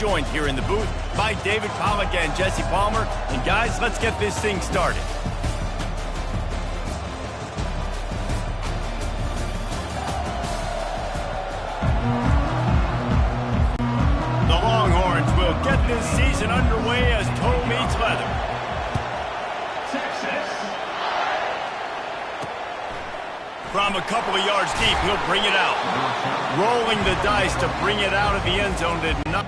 joined here in the booth by David Pollack and Jesse Palmer. And guys, let's get this thing started. The Longhorns will get this season underway as toe meets leather. From a couple of yards deep, he'll bring it out. Rolling the dice to bring it out of the end zone did not.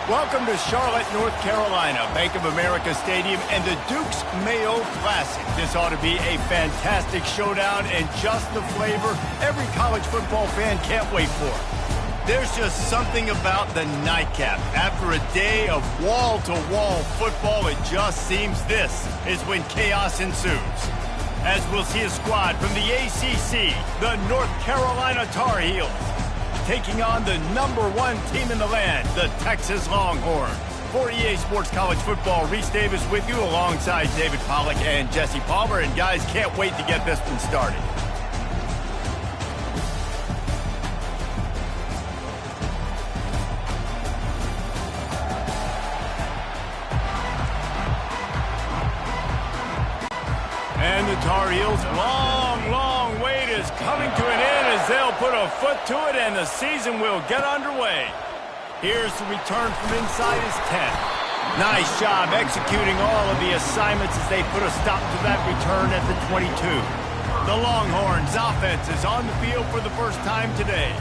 Welcome to Charlotte, North Carolina, Bank of America Stadium, and the Duke's Mayo Classic. This ought to be a fantastic showdown and just the flavor every college football fan can't wait for. There's just something about the nightcap. After a day of wall-to-wall football, it just seems this is when chaos ensues. As we'll see a squad from the ACC, the North Carolina Tar Heels, taking on the #1 team in the land, the Texas Longhorns. For EA Sports College Football, Reese Davis with you alongside David Pollack and Jesse Palmer. And guys, can't wait to get this one started. And the Tar Heels' long wait is coming to an end as they'll put a foot to it and the season will get underway. Here's the return from inside his 10. Nice job executing all of the assignments as they put a stop to that return at the 22. The Longhorns' offense is on the field for the first time today.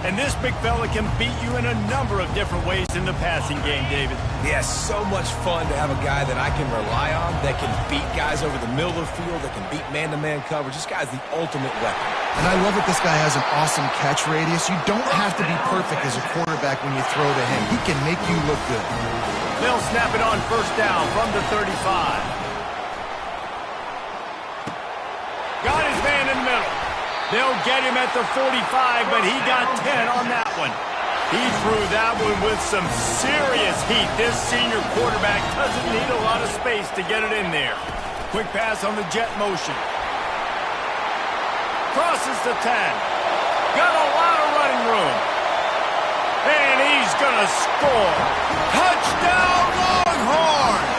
And this big fella can beat you in a number of different ways in the passing game, David. Yeah, so much fun to have a guy that I can rely on, that can beat guys over the middle of the field, that can beat man-to-man coverage. This guy's the ultimate weapon. And I love that this guy has an awesome catch radius. You don't have to be perfect as a quarterback when you throw to him. He can make you look good. They'll snap it on first down from the 35. Got his man in the middle. They'll get him at the 45, but he got 10 on that one. He threw that one with some serious heat. This senior quarterback doesn't need a lot of space to get it in there. Quick pass on the jet motion. Crosses the 10. Got a lot of running room. And he's going to score. Touchdown, Longhorns!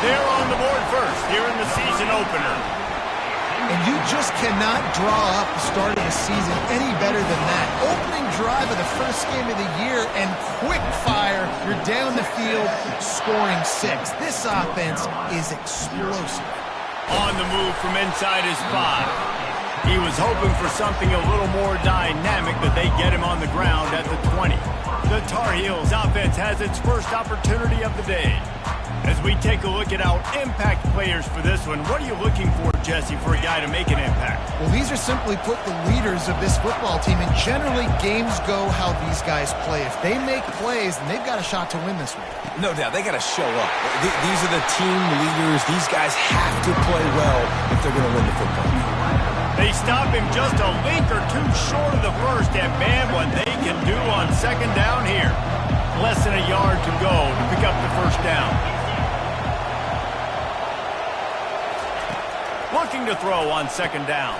They're on the board first here in the season opener. And you just cannot draw up the start of the season any better than that. Opening drive of the first game of the year and quick fire. You're down the field scoring 6. This offense is explosive. On the move from inside his 5. He was hoping for something a little more dynamic, but they get him on the ground at the 20. The Tar Heels offense has its first opportunity of the day. As we take a look at our impact players for this one, what are you looking for, Jesse, for a guy to make an impact? Well, these are simply put the leaders of this football team, and generally games go how these guys play. If they make plays, then they've got a shot to win this one. No doubt, they got to show up. These are the team leaders. These guys have to play well if they're going to win the football game. They stop him just a link or two short of the first, and man, what they can do on second down here. Less than a yard to go to pick up the first down. Looking to throw on second down.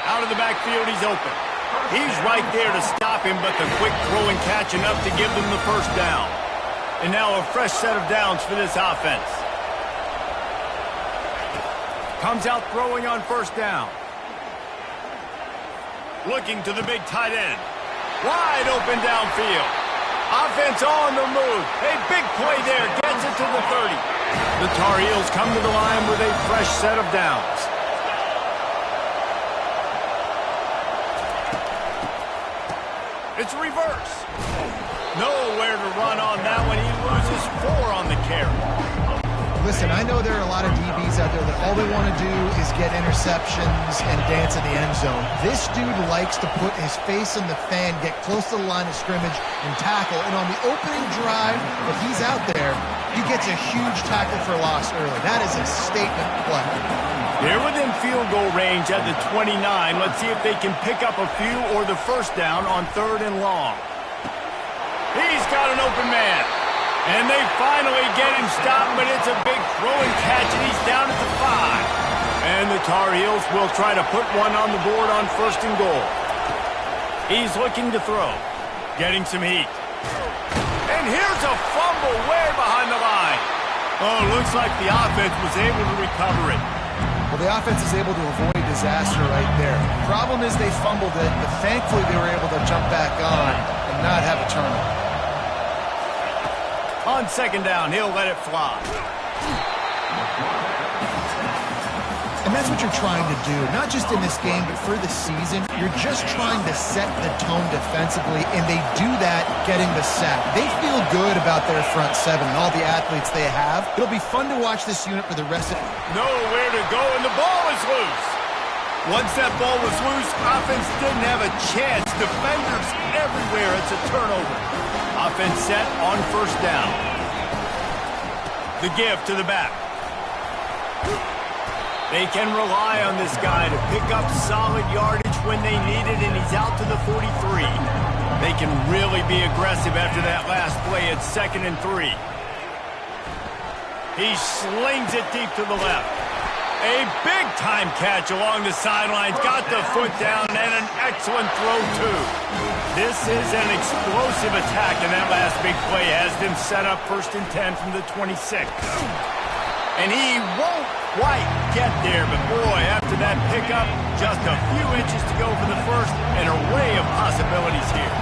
Out of the backfield, he's open. He's right there to stop him, but the quick throw and catch enough to give them the first down. And now a fresh set of downs for this offense. Comes out throwing on first down. Looking to the big tight end. Wide open downfield. Offense on the move. A big play there. Gets it to the 30. The Tar Heels come to the line with a fresh set of downs. It's reverse. Nowhere to run on that one. He loses 4 on the carry. Listen, I know there are a lot of DBs out there that all they want to do is get interceptions and dance in the end zone. This dude likes to put his face in the fan, get close to the line of scrimmage, and tackle. And on the opening drive that he's out there, he gets a huge tackle for loss early. That is a statement play. They're within field goal range at the 29. Let's see if they can pick up a few or the first down on 3rd and long. He's got an open man. And they finally get him stopped, but it's a big throw and catch, and he's down at the 5. And the Tar Heels will try to put one on the board on 1st and goal. He's looking to throw. Getting some heat. And here's a fumble way behind the line. Oh, looks like the offense was able to recover it. Well, the offense is able to avoid disaster right there. The problem is they fumbled it, but thankfully they were able to jump back on and not have a turnover. On second down, he'll let it fly. And that's what you're trying to do, not just in this game, but for the season. You're just trying to set the tone defensively, and they do that getting the sack. They feel good about their front seven and all the athletes they have. It'll be fun to watch this unit for the rest of it. Nowhere to go, and the ball is loose. Once that ball was loose, offense didn't have a chance. Defenders everywhere. It's a turnover. Offense set on first down. The give to the back. They can rely on this guy to pick up solid yardage when they need it, and he's out to the 43. They can really be aggressive after that last play at 2nd and 3. He slings it deep to the left. A big-time catch along the sidelines. Got the foot down, and an excellent throw, too. This is an explosive attack, and that last big play has them set up 1st and 10 from the 26. And he won't quite get there, but boy, after that pickup, just a few inches to go for the first, an array of possibilities here.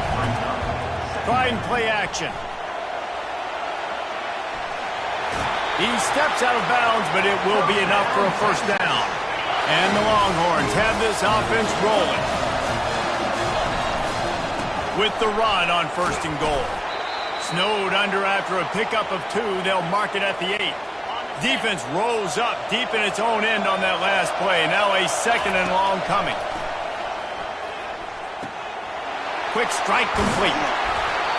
Try and play action. He steps out of bounds, but it will be enough for a first down. And the Longhorns have this offense rolling. With the run on 1st and goal. Snowed under after a pickup of 2, they'll mark it at the 8. Defense rolls up deep in its own end on that last play. Now a 2nd and long coming. Quick strike complete.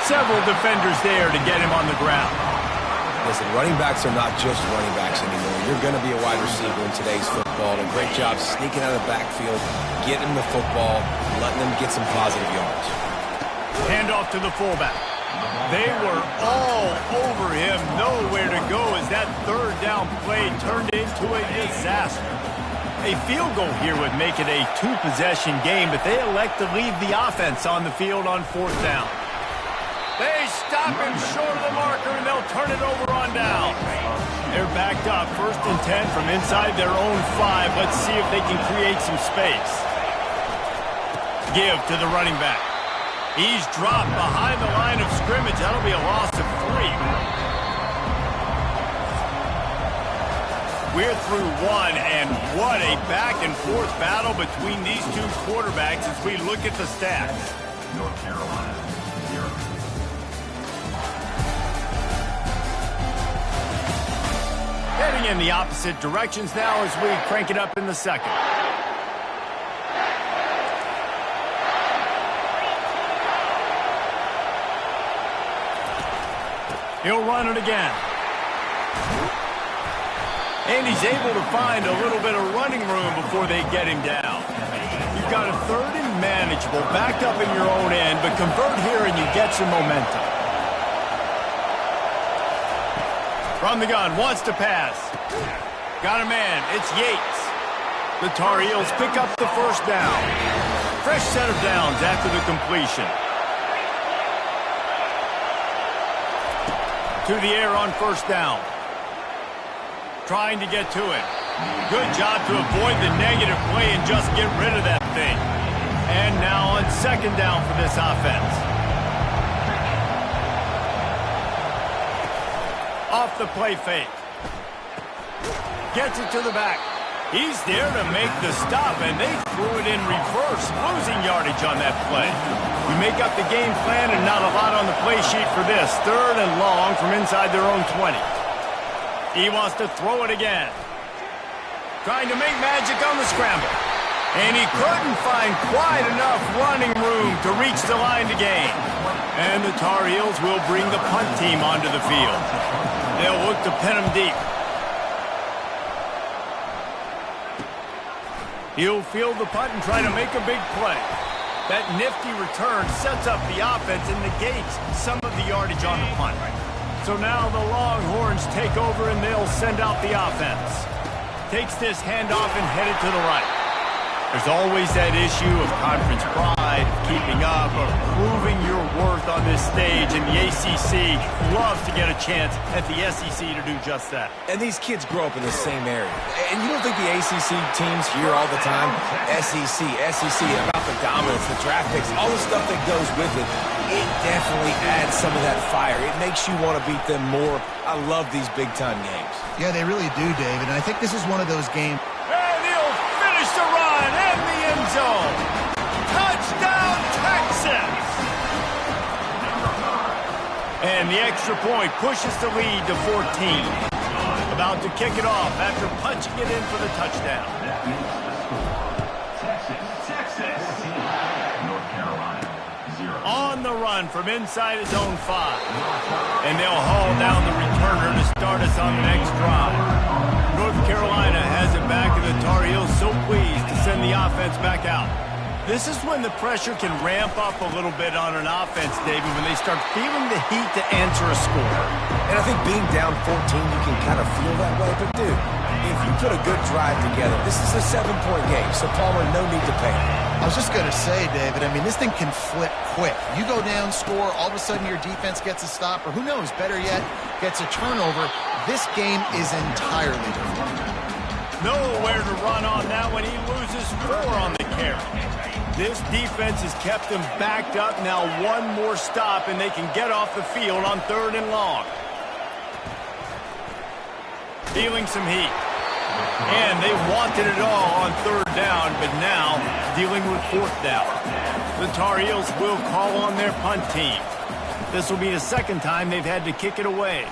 Several defenders there to get him on the ground. Listen, running backs are not just running backs anymore. You're going to be a wide receiver in today's football. And a great job sneaking out of the backfield, getting the football, letting them get some positive yards. Handoff to the fullback. They were all over him. Nowhere to go as that 3rd down play turned into a disaster. A field goal here would make it a 2-possession game, but they elect to leave the offense on the field on 4th down. They stop him short of the marker, and they'll turn it over on down. They're backed up 1st and 10 from inside their own 5. Let's see if they can create some space. Give to the running back. He's dropped behind the line of scrimmage. That'll be a loss of 3. We're through 1, and what a back-and-forth battle between these two quarterbacks as we look at the stats. North Carolina, 0. Heading in the opposite directions now as we crank it up in the 2nd. He'll run it again. And he's able to find a little bit of running room before they get him down. You've got a 3rd and manageable, backed up in your own end, but convert here and you get some momentum. From the gun, wants to pass. Got a man, it's Yates. The Tar Heels pick up the 1st down. Fresh set of downs after the completion. To the air on 1st down. Trying to get to it. Good job to avoid the negative play and just get rid of that thing. And now on 2nd down for this offense. Off the play fake. Gets it to the back. He's there to make the stop, and they threw it in reverse, losing yardage on that play. We make up the game plan and not a lot on the play sheet for this. 3rd and long from inside their own 20. He wants to throw it again. Trying to make magic on the scramble. And he couldn't find quite enough running room to reach the line to gain. And the Tar Heels will bring the punt team onto the field. They'll look to pin him deep. He'll field the punt and try to make a big play. That nifty return sets up the offense and negates some of the yardage on the punt. So now the Longhorns take over and they'll send out the offense. Takes this handoff and headed to the right. There's always that issue of conference pride, keeping up, of proving your worth on this stage, and the ACC loves to get a chance at the SEC to do just that. And these kids grow up in the same area. And you don't think the ACC teams hear all the time, SEC, about the dominance, the draft picks, all the stuff that goes with it. It definitely adds some of that fire. It makes you want to beat them more. I love these big-time games. Yeah, they really do, David. And I think this is one of those games. And the And the extra point pushes the lead to 14. About to kick it off after punching it in for the touchdown. On the run from inside his own 5. And they'll haul down the returner to start us on the next drive. North Carolina has it back, and the Tar Heels so pleased to send the offense back out. This is when the pressure can ramp up a little bit on an offense, David, when they start feeling the heat to answer a score. And I think being down 14, you can kind of feel that way. But, dude, if you put a good drive together, this is a 7-point game, so Palmer, no need to panic. I was just going to say, David, I mean, this thing can flip quick. You go down, score, all of a sudden your defense gets a stop, or who knows, better yet, gets a turnover. This game is entirely different. Nowhere to run on that one. He loses 4 on the carry. This defense has kept them backed up. Now one more stop, and they can get off the field on 3rd and long. Feeling some heat. And they wanted it all on 3rd down, but now dealing with 4th down. The Tar Heels will call on their punt team. This will be the 2nd time they've had to kick it away.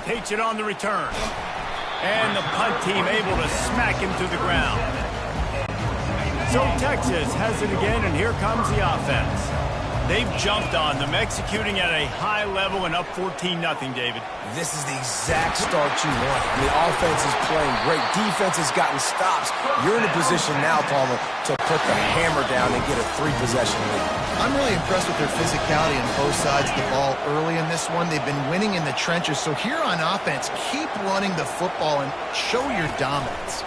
Takes it on the return. And the punt team able to smack him to the ground. So Texas has it again, and here comes the offense. They've jumped on them, executing at a high level and up 14-0, David. This is the exact start you want. The offense is playing great. Defense has gotten stops. You're in a position now, Palmer, to put the hammer down and get a 3-possession lead. I'm really impressed with their physicality on both sides of the ball early in this one. They've been winning in the trenches. So here on offense, keep running the football and show your dominance.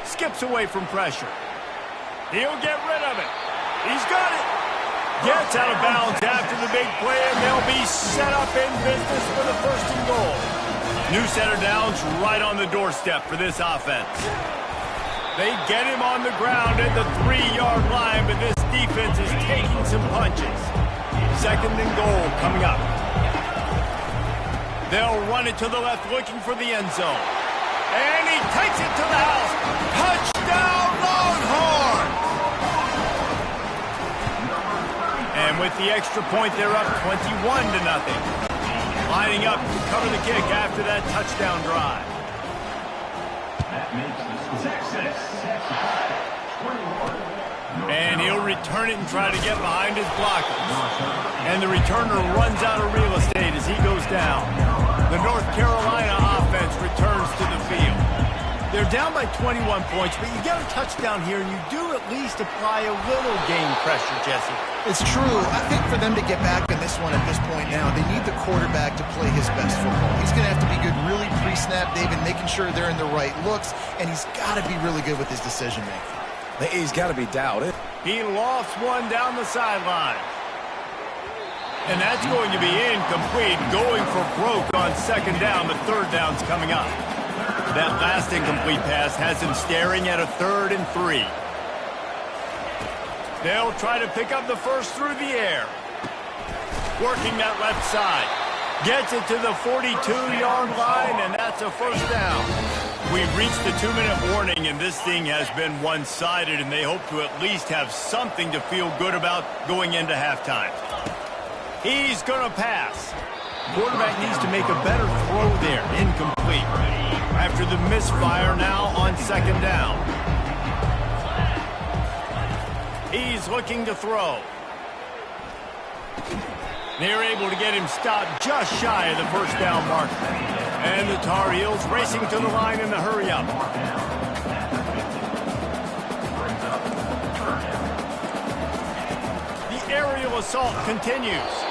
Skips away from pressure. He'll get rid of it. He's got it. Gets out of bounds after the big play, and they'll be set up in business for the 1st and goal. New set of downs right on the doorstep for this offense. They get him on the ground at the 3-yard line, but this defense is taking some punches. 2nd and goal coming up. They'll run it to the left, looking for the end zone. And he takes it to the house. Touchdown, Longhorns! And with the extra point, they're up 21-0. Lining up to cover the kick after that touchdown drive. And he'll return it and try to get behind his blockers. And the returner runs out of real estate as he goes down. The North Carolina offense returns to the field. They're down by 21 points, but you get a touchdown here, and you do at least apply a little game pressure, Jesse. It's true. I think for them to get back in this one at this point now, they need the quarterback to play his best football. He's going to have to be good really pre-snap, David, making sure they're in the right looks, and he's got to be really good with his decision-making. He's got to be doubted. He lofts one down the sideline. And that's going to be incomplete, going for broke on 2nd down. The 3rd down's coming up. That last incomplete pass has him staring at a 3rd and 3. They'll try to pick up the 1st through the air. Working that left side. Gets it to the 42-yard line, and that's a 1st down. We've reached the 2-minute warning, and this thing has been one-sided, and they hope to at least have something to feel good about going into halftime. He's going to pass. Quarterback needs to make a better throw there. Incomplete. After the misfire now on 2nd down. He's looking to throw. They're able to get him stopped just shy of the 1st down mark. And the Tar Heels racing to the line in the hurry-up. The aerial assault continues.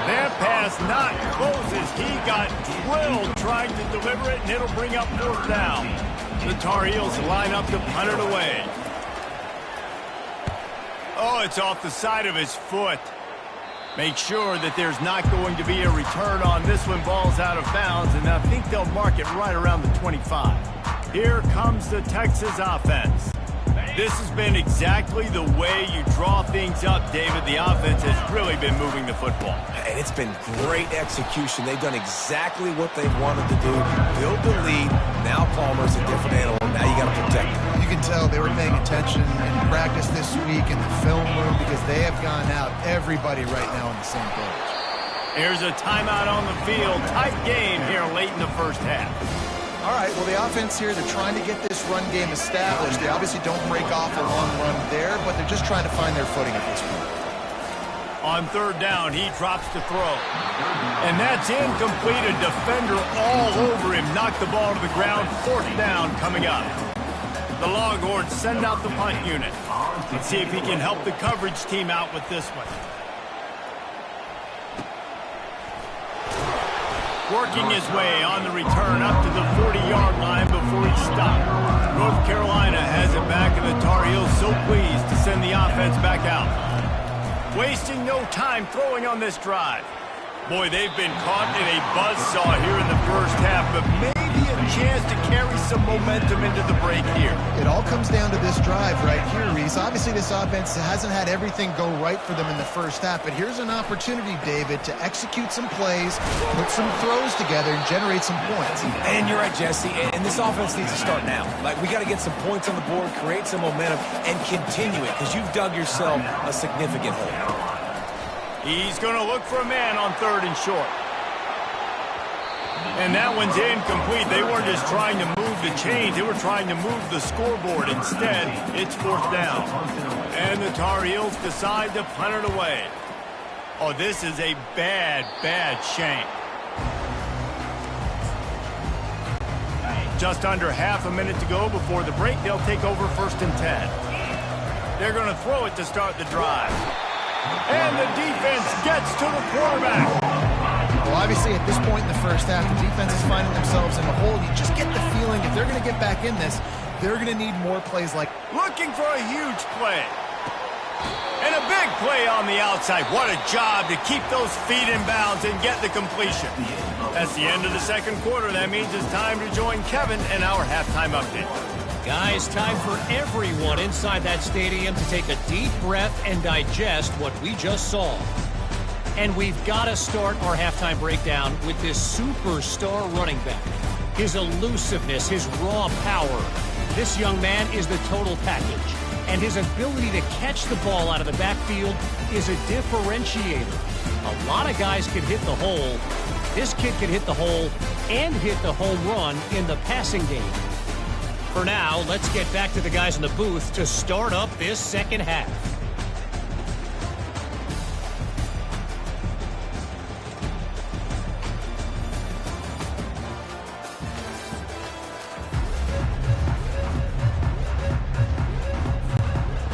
That pass not closes. He got drilled trying to deliver it, and it'll bring up 4th down. The Tar Heels line up to punt it away. Oh, it's off the side of his foot. Make sure that there's not going to be a return on this one. Ball's out of bounds, and I think they'll mark it right around the 25. Here comes the Texas offense. This has been exactly the way you draw things up, David. The offense has really been moving the football. And it's been great execution. They've done exactly what they wanted to do. Build the lead. Now Palmer's a different animal. Now you got to protect him. You can tell they were paying attention in practice this week in the film room. room because they have gone out. Everybody right now on the same page. Here's a timeout on the field. Tight game here late in the first half. All right, well, the offense here, they're trying to get this run game established. They obviously don't break off a long run there, but they're just trying to find their footing at this point. On third down, he drops to throw. And that's incomplete. A defender all over him. Knocked the ball to the ground. Fourth down coming up. The Longhorns send out the punt unit. Let's see if he can help the coverage team out with this one. Working his way on the return up to the 40-yard line before he stopped. North Carolina has it back, and the Tar Heels so pleased to send the offense back out. Wasting no time throwing on this drive. Boy, they've been caught in a buzzsaw here in the first half, but maybe a chance to carry some momentum into the break here. It all comes down to this drive right here, Reese. Obviously, this offense hasn't had everything go right for them in the first half, but here's an opportunity, David, to execute some plays, put some throws together, and generate some points. And you're right, Jesse, and this offense needs to start now. Like, we got to get some points on the board, create some momentum, and continue it, because you've dug yourself a significant hole. He's going to look for a man on third and short. And that one's incomplete. They weren't just trying to move the chains. They were trying to move the scoreboard. Instead, it's fourth down. And the Tar Heels decide to punt it away. Oh, this is a bad, bad shame. Just under half a minute to go before the break. They'll take over first and 10. They're going to throw it to start the drive. And the defense gets to the quarterback. Well, obviously, at this point in the first half, the defense is finding themselves in a hole. You just get the feeling if they're going to get back in this, they're going to need more plays like... Looking for a huge play. And a big play on the outside. What a job to keep those feet in bounds and get the completion. That's the end of the second quarter. That means it's time to join Kevin in our halftime update. Guys, time for everyone inside that stadium to take a deep breath and digest what we just saw. And we've got to start our halftime breakdown with this superstar running back. His elusiveness, his raw power. This young man is the total package. And his ability to catch the ball out of the backfield is a differentiator. A lot of guys can hit the hole. This kid can hit the hole and hit the home run in the passing game. For now, let's get back to the guys in the booth to start up this second half.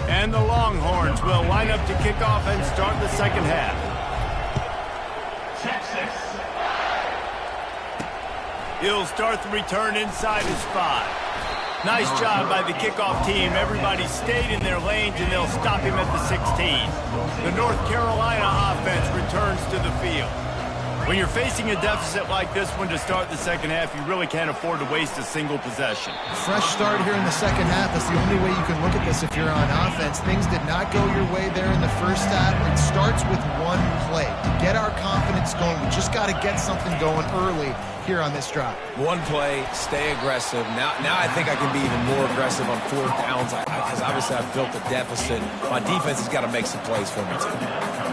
And the Longhorns will line up to kick off and start the second half. Texas. He'll start the return inside his 5. Nice job by the kickoff team. Everybody stayed in their lanes, and they'll stop him at the 16. The North Carolina offense returns to the field. When you're facing a deficit like this one to start the second half, you really can't afford to waste a single possession. Fresh start here in the second half. That's the only way you can look at this if you're on offense. Things did not go your way there in the first half. It starts with one play. To get our confidence going, we just got to get something going early here on this drive. One play, stay aggressive. Now I think I can be even more aggressive on fourth downs because obviously I've built a deficit. My defense has got to make some plays for me too.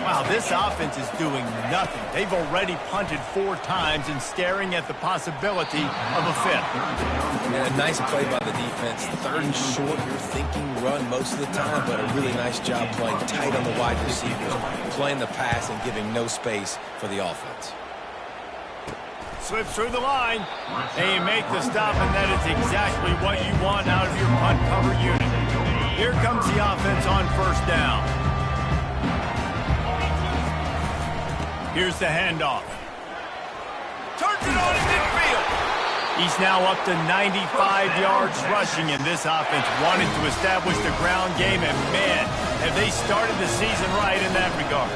Wow, this offense is doing nothing. They've already punted 4 times and staring at the possibility of a 5th. Yeah, a nice play by the defense. Third and short, you're thinking run most of the time, but a really nice job playing tight on the wide receivers, playing the pass and giving no space for the offense. Slips through the line. They make the stop, and that is exactly what you want out of your punt cover unit. Here comes the offense on first down. Here's the handoff. Turns it on in midfield. He's now up to 95 yards rushing, and this offense wanted to establish the ground game, and man, have they started the season right in that regard.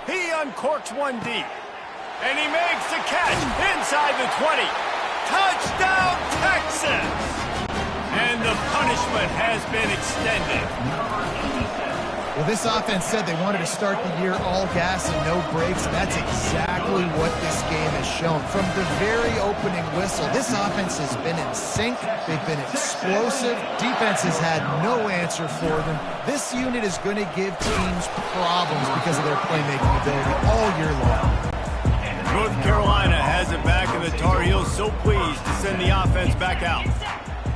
He uncorks one deep. And he makes the catch inside the 20. Touchdown, Texas! And the punishment has been extended. Well, Well, this offense said they wanted to start the year all gas and no brakes, and that's exactly what this game has shown. From the very opening whistle, this offense has been in sync. They've been explosive. Defense has had no answer for them. This unit is going to give teams problems because of their playmaking ability all year long. North Carolina has it back, and the Tar Heels so pleased to send the offense back out.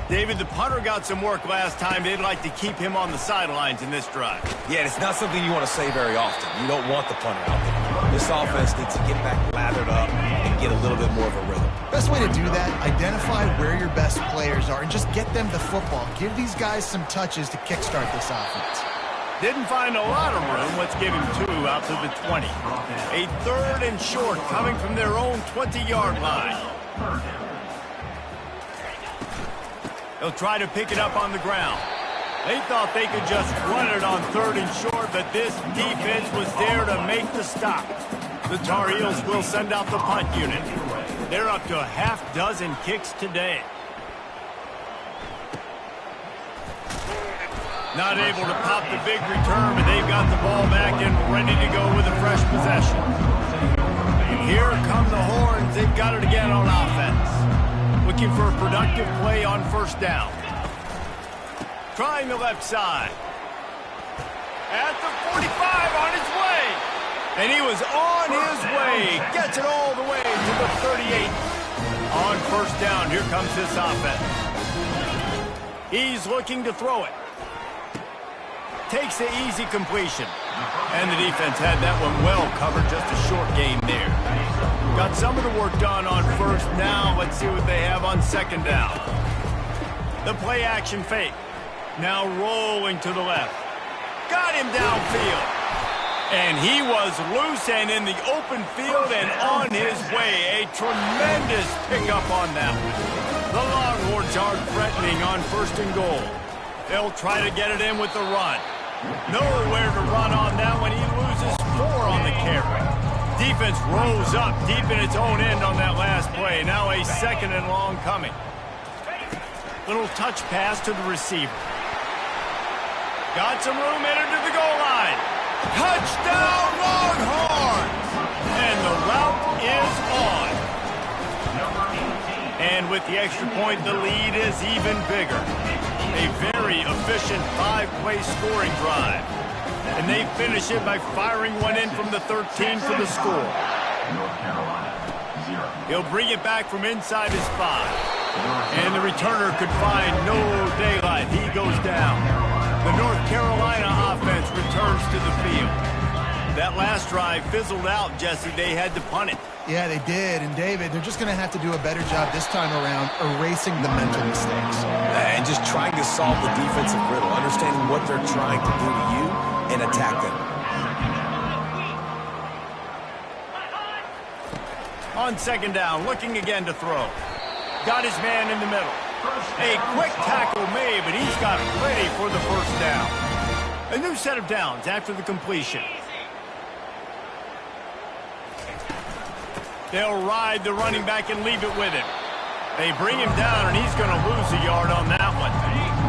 David, the punter got some work last time. They'd like to keep him on the sidelines in this drive. Yeah, it's not something you want to say very often. You don't want the punter out there. This offense needs to get back lathered up and get a little bit more of a rhythm. Best way to do that, identify where your best players are and just get them the football. Give these guys some touches to kickstart this offense. Didn't find a lot of room. Let's give him 2 out to the 20. A 3rd and short coming from their own 20-yard line. They'll try to pick it up on the ground. They thought they could just run it on 3rd and short, but this defense was there to make the stop. The Tar Heels will send out the punt unit. They're up to a half-dozen kicks today. Not able to pop the big return, but they've got the ball back and ready to go with a fresh possession. And here come the Horns. They've got it again on offense. Looking for a productive play on 1st down. Trying the left side. At the 45 on his way. And he was on his way. Gets it all the way to the 38. On 1st down, here comes this offense. He's looking to throw it. Takes the easy completion. And the defense had that one well covered, just a short game there. Got some of the work done on 1st. Now let's see what they have on 2nd down. The play action fake. Now rolling to the left. Got him downfield. And he was loose and in the open field and on his way. A tremendous pickup on that one. The Longhorns are threatening on 1st and goal. They'll try to get it in with the run. Nowhere to run on that one. He loses 4 on the carry. Defense rose up deep in its own end on that last play. Now a 2nd and long coming. Little touch pass to the receiver. Got some room, entered to the goal line. Touchdown Longhorns! And the route is on. And with the extra point, the lead is even bigger. A very efficient 5-play scoring drive. And they finish it by firing one in from the 13 for the score. He'll bring it back from inside his 5. And the returner could find no daylight. He goes down. The North Carolina offense returns to the field. That last drive fizzled out, Jesse. They had to punt it. Yeah, they did. And, David, they're just going to have to do a better job this time around erasing the mental mistakes. And just trying to solve the defensive riddle, understanding what they're trying to do to you and attack them. On 2nd down, looking again to throw. Got his man in the middle. A quick tackle made, but he's got plenty for the 1st down. A new set of downs after the completion. They'll ride the running back and leave it with him. They bring him down, and he's going to lose a yard on that one.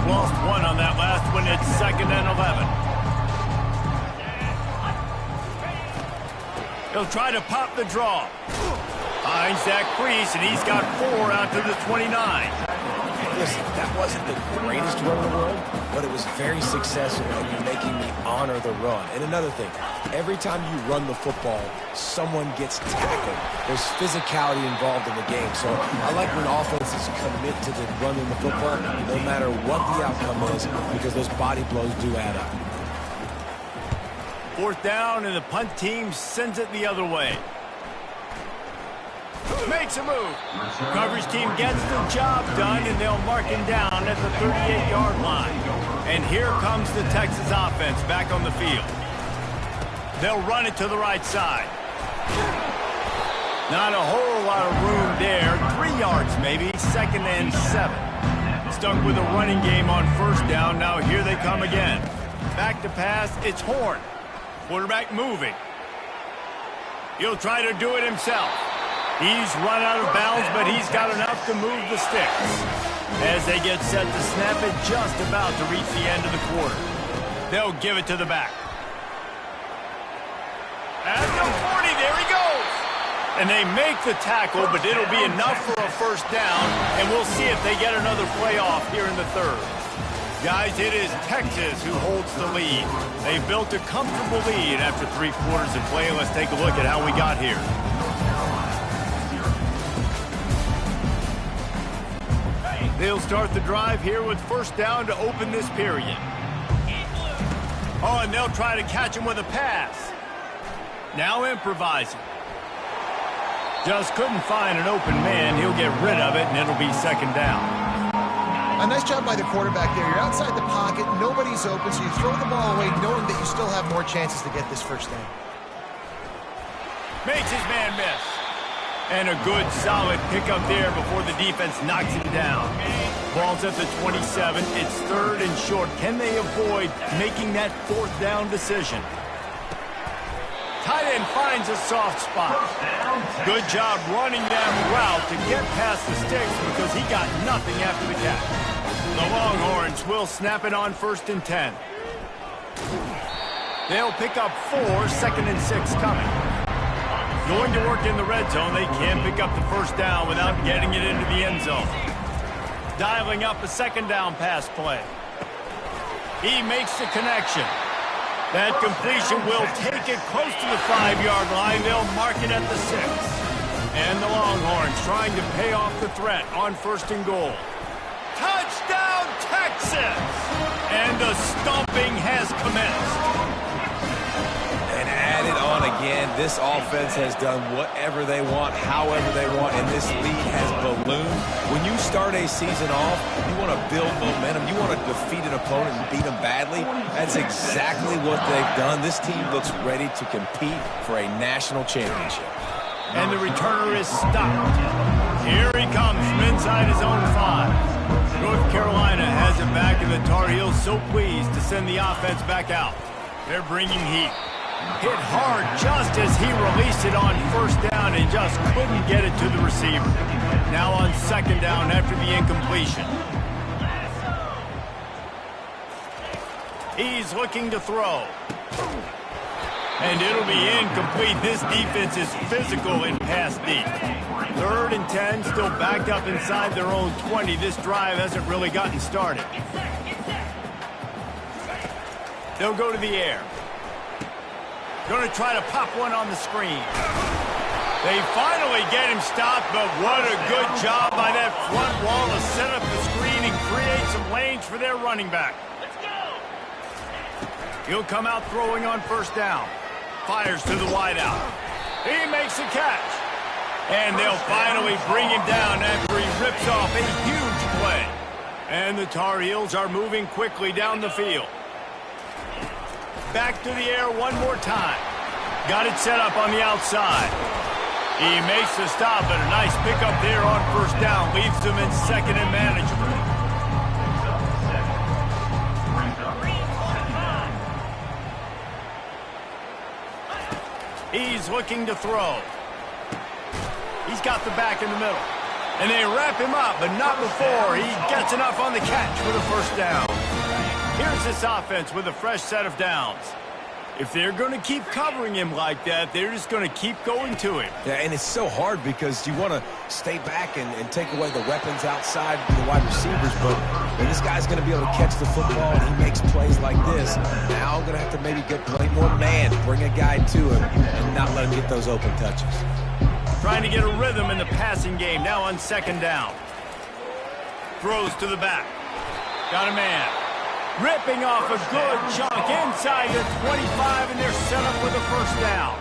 Lost 1 on that last one. It's 2nd and 11. He'll try to pop the draw. Finds that crease, and he's got 4 out to the 29. Listen, that wasn't the greatest run in the world, but it was very successful, and you're making me honor the run. And another thing, every time you run the football, someone gets tackled. There's physicality involved in the game. So I like when offenses commit to the running the football, no matter what the outcome is, because those body blows do add up. 4th down, and the punt team sends it the other way. Makes a move. Coverage team gets the job done, and they'll mark him down at the 38-yard line. And here comes the Texas offense back on the field. They'll run it to the right side. Not a whole lot of room there. 3 yards maybe, 2nd and 7. Stuck with a running game on 1st down. Now here they come again. Back to pass, it's Horn. Quarterback moving. He'll try to do it himself. He's run out of bounds, but he's got enough to move the sticks. As they get set to snap it, just about to reach the end of the quarter. They'll give it to the back. At the 40, there he goes. And they make the tackle, but it'll be enough for a first down, and we'll see if they get another play off here in the third. Guys, it is Texas who holds the lead. They've built a comfortable lead after 3 quarters of play. Let's take a look at how we got here. They'll start the drive here with first down to open this period. Oh, and they'll try to catch him with a pass. Now improvising. Just couldn't find an open man. He'll get rid of it, and it'll be second down. A nice job by the quarterback there. You're outside the pocket. Nobody's open, so you throw the ball away knowing that you still have more chances to get this first down. Makes his man miss. And a good, solid pickup there before the defense knocks him down. Ball's at the 27. It's third and short. Can they avoid making that fourth down decision? Tight end finds a soft spot. Good job running that route to get past the sticks because he got nothing after the catch. The Longhorns will snap it on 1st and 10. They'll pick up 4, 2nd and 6 coming. Going to work in the red zone. They can't pick up the first down without getting it into the end zone. Dialing up a second down pass play. He makes the connection. That completion will take it close to the 5-yard line. They'll mark it at the 6. And the Longhorns trying to pay off the threat on 1st and goal. Touchdown, Texas! And the stomping has commenced. And added on again, this offense has done whatever they want, however they want, and this lead has ballooned. When you start a season off, you want to build momentum. You want to defeat an opponent and beat them badly. That's exactly what they've done. This team looks ready to compete for a national championship. And the returner is stopped. Here he comes from inside his own 5. North Carolina has it back, and the Tar Heels so pleased to send the offense back out. They're bringing heat. Hit hard just as he released it on first down and just couldn't get it to the receiver. Now on second down after the incompletion. He's looking to throw. And it'll be incomplete. This defense is physical in pass deep. 3rd and 10, still backed up inside their own 20. This drive hasn't really gotten started. They'll go to the air. Going to try to pop one on the screen. They finally get him stopped, but what a good job by that front wall to set up the screen and create some lanes for their running back. Let's go! He'll come out throwing on first down. Fires to the wideout. He makes a catch. And they'll finally bring him down after he rips off a huge play. And the Tar Heels are moving quickly down the field. Back to the air one more time. Got it set up on the outside. He makes the stop, but a nice pickup there on first down. Leaves them in 2nd and manageable. He's looking to throw. He's got the back in the middle. And they wrap him up, but not before he gets enough on the catch for the first down. Here's this offense with a fresh set of downs. If they're going to keep covering him like that, they're just going to keep going to him. Yeah, and it's so hard because you want to stay back and take away the weapons outside the wide receivers, but when this guy's going to be able to catch the football and he makes plays like this, now I'm going to have to maybe play more man, bring a guy to him, and not let him get those open touches. Trying to get a rhythm in the passing game, now on second down. Throws to the back. Got a man. Ripping off a good chunk inside the 25, and they're set up with a first down.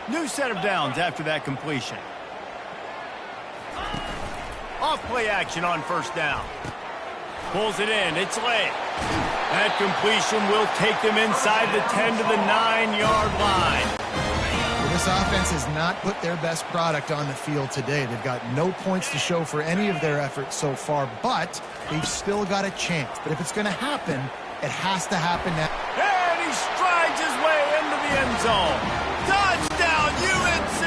New set of downs after that completion. Off play action on first down. Pulls it in. It's late. That completion will take them inside the 10 to the 9-yard line. Well, this offense has not put their best product on the field today. They've got no points to show for any of their efforts so far, but they've still got a chance. But if it's going to happen, it has to happen now. And he strides his way into the end zone. Touchdown, UNC!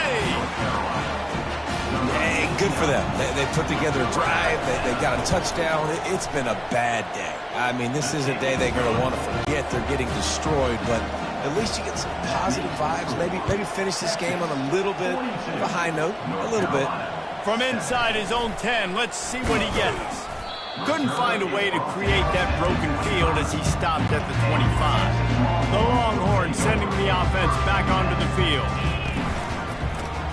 Hey, good for them. They put together a drive. They got a touchdown. It's been a bad day. I mean, this is a day they're going to want to forget. They're getting destroyed, but At least you get some positive vibes. Maybe finish this game on a little bit of a high note, a little bit. From inside his own 10, let's see what he gets. Couldn't find a way to create that broken field as he stopped at the 25. The Longhorns sending the offense back onto the field.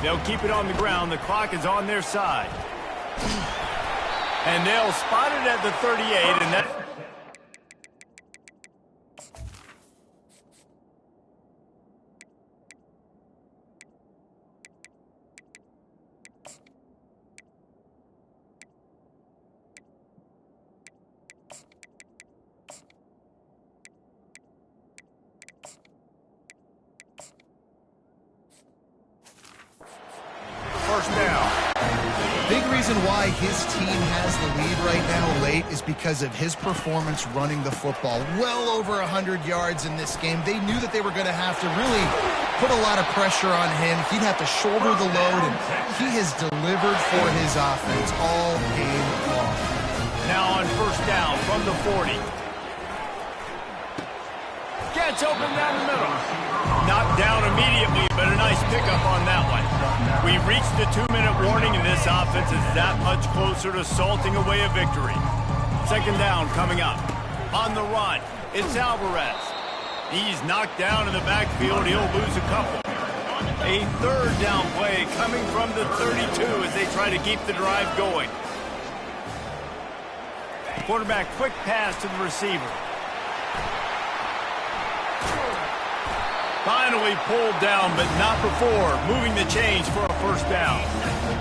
They'll keep it on the ground. The clock is on their side. And they'll spot it at the 38, and that... First down. Big reason why his team has the lead right now late is because of his performance running the football. Well over 100 yards in this game. They knew that they were going to have to really put a lot of pressure on him. He'd have to shoulder the load, and he has delivered for his offense all game long. Now on first down from the 40. Gets open down the middle. Knocked down immediately, but a nice pickup on that one. We've reached the 2-minute warning, and this offense is that much closer to salting away a victory. Second down coming up. On the run, it's Alvarez. He's knocked down in the backfield. He'll lose a couple. A third down play coming from the 32 as they try to keep the drive going. Quarterback quick pass to the receiver. Finally pulled down, but not before moving the chains for a first down.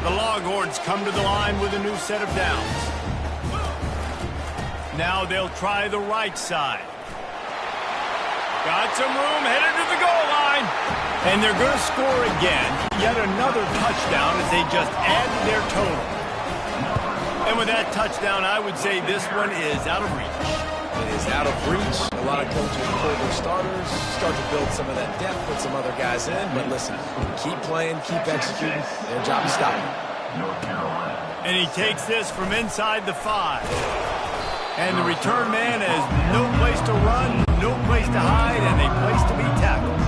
The Longhorns come to the line with a new set of downs. Now they'll try the right side. Got some room, headed to the goal line. And they're going to score again. Yet another touchdown as they just add to their total. And with that touchdown, I would say this one is out of reach. It is out of reach. A lot of coaches pull their starters, start to build some of that depth, put some other guys in. But listen, keep playing, keep executing. Their job is stopping. And he takes this from inside the 5. And the return man has no place to run, no place to hide, and a place to be tackled.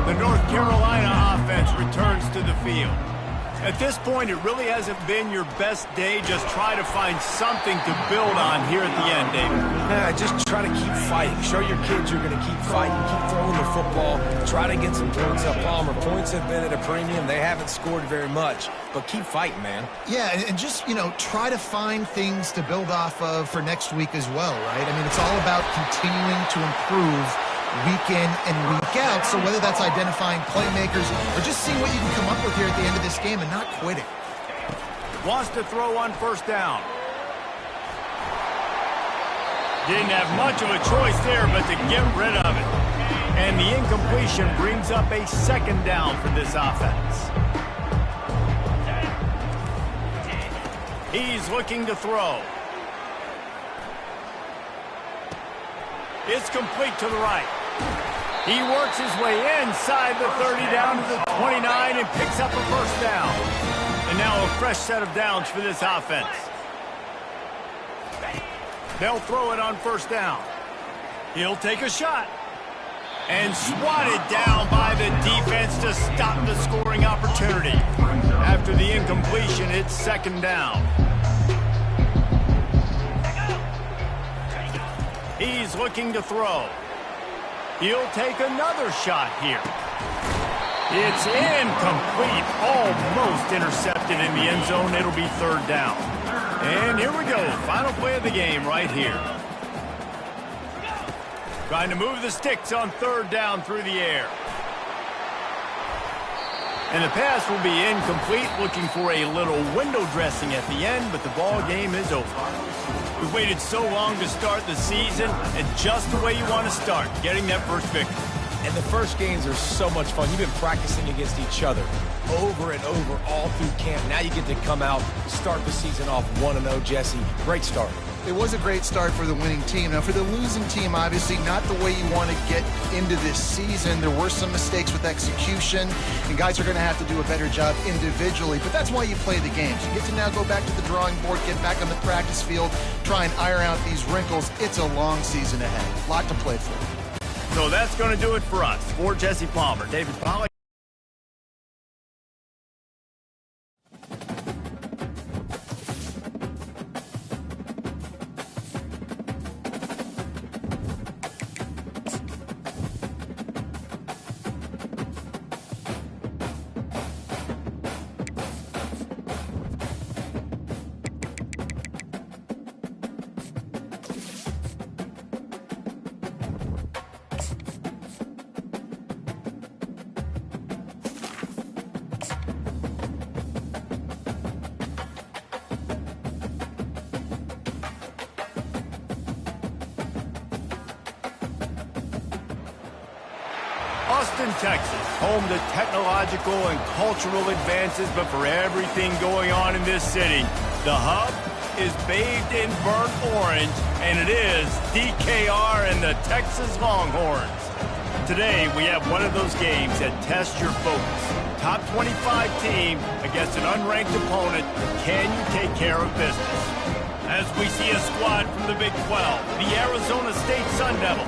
The North Carolina offense returns to the field. At this point, it really hasn't been your best day. Just try to find something to build on here at the end, David. Yeah, just try to keep fighting. Show your kids you're going to keep fighting, keep throwing the football, try to get some points up. Palmer, points have been at a premium. They haven't scored very much, but keep fighting, man. Yeah, and just, try to find things to build off of for next week as well, right? I mean, it's all about continuing to improve week in and week out. So whether that's identifying playmakers or just seeing what you can come up with here at the end of this game and not quitting. Wants to throw on first down. Didn't have much of a choice there but to get rid of it. And the incompletion brings up a second down for this offense. He's looking to throw. It's complete to the right. He works his way inside the 30 down to the 29 and picks up a first down. And now a fresh set of downs for this offense. They'll throw it on first down. He'll take a shot. And swatted down by the defense to stop the scoring opportunity. After the incompletion, it's second down. He's looking to throw. He'll take another shot here. It's incomplete. Almost intercepted in the end zone. It'll be third down. And here we go. Final play of the game right here. Trying to move the sticks on third down through the air. And the pass will be incomplete. Looking for a little window dressing at the end, but the ball game is over. We've waited so long to start the season, and just the way you want to start, getting that first victory. And the first games are so much fun. You've been practicing against each other over and over all through camp. Now you get to come out, start the season off 1-0, Jesse. Great start. It was a great start for the winning team. Now, for the losing team, obviously not the way you want to get into this season. There were some mistakes with execution, and guys are going to have to do a better job individually. But that's why you play the games. You get to now go back to the drawing board, get back on the practice field, try and iron out these wrinkles. It's a long season ahead. A lot to play for. So that's going to do it for us. For Jesse Palmer, David Pollack. Austin, Texas, home to technological and cultural advances, but for everything going on in this city, the hub is bathed in burnt orange, and it is DKR and the Texas Longhorns. Today, we have one of those games that tests your focus. Top 25 team against an unranked opponent. Can you take care of business? As we see a squad from the Big 12, the Arizona State Sun Devils,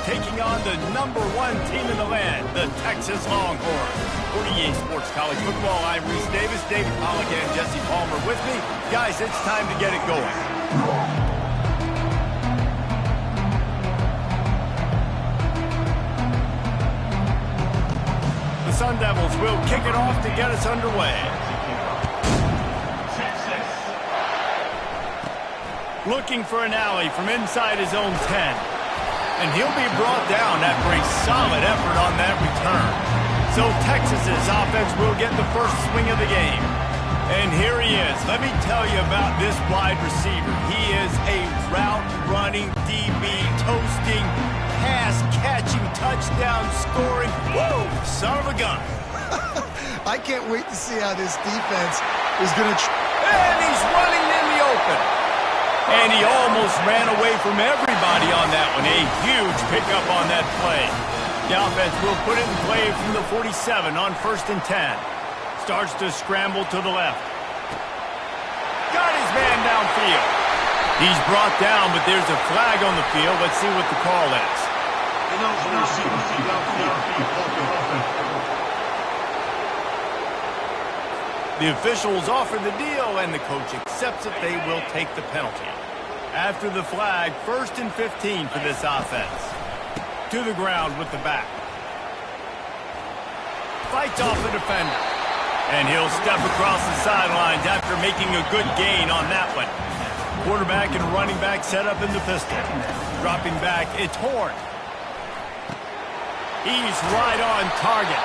taking on the #1 team in the land, the Texas Longhorns. For EA Sports College Football, I'm Reese Davis, David Pollack, and Jesse Palmer with me. Guys, it's time to get it going. The Sun Devils will kick it off to get us underway. Looking for an alley from inside his own 10. And he'll be brought down after a solid effort on that return. So Texas's offense will get the first swing of the game. And here he is. Let me tell you about this wide receiver. He is a route-running, DB, toasting, pass-catching, touchdown-scoring, woo, son of a gun. I can't wait to see how this defense is going to... And he's running in the open. And he almost ran away from everybody on that one. A huge pickup on that play. The offense will put it in play from the 47 on 1st and 10. Starts to scramble to the left. Got his man downfield. He's brought down, but there's a flag on the field. Let's see what the call is. The officials offer the deal, and the coach accepts it. They will take the penalty. After the flag, 1st and 15 for this offense. To the ground with the back. Fights off the defender. And he'll step across the sidelines after making a good gain on that one. Quarterback and running back set up in the pistol. Dropping back, it's Horn. He's right on target.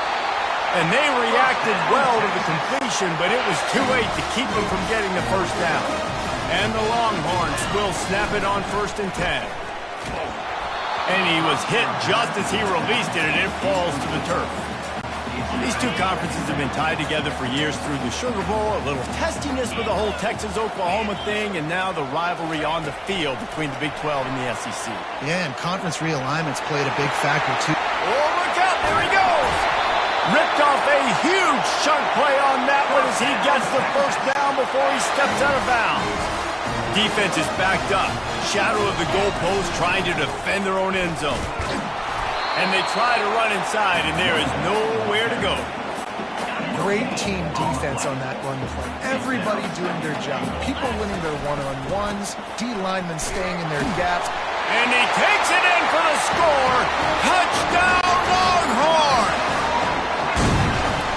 And they reacted well to the completion, but it was too late to keep them from getting the first down. And the Longhorns will snap it on 1st and 10. And he was hit just as he released it, and it falls to the turf. These two conferences have been tied together for years through the Sugar Bowl, a little testiness with the whole Texas-Oklahoma thing, and now the rivalry on the field between the Big 12 and the SEC. Yeah, and conference realignments played a big factor, too. Oh, look out! There he goes! Ripped off a huge chunk play on that one as he gets the first down before he steps out of bounds. Defense is backed up. Shadow of the goalpost trying to defend their own end zone. And they try to run inside, and there is nowhere to go. Great team defense on that run play. Everybody doing their job. People winning their one-on-ones. D-linemen staying in their gaps. And he takes it in for the score. Touchdown, Longhorn!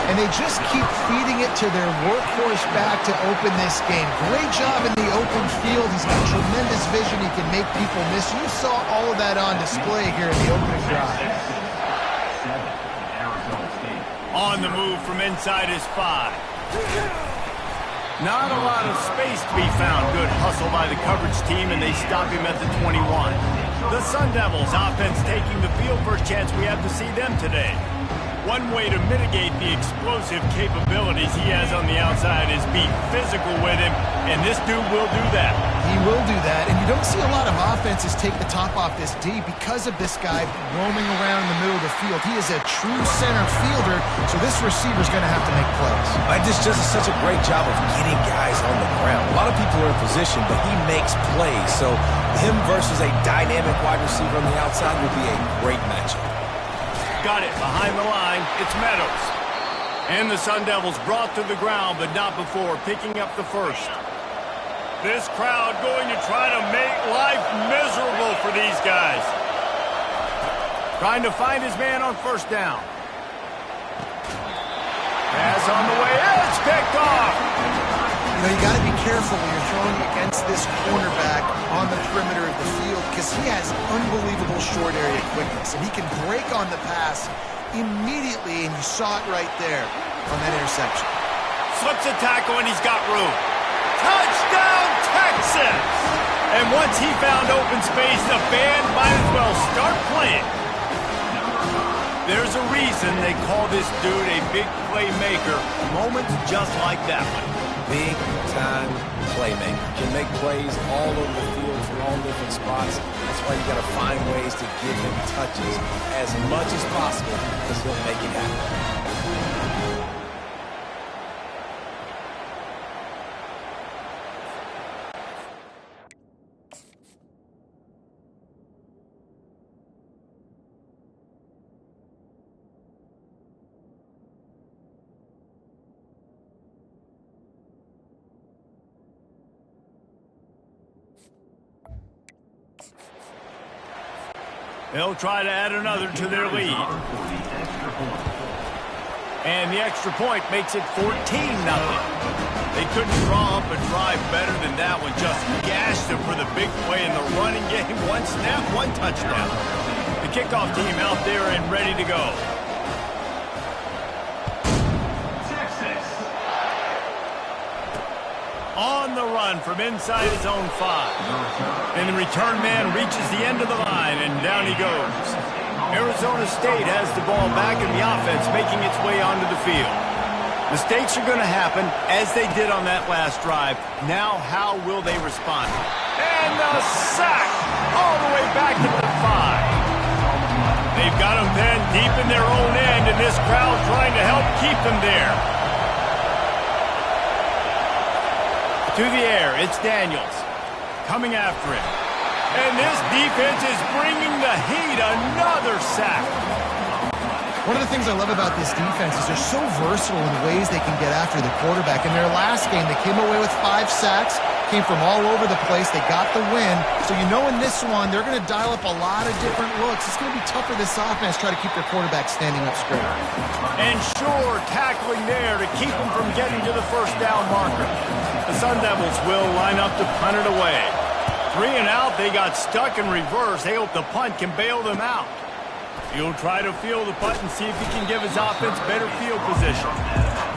And they just keep feeding it to their workhorse back to open this game. Great job in the open field. He's got tremendous vision. He can make people miss. You saw all of that on display here in the opening drive. On the move from inside his 5. Not a lot of space to be found. Good hustle by the coverage team, and they stop him at the 21. The Sun Devils offense taking the field. First chance we have to see them today. One way to mitigate the explosive capabilities he has on the outside is be physical with him, and this dude will do that. He will do that, and you don't see a lot of offenses take the top off this D because of this guy roaming around in the middle of the field. He is a true center fielder, so this receiver's going to have to make plays. This just is such a great job of getting guys on the ground. A lot of people are in position, but he makes plays, so him versus a dynamic wide receiver on the outside will be a great matchup. Got it behind the line. It's Meadows. And the Sun Devils brought to the ground, but not before picking up the first. This crowd going to try to make life miserable for these guys. Trying to find his man on first down. Pass on the way. It's picked off. You know, you got to be careful when you're throwing against this cornerback on the perimeter of the field because he has unbelievable short area quickness, and he can break on the pass immediately, and you saw it right there on that interception. Slips a tackle, and he's got room. Touchdown, Texas! And once he found open space, the band might as well start playing. There's a reason they call this dude a big playmaker. Moments just like that one. Big-time playmaker. Can make plays all over the field from all different spots. That's why you got to find ways to give him touches as much as possible because he'll make it happen. They'll try to add another to their lead. And the extra point makes it 14-0. They couldn't draw up a drive better than that one. Just gashed them for the big play in the running game. One snap, one touchdown. The kickoff team out there and ready to go. On the run from inside his own 5. And the return man reaches the end of the line, and down he goes. Arizona State has the ball back in the offense, making its way onto the field. Mistakes are going to happen, as they did on that last drive. Now, how will they respond? And the sack all the way back to the 5. They've got them then deep in their own end, and this crowd trying to help keep them there. To the air, it's Daniels coming after him. And this defense is bringing the heat. Another sack. One of the things I love about this defense is they're so versatile in the ways they can get after the quarterback. In their last game, they came away with 5 sacks, came from all over the place. They got the win. So you know in this one, they're going to dial up a lot of different looks. It's going to be tough for this offense to try to keep their quarterback standing up straight. And sure, tackling there to keep them from getting to the first down marker. The Sun Devils will line up to punt it away. 3 and out, they got stuck in reverse. They hope the punt can bail them out. He'll try to field the punt and see if he can give his offense better field position.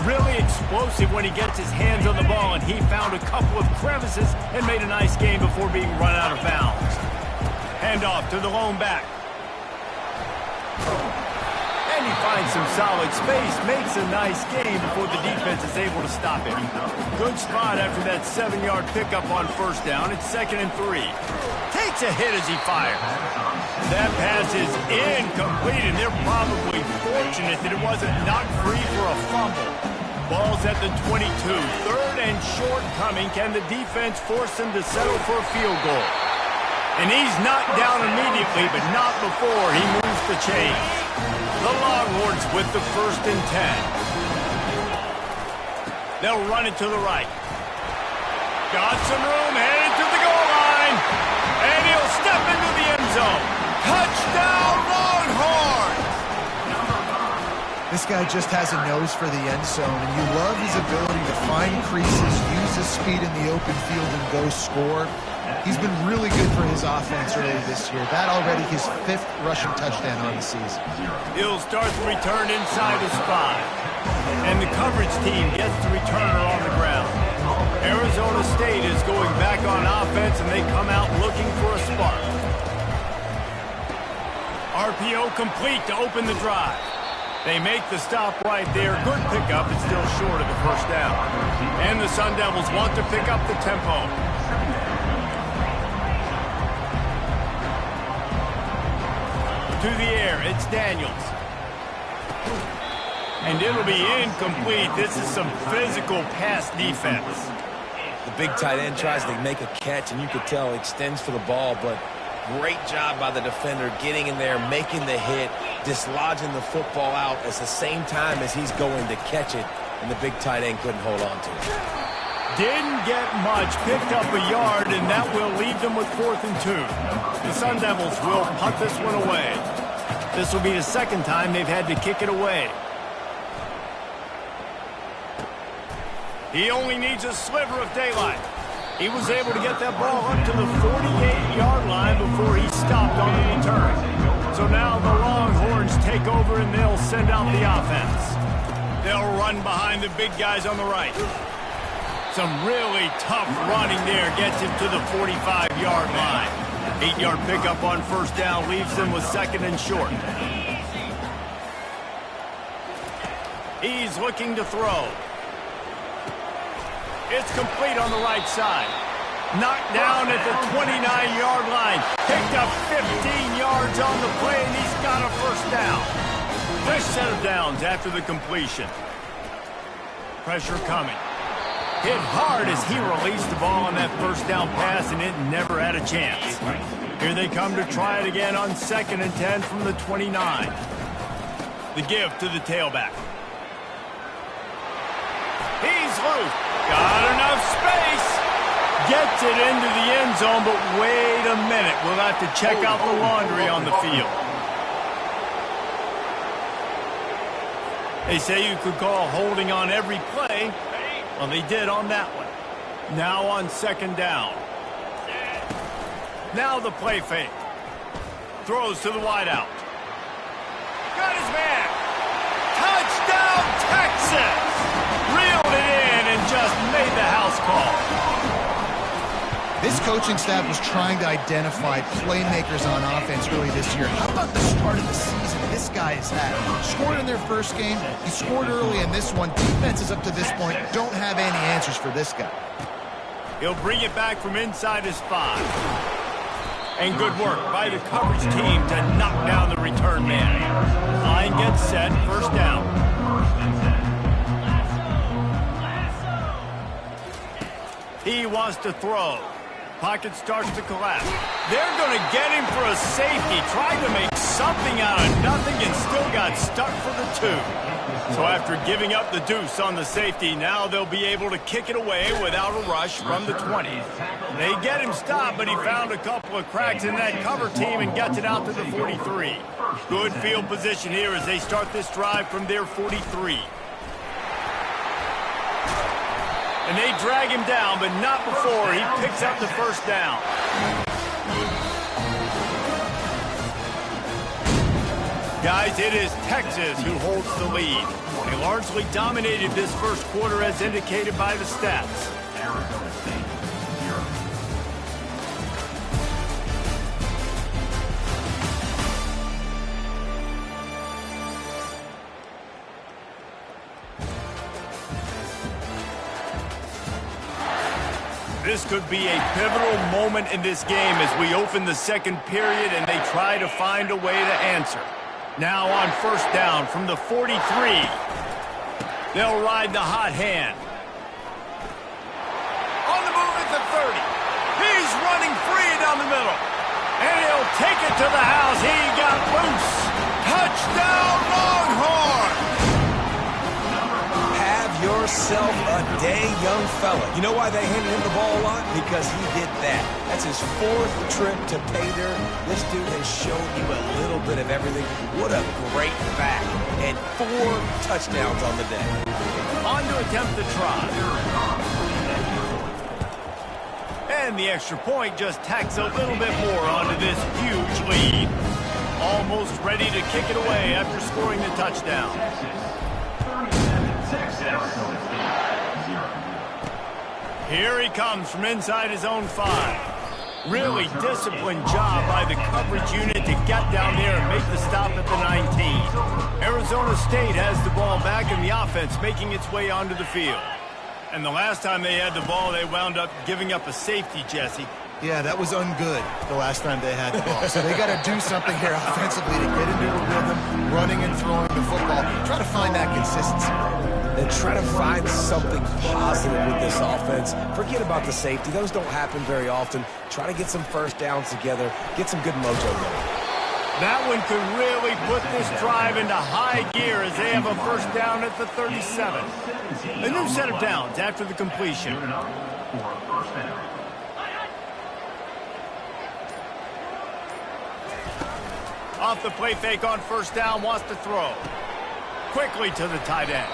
Really explosive when he gets his hands on the ball, and he found a couple of crevices and made a nice game before being run out of bounds. Handoff to the lone back. And he finds some solid space, makes a nice game before the defense is able to stop him. Good spot after that 7-yard pickup on first down. It's 2nd and 3. Takes a hit as he fires. That pass is incomplete, and they're probably fortunate that it wasn't knocked free for a fumble. Ball's at the 22. 3rd and short coming. Can the defense force him to settle for a field goal? And he's knocked down immediately, but not before he moves the chain. The Longhorns with the 1st and 10. They'll run it to the right. Got some room, headed to the goal line. And he'll step into the end zone. Touchdown, Longhorns! This guy just has a nose for the end zone, and you love his ability to find creases, use his speed in the open field, and go score. He's been really good for his offense early this year. That already his 5th rushing touchdown on the season. He'll start the return inside the spot. And the coverage team gets the returner on the ground. Arizona State is going back on offense, and they come out looking for a spark. RPO complete to open the drive. They make the stop right there. Good pickup. It's still short of the first down. And the Sun Devils want to pick up the tempo. to the air. It's Daniels. And it'll be incomplete. This is some physical pass defense. The big tight end tries to make a catch, and you could tell he extends for the ball, but great job by the defender getting in there, making the hit, dislodging the football out at the same time as he's going to catch it, and the big tight end couldn't hold on to it. Didn't get much, picked up a yard, and that will leave them with 4th and 2. The Sun Devils will punt this one away. This will be the second time they've had to kick it away. He only needs a sliver of daylight. He was able to get that ball up to the 48-yard line before he stopped on the return. So now the Longhorns take over and they'll send out the offense. They'll run behind the big guys on the right. Some really tough running there gets him to the 45-yard line. 8-yard pickup on first down leaves them with 2nd and short. He's looking to throw. It's complete on the right side. Knocked down at the 29-yard line. Picked up 15 yards on the play, and he's got a first down. Fresh set of downs after the completion. Pressure coming. Hit hard as he released the ball on that first down pass, and it never had a chance. Here they come to try it again on 2nd and 10 from the 29. The give to the tailback. He's loose. Got enough space. Gets it into the end zone, but wait a minute. We'll have to check out the laundry on the field. They say you could call holding on every play. Well, they did on that one. Now on 2nd down. Now the play fake. Throws to the wideout. Got his man. Touchdown, Texas! Reeled it in and just made the house call. This coaching staff was trying to identify playmakers on offense early this year. How about the start of the season this guy has had? Scored in their first game. He scored early in this one. Defenses up to this point don't have any answers for this guy. He'll bring it back from inside his 5. And good work by the coverage team to knock down the return man. Line gets set. First down. He wants to throw. Pocket starts to collapse. They're going to get him for a safety. Tried to make something out of nothing and still got stuck for the 2. So after giving up the deuce on the safety, now they'll be able to kick it away without a rush from the 20. They get him stopped, but he found a couple of cracks in that cover team and gets it out to the 43. Good field position here as they start this drive from their 43. And they drag him down, but not before he picks up the first down. Guys, it is Texas who holds the lead. They largely dominated this first quarter as indicated by the stats. This could be a pivotal moment in this game as we open the second period and they try to find a way to answer. Now on first down from the 43. They'll ride the hot hand. On the move at the 30. He's running free down the middle. And he'll take it to the house. He got loose. Touchdown, Longhorns! Yourself a day, young fella. You know why they handed him the ball a lot? Because he did that. That's his 4th trip to pay dirt. This dude has shown you a little bit of everything. What a great back. And 4 touchdowns on the day. On to attempt the try. And the extra point just tacks a little bit more onto this huge lead. Almost ready to kick it away after scoring the touchdown. Here he comes from inside his own 5. Really disciplined job by the coverage unit to get down there and make the stop at the 19. Arizona State has the ball back and the offense making its way onto the field. And the last time they had the ball, they wound up giving up a safety, Jesse. Yeah, that was ungood the last time they had the ball. So they got to do something here offensively to get into a rhythm, running and throwing the football. Try to find that consistency. And try to find something positive with this offense. Forget about the safety. Those don't happen very often. Try to get some first downs together. Get some good mojo going. That one could really put this drive into high gear as they have a first down at the 37. A new set of downs after the completion. Off the play fake on first down, wants to throw. Quickly to the tight end.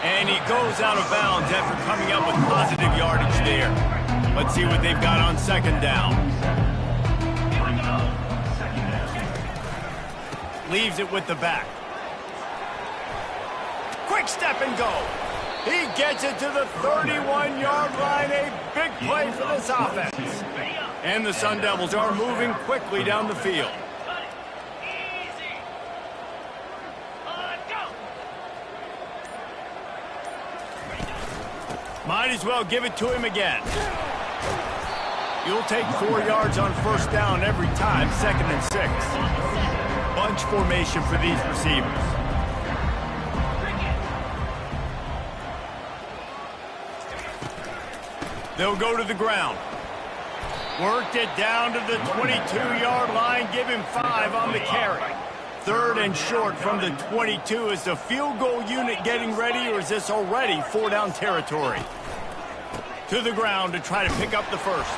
And he goes out of bounds after coming up with positive yardage there. Let's see what they've got on second down. Leaves it with the back. Quick step and go. He gets it to the 31-yard line. A big play for this offense. And the Sun Devils are moving quickly down the field. Might as well give it to him again. You'll take 4 yards on first down every time, 2nd and 6. Bunch formation for these receivers. They'll go to the ground. Worked it down to the 22-yard line. Give him 5 on the carry. 3rd and short from the 22. Is the field goal unit getting ready, or is this already 4-down territory? To the ground to try to pick up the first.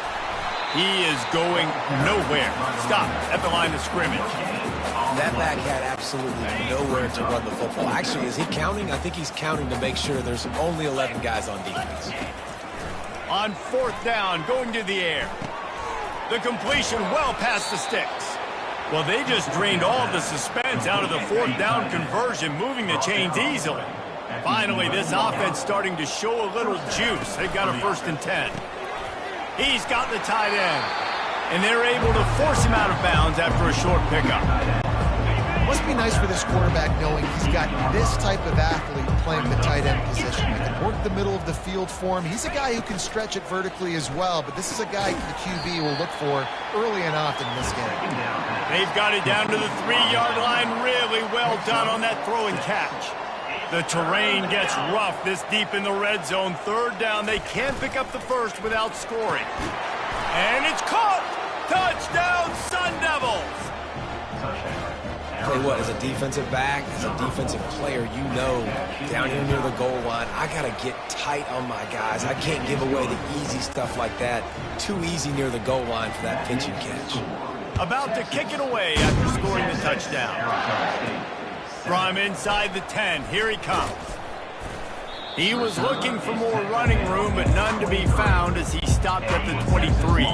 He is going nowhere. Stop at the line of scrimmage. That back had absolutely nowhere to run the football. Actually, is he counting? I think he's counting to make sure there's only 11 guys on defense. On 4th down, going to the air. The completion well past the sticks. Well, they just drained all of the suspense out of the 4th down conversion, moving the chains easily. Finally, this offense starting to show a little juice. They've got a 1st and 10. He's got the tight end, and they're able to force him out of bounds after a short pickup. Must be nice for this quarterback knowing he's got this type of athlete playing the tight end position. He can work the middle of the field for him. He's a guy who can stretch it vertically as well, but this is a guy the QB will look for early and often in this game. They've got it down to the 3-yard line. Really well done on that throw and catch. The terrain gets rough this deep in the red zone. 3rd down. They can't pick up the first without scoring. And it's caught! Touchdown, Sun Devils! Tell you what, as a defensive back, as a defensive player, you know, down here near the goal line, I got to get tight on my guys. I can't give away the easy stuff like that. Too easy near the goal line for that pitch and catch. About to kick it away after scoring the touchdown. From inside the 10, here he comes. He was looking for more running room, but none to be found as he stopped at the 23.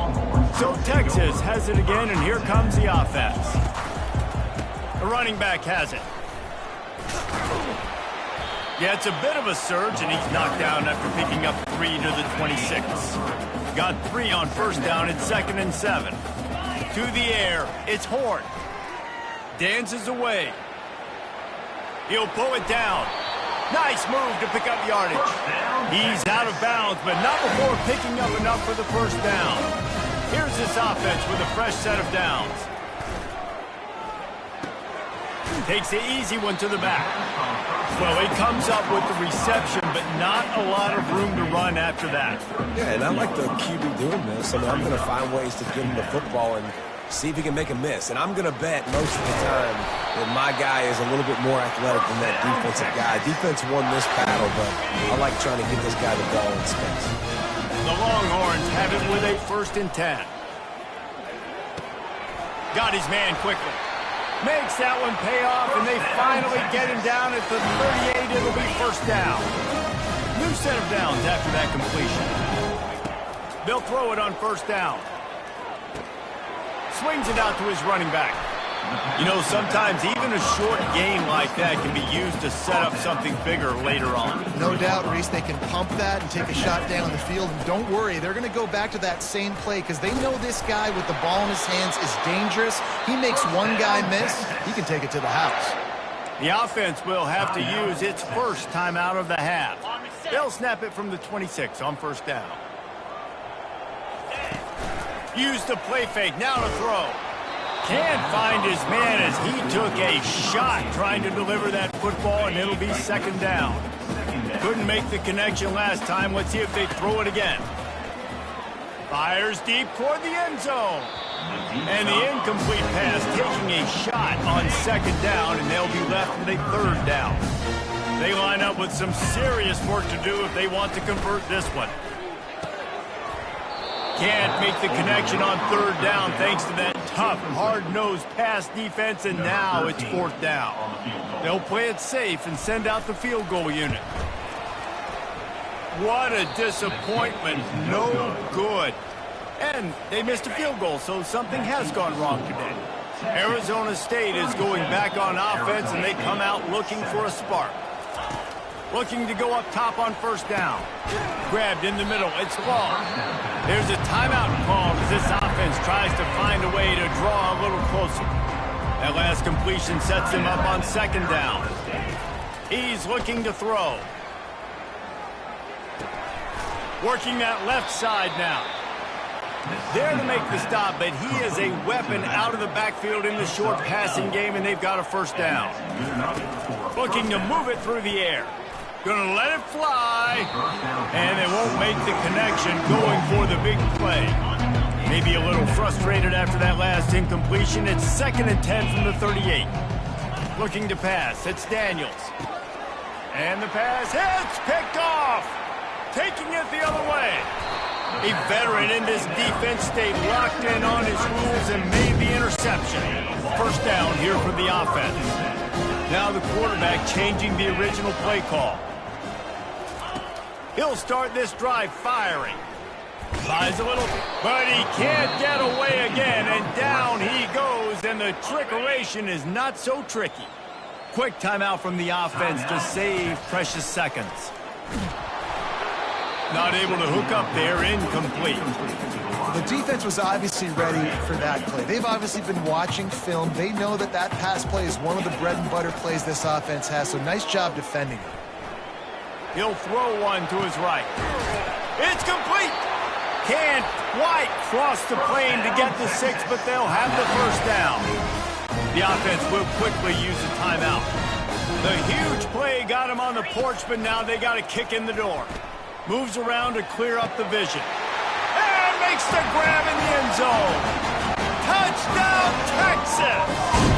So Texas has it again, and here comes the offense. The running back has it. Gets a bit of a surge, and he's knocked down after picking up 3 to the 26. Got 3 on first down at 2nd and 7. To the air, it's Horn. Dances away. He'll pull it down. Nice move to pick up yardage. He's out of bounds, but not before picking up enough for the first down. Here's this offense with a fresh set of downs. Takes the easy one to the back. Well, he comes up with the reception, but not a lot of room to run after that. Yeah, and I like the QB doing this. I mean, I'm going to find ways to give him the football and see if he can make a miss. And I'm going to bet most of the time that my guy is a little bit more athletic than that defensive guy. Defense won this battle, but I like trying to get this guy the ball in space. The Longhorns have it with a 1st and 10. Got his man quickly. Makes that one pay off, and they finally get him down at the 38. It'll be first down. New set of downs after that completion. They'll throw it on first down. Swings it out to his running back. You know, sometimes even a short gain like that can be used to set up something bigger later on. No doubt, Reese, they can pump that and take a shot down the field. And don't worry, they're going to go back to that same play because they know this guy with the ball in his hands is dangerous. He makes one guy miss, he can take it to the house. The offense will have to use its first time out of the half. They'll snap it from the 26 on first down. Use the play fake, now to throw. Can't find his man as he took a shot trying to deliver that football, and it'll be second down. Couldn't make the connection last time. Let's see if they throw it again. Fires deep toward the end zone. And the incomplete pass taking a shot on second down, and they'll be left with a third down. They line up with some serious work to do if they want to convert this one. Can't make the connection on third down thanks to that tough, hard-nosed pass defense, and now it's fourth down. They'll play it safe and send out the field goal unit. What a disappointment. No good. And they missed a field goal, so something has gone wrong today. Arizona State is going back on offense, and they come out looking for a spark. Looking to go up top on first down. Grabbed in the middle. It's long. There's a timeout called as this offense tries to find a way to draw a little closer. That last completion sets him up on second down. He's looking to throw. Working that left side now. There to make the stop, but he is a weapon out of the backfield in the short passing game, and they've got a first down. Looking to move it through the air. Gonna let it fly, and they won't make the connection going for the big play. Maybe a little frustrated after that last incompletion. It's 2nd and 10 from the 38. Looking to pass. It's Daniels. And the pass hits, picked off. Taking it the other way. A veteran in this defense stayed locked in on his rules and made the interception. First down here for the offense. Now the quarterback changing the original play call. He'll start this drive firing. Flies a little, but he can't get away again, and down he goes, and the trickeration is not so tricky. Quick timeout from the offense to save precious seconds. Not able to hook up there, incomplete. The defense was obviously ready for that play. They've obviously been watching film. They know that that pass play is one of the bread and butter plays this offense has, so nice job defending it. He'll throw one to his right. It's complete. Can't quite cross the plane to get the 6, but they'll have the first down. The offense will quickly use a timeout. The huge play got him on the porch, but now they got a kick in the door. Moves around to clear up the vision. And makes the grab in the end zone. Touchdown, Texas!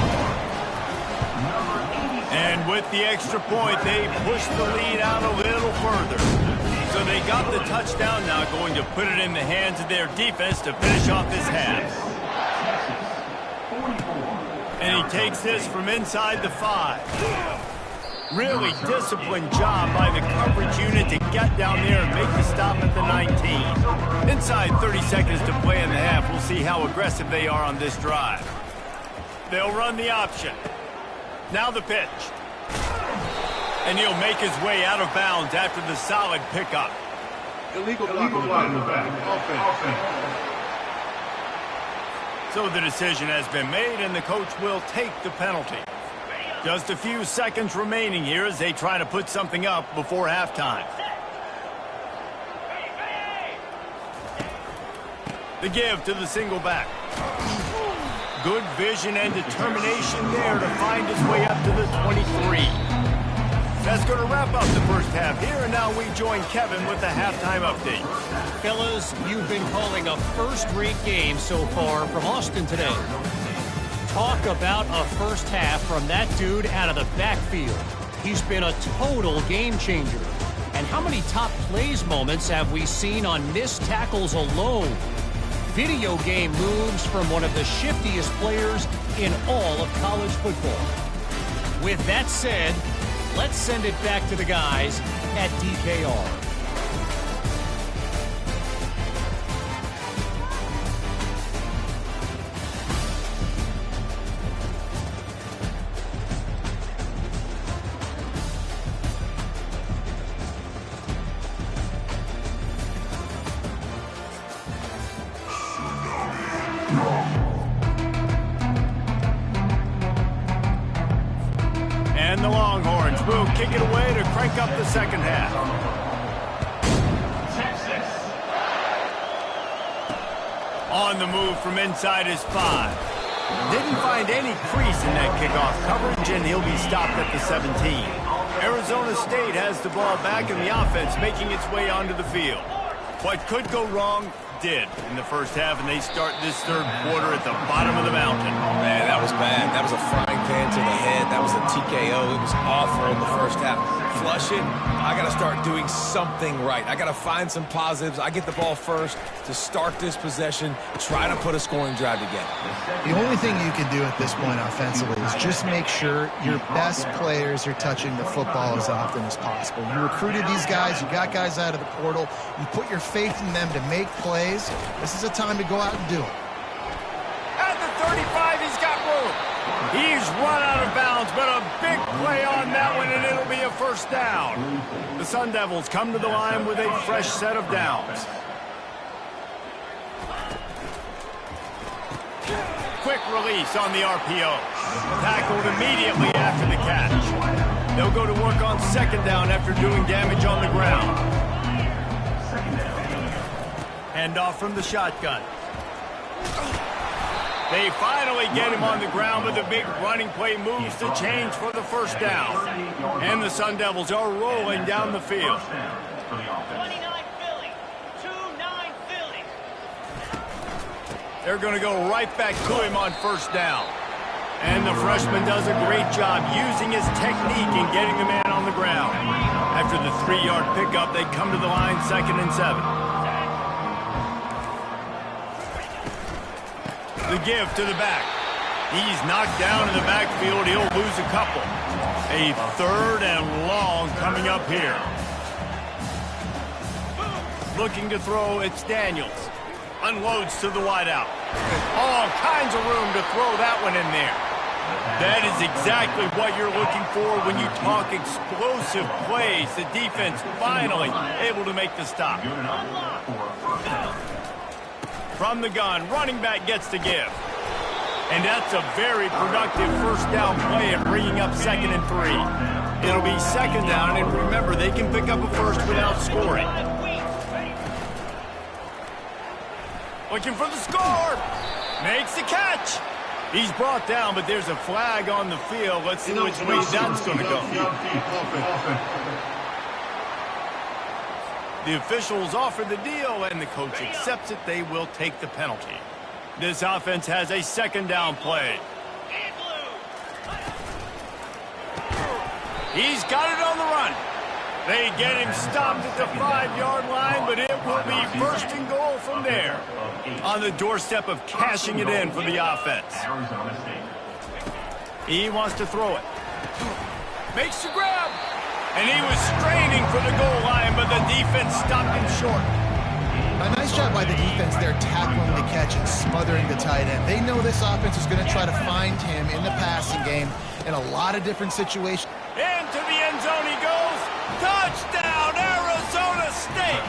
And with the extra point, they push the lead out a little further. So they got the touchdown, now going to put it in the hands of their defense to finish off this half. And he takes this from inside the 5. Really disciplined job by the coverage unit to get down there and make the stop at the 19. Inside 30 seconds to play in the half. We'll see how aggressive they are on this drive. They'll run the option. Now the pitch. And he'll make his way out of bounds after the solid pickup. Illegal flag in the back. Offense. So the decision has been made, and the coach will take the penalty. Just a few seconds remaining here as they try to put something up before halftime. The give to the single back. Good vision and determination there to find his way up to the 23. That's going to wrap up the first half here, and now we join Kevin with the halftime update. Fellas, you've been calling a first-rate game so far from Austin today. Talk about a first half from that dude out of the backfield. He's been a total game changer. And how many top plays moments have we seen on missed tackles alone? Video game moves from one of the shiftiest players in all of college football. With that said, let's send it back to the guys at DKR. And the Longhorns will kick it away to crank up the second half. On the move from inside his 5. Didn't find any crease in that kickoff coverage, and he'll be stopped at the 17. Arizona State has the ball back, and the offense making its way onto the field. What could go wrong did in the first half, and they start this third quarter at the bottom of the mountain. Man, that was bad. That was a frying pan to the head. That was a TKO. It was awful in the first half. Flush it. I got to start doing something right. I got to find some positives. I get the ball first to start this possession, try to put a scoring drive together. The only thing you can do at this point offensively is just make sure your best players are touching the football as often as possible. You recruited these guys. You got guys out of the portal. You put your faith in them to make plays. This is a time to go out and do it. At the 35, he's got room. He's run out of bounds, but a big play on that one, and it'll be a first down. The Sun Devils come to the line with a fresh set of downs. Quick release on the RPO. Tackled immediately after the catch. They'll go to work on second down after doing damage on the ground. Handoff from the shotgun. They finally get him on the ground, but the big running play moves the chains for the first down. And the Sun Devils are rolling down the field. 29 Philly. 2-9 Philly. They're going to go right back to him on first down. And the freshman does a great job using his technique and getting the man on the ground. After the 3-yard pickup, they come to the line 2nd and 7. The give to the back. He's knocked down in the backfield. He'll lose a couple. A 3rd and long coming up here. Looking to throw, it's Daniels. Unloads to the wideout. All kinds of room to throw that one in there. That is exactly what you're looking for when you talk explosive plays. The defense finally able to make the stop. From the gun, running back gets the give. And that's a very productive first down play at bringing up 2nd and 3. It'll be 2nd down, and remember, they can pick up a first without scoring. Looking for the score. Makes the catch. He's brought down, but there's a flag on the field. Let's see which way that's going to go. The officials offer the deal, and the coach accepts it. They will take the penalty. This offense has a 2nd down play. He's got it on the run. They get him stopped at the 5-yard line, but it will be 1st and goal from there. On the doorstep of cashing it in for the offense. He wants to throw it. Makes the grab. And he was straining for the goal line, but the defense stopped him short. A nice job by the defense there, tackling the catch and smothering the tight end. They know this offense is going to try to find him in the passing game in a lot of different situations. Into the end zone he goes. Touchdown, Arizona State.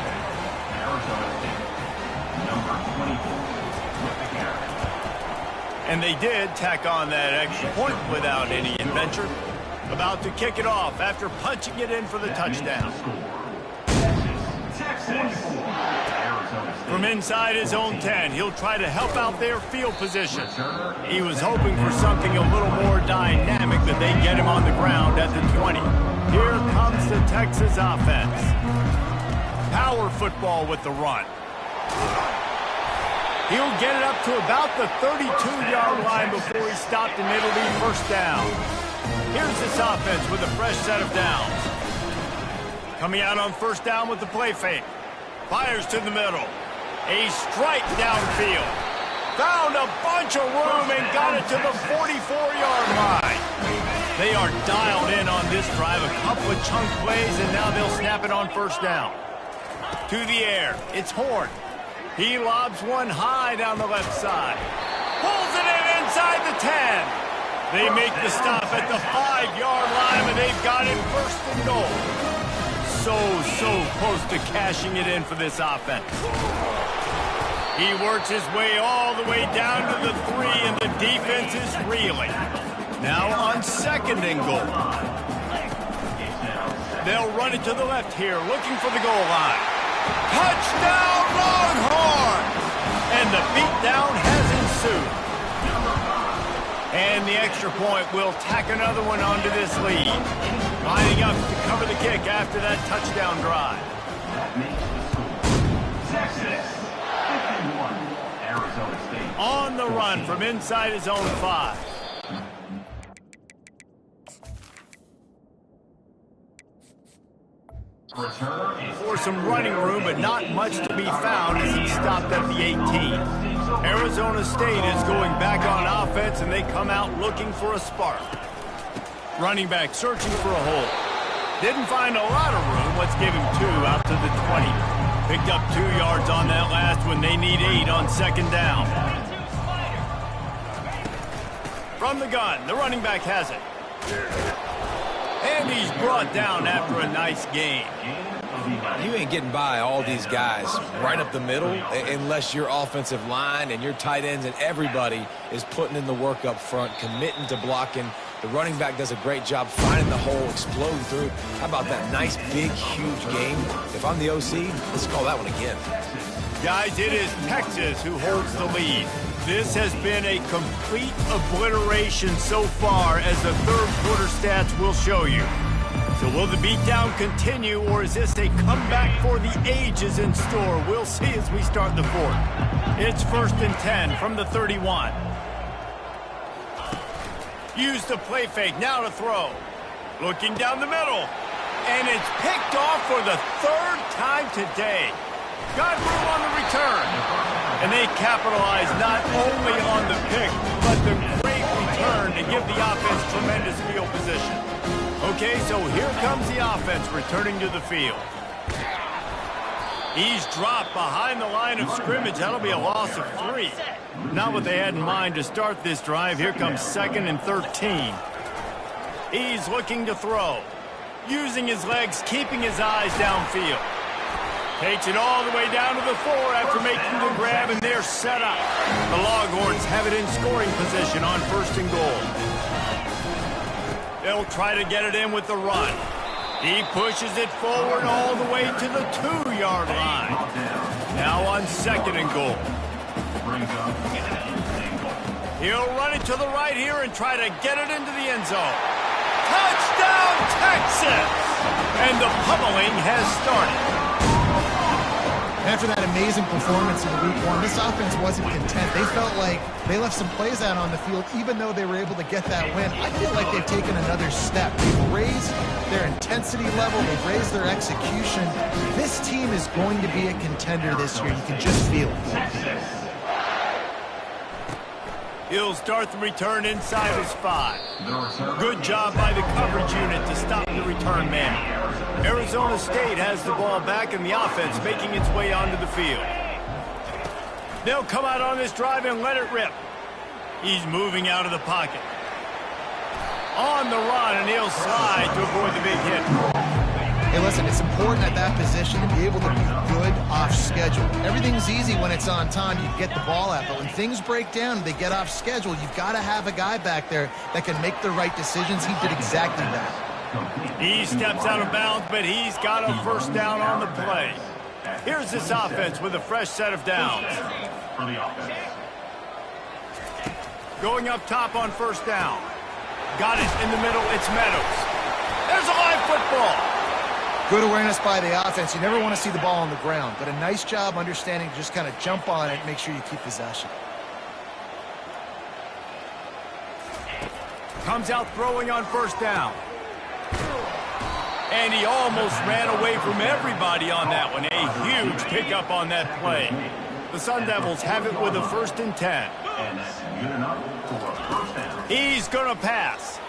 And they did tack on that extra point without any adventure. About to kick it off after punching it in for the touchdown. From inside his own 10, he'll try to help out their field position. He was hoping for something a little more dynamic, but they get him on the ground at the 20. Here comes the Texas offense. Power football with the run. He'll get it up to about the 32-yard line before he's stopped, and it'll be 1st down. Here's this offense with a fresh set of downs. Coming out on 1st down with the play fake. Fires to the middle. A strike downfield. Found a bunch of room and got it to the 44-yard line. They are dialed in on this drive. A couple of chunk plays, and now they'll snap it on 1st down. To the air. It's Horn. He lobs one high down the left side. Pulls it in inside the 10. They make the stop at the 5-yard line, but they've got it 1st and goal. So close to cashing it in for this offense. He works his way all the way down to the 3, and the defense is reeling. Now on 2nd and goal. They'll run it to the left here, looking for the goal line. Touchdown, Longhorns! And And the beatdown has ensued. And the extra point will tack another one onto this lead. Lining up to cover the kick after that touchdown drive. On the run from inside his own 5. For some running room, but not much to be found as he stopped at the 18. Arizona State is going back on offense, and they come out looking for a spark. Running back searching for a hole. Didn't find a lot of room. Let's give him 2 out to the 20. Picked up 2 yards on that last one. They need 8 on second down. From the gun, the running back has it. And he's brought down after a nice gain. You ain't getting by all these guys right up the middle unless your offensive line and your tight ends and everybody is putting in the work up front, committing to blocking. The running back does a great job finding the hole, exploding through. How about that nice, big, huge game? If I'm the OC, let's call that one again. Guys, it is Texas who holds the lead. This has been a complete obliteration so far, as the third quarter stats will show you. So will the beatdown continue, or is this a comeback for the ages in store? We'll see as we start the fourth. It's 1st and 10 from the 31. Use the play fake, now to throw. Looking down the middle. And it's picked off for the 3rd time today. Got room on the return. And they capitalize not only on the pick, but the great return to give the offense tremendous field position. Okay, so here comes the offense returning to the field. He's dropped behind the line of scrimmage. That'll be a loss of 3. Not what they had in mind to start this drive. Here comes 2nd and 13. He's looking to throw. Using his legs, keeping his eyes downfield. Takes it all the way down to the 4 after making the grab, and they're set up. The Longhorns have it in scoring position on 1st and goal. They'll try to get it in with the run. He pushes it forward all the way to the 2-yard line. Now on 2nd and goal. He'll run it to the right here and try to get it into the end zone. Touchdown, Texas! And the pummeling has started. After that amazing performance in week 1, this offense wasn't content. They felt like they left some plays out on the field, even though they were able to get that win. I feel like they've taken another step. They've raised their intensity level. They've raised their execution. This team is going to be a contender this year. You can just feel it. He'll start the return inside his 5. Good job by the coverage unit to stop the return man. Arizona State has the ball back, and the offense making its way onto the field. They'll come out on this drive and let it rip. He's moving out of the pocket. On the run, and he'll slide to avoid the big hit. Hey, listen, it's important at that position to be able to be good off schedule. Everything's easy when it's on time. You get the ball out. But when things break down, they get off schedule, you've got to have a guy back there that can make the right decisions. He did exactly that. He steps out of bounds, but he's got a 1st down on the play. Here's this offense with a fresh set of downs. Going up top on 1st down. Got it in the middle. It's Meadows. There's a live football. Good awareness by the offense. You never want to see the ball on the ground, but a nice job understanding to just kind of jump on it and make sure you keep possession. Comes out throwing on 1st down. And he almost ran away from everybody on that one. A huge pickup on that play. The Sun Devils have it with a 1st and 10. He's going to pass.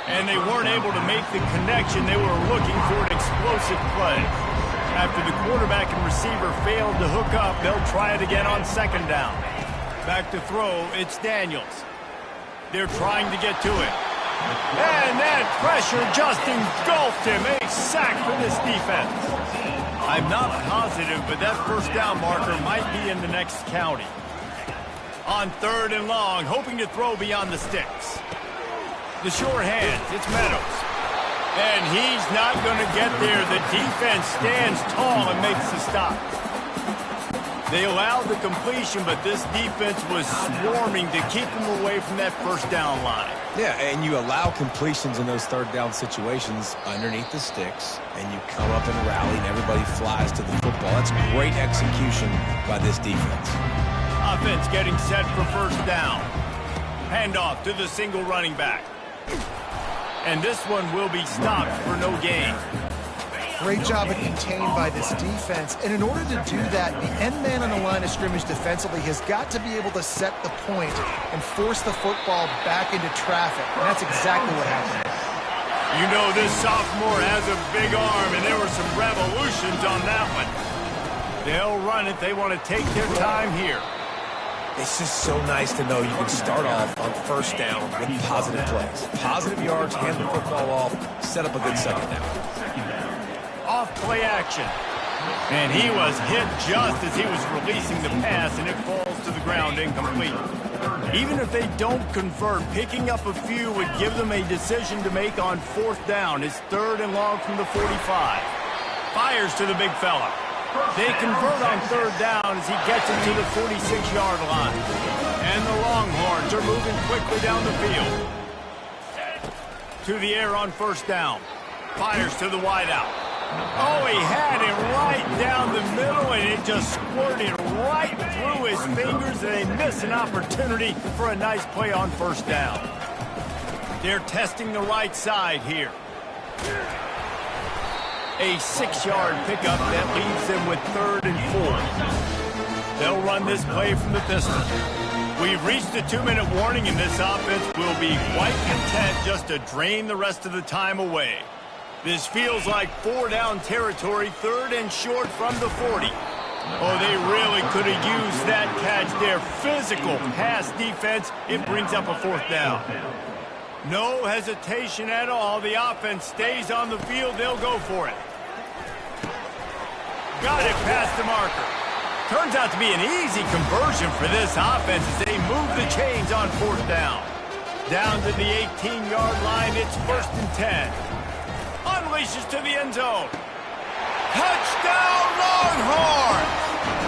And they weren't able to make the connection. They were looking for an explosive play. After the quarterback and receiver failed to hook up, they'll try it again on 2nd down. Back to throw, it's Daniels. They're trying to get to it. And that pressure just engulfed him. A sack for this defense. I'm not positive, but that 1st down marker might be in the next county. On 3rd and long, hoping to throw beyond the sticks. The short hand, it's Meadows. And he's not going to get there. The defense stands tall and makes the stop. They allowed the completion, but this defense was swarming to keep them away from that first down line. Yeah, and you allow completions in those third down situations underneath the sticks, and you come up and rally, and everybody flies to the football. That's great execution by this defense. Offense getting set for first down. Handoff to the single running back. And this one will be stopped for no gain. Great job of contained by this defense. And in order to do that, the end man on the line of scrimmage defensively has got to be able to set the point and force the football back into traffic. And that's exactly what happened. You know this sophomore has a big arm, and there were some revolutions on that one. They'll run it. They want to take their time here. It's just so nice to know you can start off on first down with positive plays. Positive yards, hand the football off, set up a good second down. Off play action. And he was hit just as he was releasing the pass, and it falls to the ground incomplete. Even if they don't convert, picking up a few would give them a decision to make on fourth down. It's 3rd and long from the 45. Fires to the big fella. They convert on 3rd down as he gets it to the 46-yard line. And the Longhorns are moving quickly down the field. To the air on first down. Fires to the wideout. Oh, he had it right down the middle, and it just squirted right through his fingers, and they miss an opportunity for a nice play on first down. They're testing the right side here. A 6-yard pickup that leaves them with 3rd and 4. They'll run this play from the pistol. We've reached the 2-minute warning, and this offense will be quite content just to drain the rest of the time away. This feels like 4-down territory, 3rd and short from the 40. Oh, they really could have used that catch there. Physical pass defense. It brings up a 4th down. No hesitation at all. The offense stays on the field. They'll go for it. Got it past the marker. Turns out to be an easy conversion for this offense as they move the chains on 4th down. Down to the 18-yard line. It's 1st and 10. Unleashes to the end zone. Touchdown, Longhorns!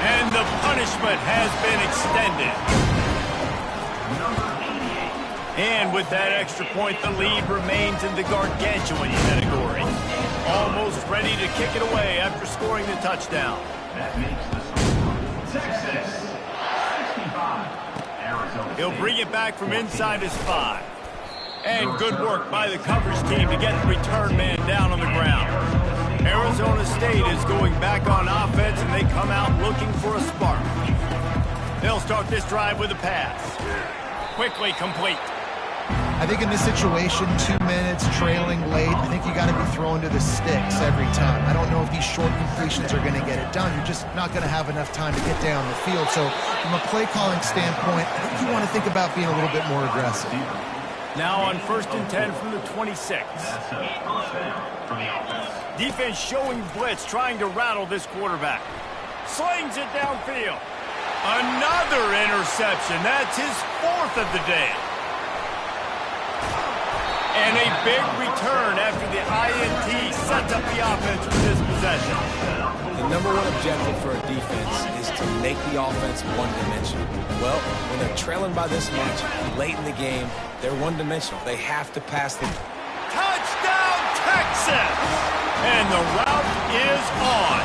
And the punishment has been extended. And with that extra point, the lead remains in the gargantuan category. Almost ready to kick it away after scoring the touchdown. That makes the score Texas 65. Arizona. He'll bring it back from inside his 5. And good work by the coverage team to get the return man down on the ground. Arizona State is going back on offense, and they come out looking for a spark. They'll start this drive with a pass. Quickly complete. I think in this situation, 2 minutes, trailing late, I think you got to be throwing to the sticks every time. I don't know if these short completions are going to get it done. You're just not going to have enough time to get down the field. So from a play calling standpoint, I think you want to think about being a little bit more aggressive. Now on 1st and 10 from the 26. Defense showing blitz, trying to rattle this quarterback. Slings it downfield. Another interception. That's his 4th of the day. And a big return after the INT sets up the offense for this possession. The number one objective for a defense is to make the offense one-dimensional. Well, when they're trailing by this much, late in the game, they're one-dimensional. They have to pass the... Touchdown, Texas! And the route is on.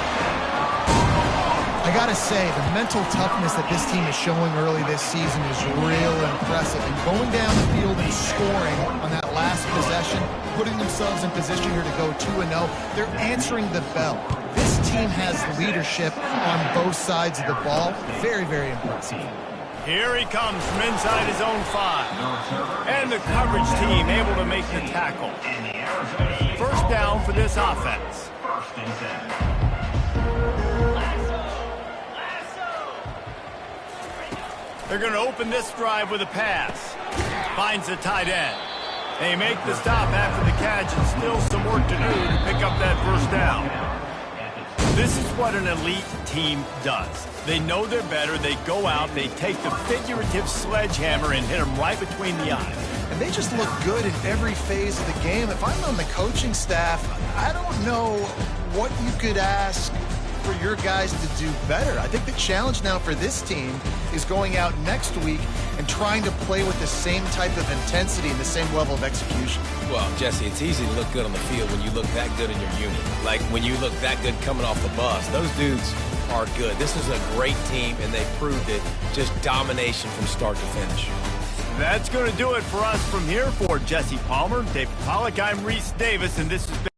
I got to say, the mental toughness that this team is showing early this season is real impressive. And going down the field and scoring on that last possession, putting themselves in position here to go 2-0, they're answering the bell. This team has leadership on both sides of the ball. Very, very impressive. Here he comes from inside his own 5. And the coverage team able to make the tackle. First down for this offense. 1st and 10. They're going to open this drive with a pass. Finds the tight end. They make the stop after the catch, and still some work to do to pick up that first down. This is what an elite team does. They know they're better. They go out, they take the figurative sledgehammer and hit them right between the eyes. And they just look good in every phase of the game. If I'm on the coaching staff, I don't know what you could ask for your guys to do better. I think the challenge now for this team is going out next week and trying to play with the same type of intensity and the same level of execution. Well, Jesse, it's easy to look good on the field when you look that good in your unit. Like when you look that good coming off the bus. Those dudes are good. This is a great team, and they proved it. Just domination from start to finish. That's going to do it for us from here. For Jesse Palmer, Dave Pollock, I'm Reese Davis, and this has been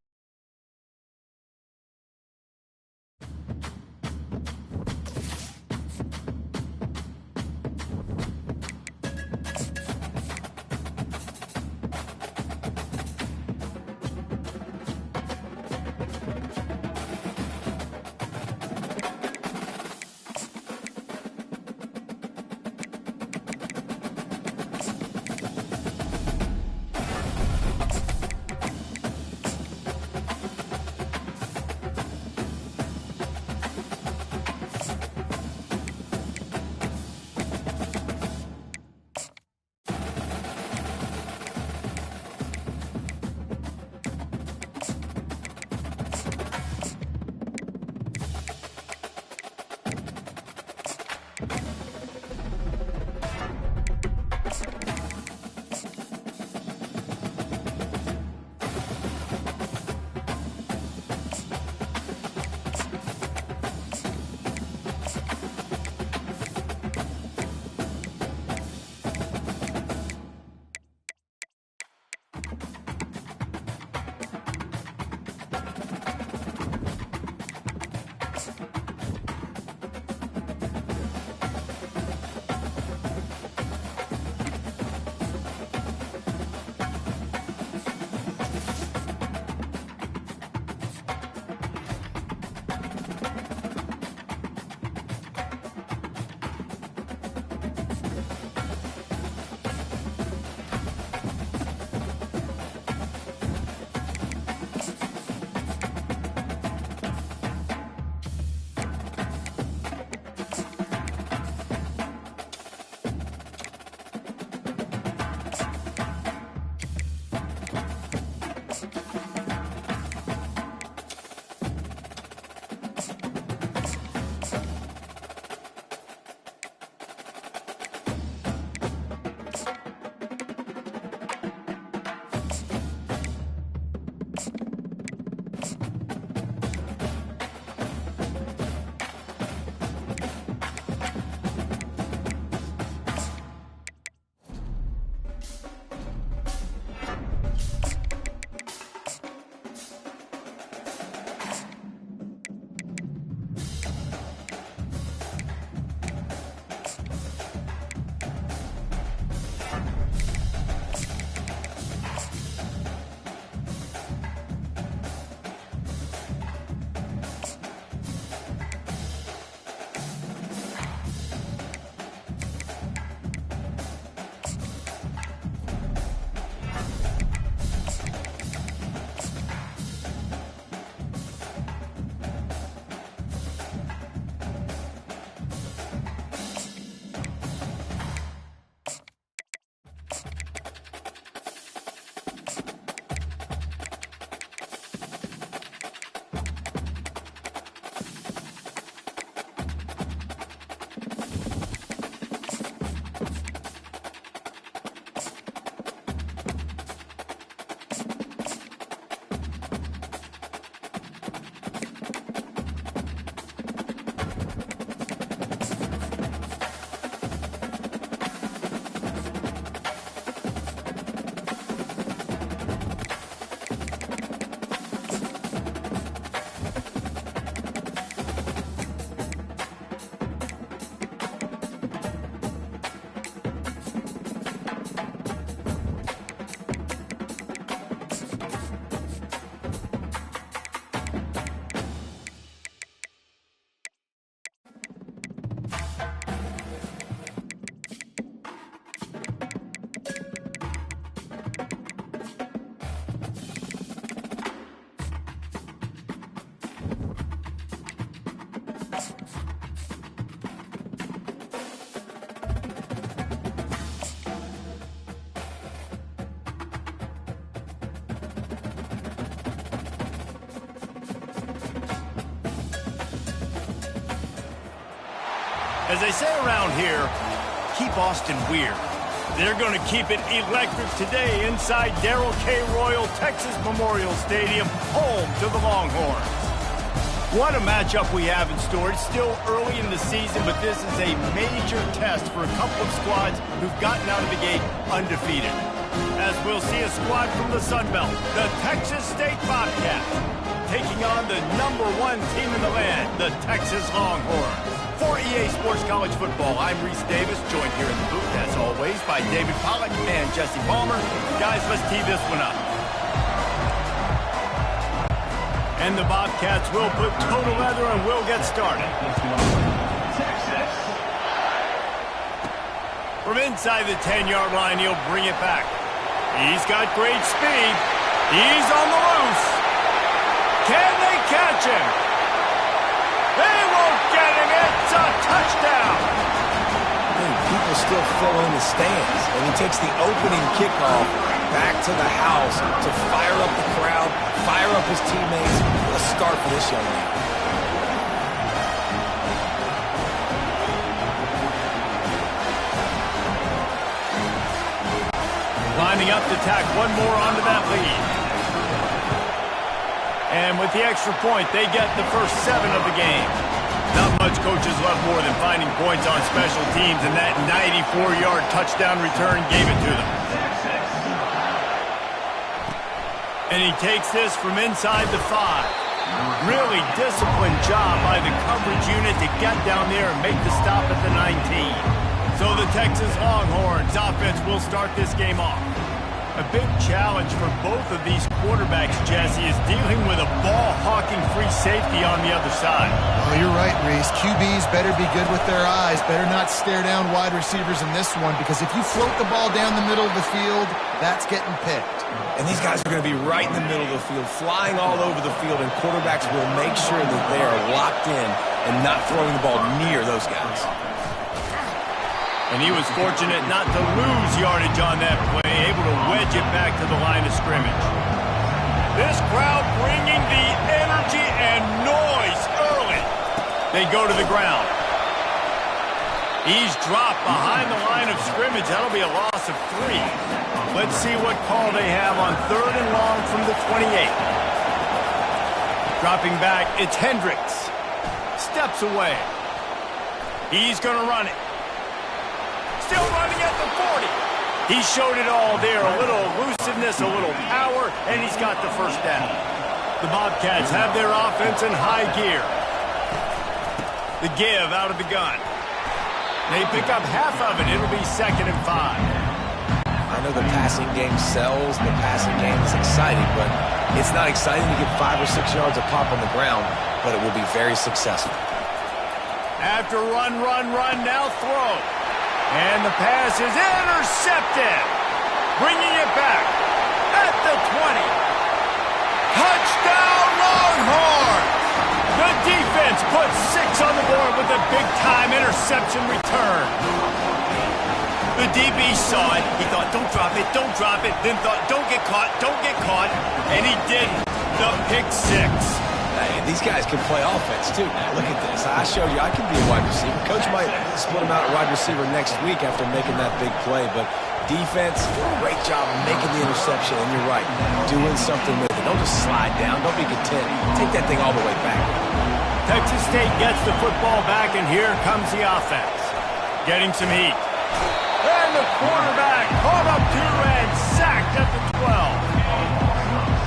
As they say around here, keep Austin weird. They're going to keep it electric today inside Darrell K. Royal Texas Memorial Stadium, home to the Longhorns. What a matchup we have in store. It's still early in the season, but this is a major test for a couple of squads who've gotten out of the gate undefeated. As we'll see a squad from the Sun Belt, the Texas State Bobcats, taking on the #1 team in the land, the Texas Longhorns. For EA Sports College Football, I'm Reese Davis, joined here in the booth, as always, by David Pollack and Jesse Palmer. Guys, let's tee this one up. And the Bobcats will put total leather and we'll get started. Texas. From inside the 10-yard line, he'll bring it back. He's got great speed. He's on the loose. Can they catch him? They won't get him. It's a touchdown. People still fill in the stands, and he takes the opening kickoff back to the house to fire up the crowd, fire up his teammates. What a start for this young man. Lining up to tack one more onto that lead. And with the extra point, they get the first 7 of the game. Not much coaches love more than finding points on special teams, and that 94-yard touchdown return gave it to them. And he takes this from inside the 5. Really disciplined job by the coverage unit to get down there and make the stop at the 19. So the Texas Longhorns offense will start this game off. A big challenge for both of these quarterbacks, Jesse, is dealing with a ball-hawking free safety on the other side. Oh, you're right, Reese. QBs better be good with their eyes. Better not stare down wide receivers in this one, because if you float the ball down the middle of the field, that's getting picked. And these guys are going to be right in the middle of the field, flying all over the field, and quarterbacks will make sure that they are locked in and not throwing the ball near those guys. And he was fortunate not to lose yardage on that play, able to wedge it back to the line of scrimmage. This crowd bringing the energy and noise early. They go to the ground. He's dropped behind the line of scrimmage. That'll be a loss of 3. Let's see what call they have on 3rd and long from the 28. Dropping back, it's Hendricks. Steps away. He's going to run it. Still running at the 40. He showed it all there. A little elusiveness, a little power, and he's got the first down. The Bobcats have their offense in high gear. The give out of the gun. They pick up half of it. It'll be 2nd and 5. I know the passing game sells, the passing game is exciting, but it's not exciting to get 5 or 6 yards of pop on the ground, but it will be very successful. After run, now throw. And the pass is intercepted. Bringing it back at the 20. Touchdown, Longhorns! The defense puts 6 on the board with a big-time interception return. The DB saw it. He thought, don't drop it. Then thought, don't get caught. And he did the pick 6. Hey, these guys can play offense, too. Now, look at this. I showed you I can be a wide receiver. Coach might split him out at wide receiver next week after making that big play, but defense, great job making the interception, and you're right, doing something with it. Don't just slide down. Don't be content. Take that thing all the way back. Texas State gets the football back, and here comes the offense. Getting some heat. And the quarterback caught up to and sacked at the 12.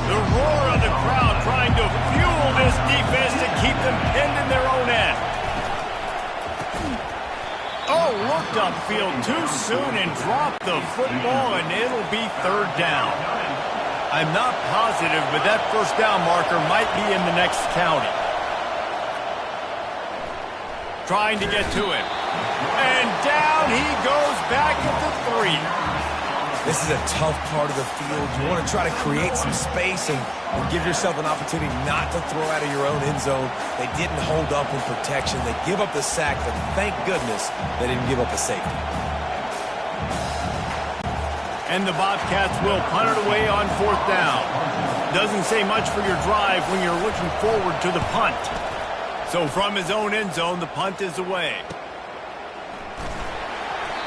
The roar of the crowd trying to fuel this defense to keep them pinned in their own end. Oh, looked upfield too soon and dropped the football, and it'll be 3rd down. I'm not positive, but that first down marker might be in the next county. Trying to get to him. And down he goes back at the 3. This is a tough part of the field. You want to try to create some space and give yourself an opportunity not to throw out of your own end zone. They didn't hold up in protection. They give up the sack, but thank goodness they didn't give up a safety. And the Bobcats will punt it away on 4th down. Doesn't say much for your drive when you're looking forward to the punt. So from his own end zone, the punt is away.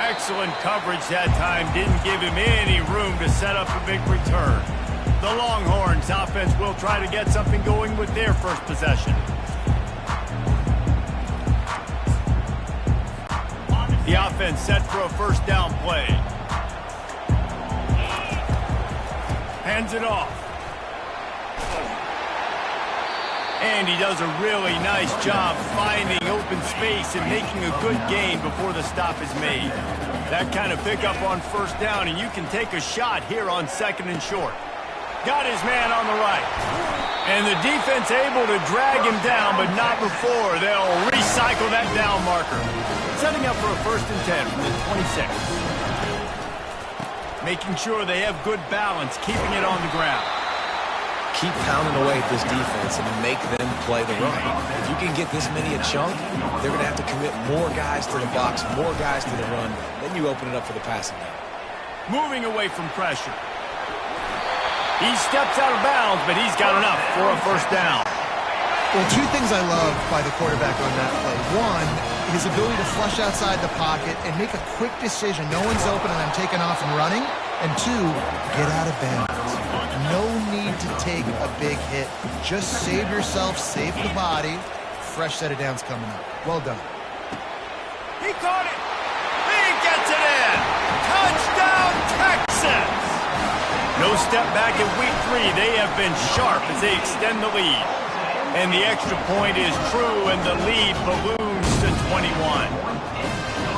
Excellent coverage that time. Didn't give him any room to set up a big return. The Longhorns offense will try to get something going with their first possession. The offense set for a first down play. Hands it off. And he does a really nice job finding open space and making a good gain before the stop is made. That kind of pickup on first down, and you can take a shot here on 2nd and short. Got his man on the right. And the defense able to drag him down, but not before. They'll recycle that down marker. Setting up for a 1st and 10 from the 26. Making sure they have good balance, keeping it on the ground. Keep pounding away at this defense and make them play the run. If you can get this many a chunk, they're going to have to commit more guys to the box, more guys to the run. Then you open it up for the passing game. Moving away from pressure. He steps out of bounds, but he's got enough for a first down. Well, 2 things I love by the quarterback on that play. 1, his ability to flush outside the pocket and make a quick decision. No one's open and I'm taking off and running. And 2, get out of bounds. No need to take a big hit. Just save yourself, save the body. Fresh set of downs coming up. Well done. He caught it. He gets it in. Touchdown, Texas. No step back in week 3. They have been sharp as they extend the lead. And the extra point is true, and the lead balloons to 21.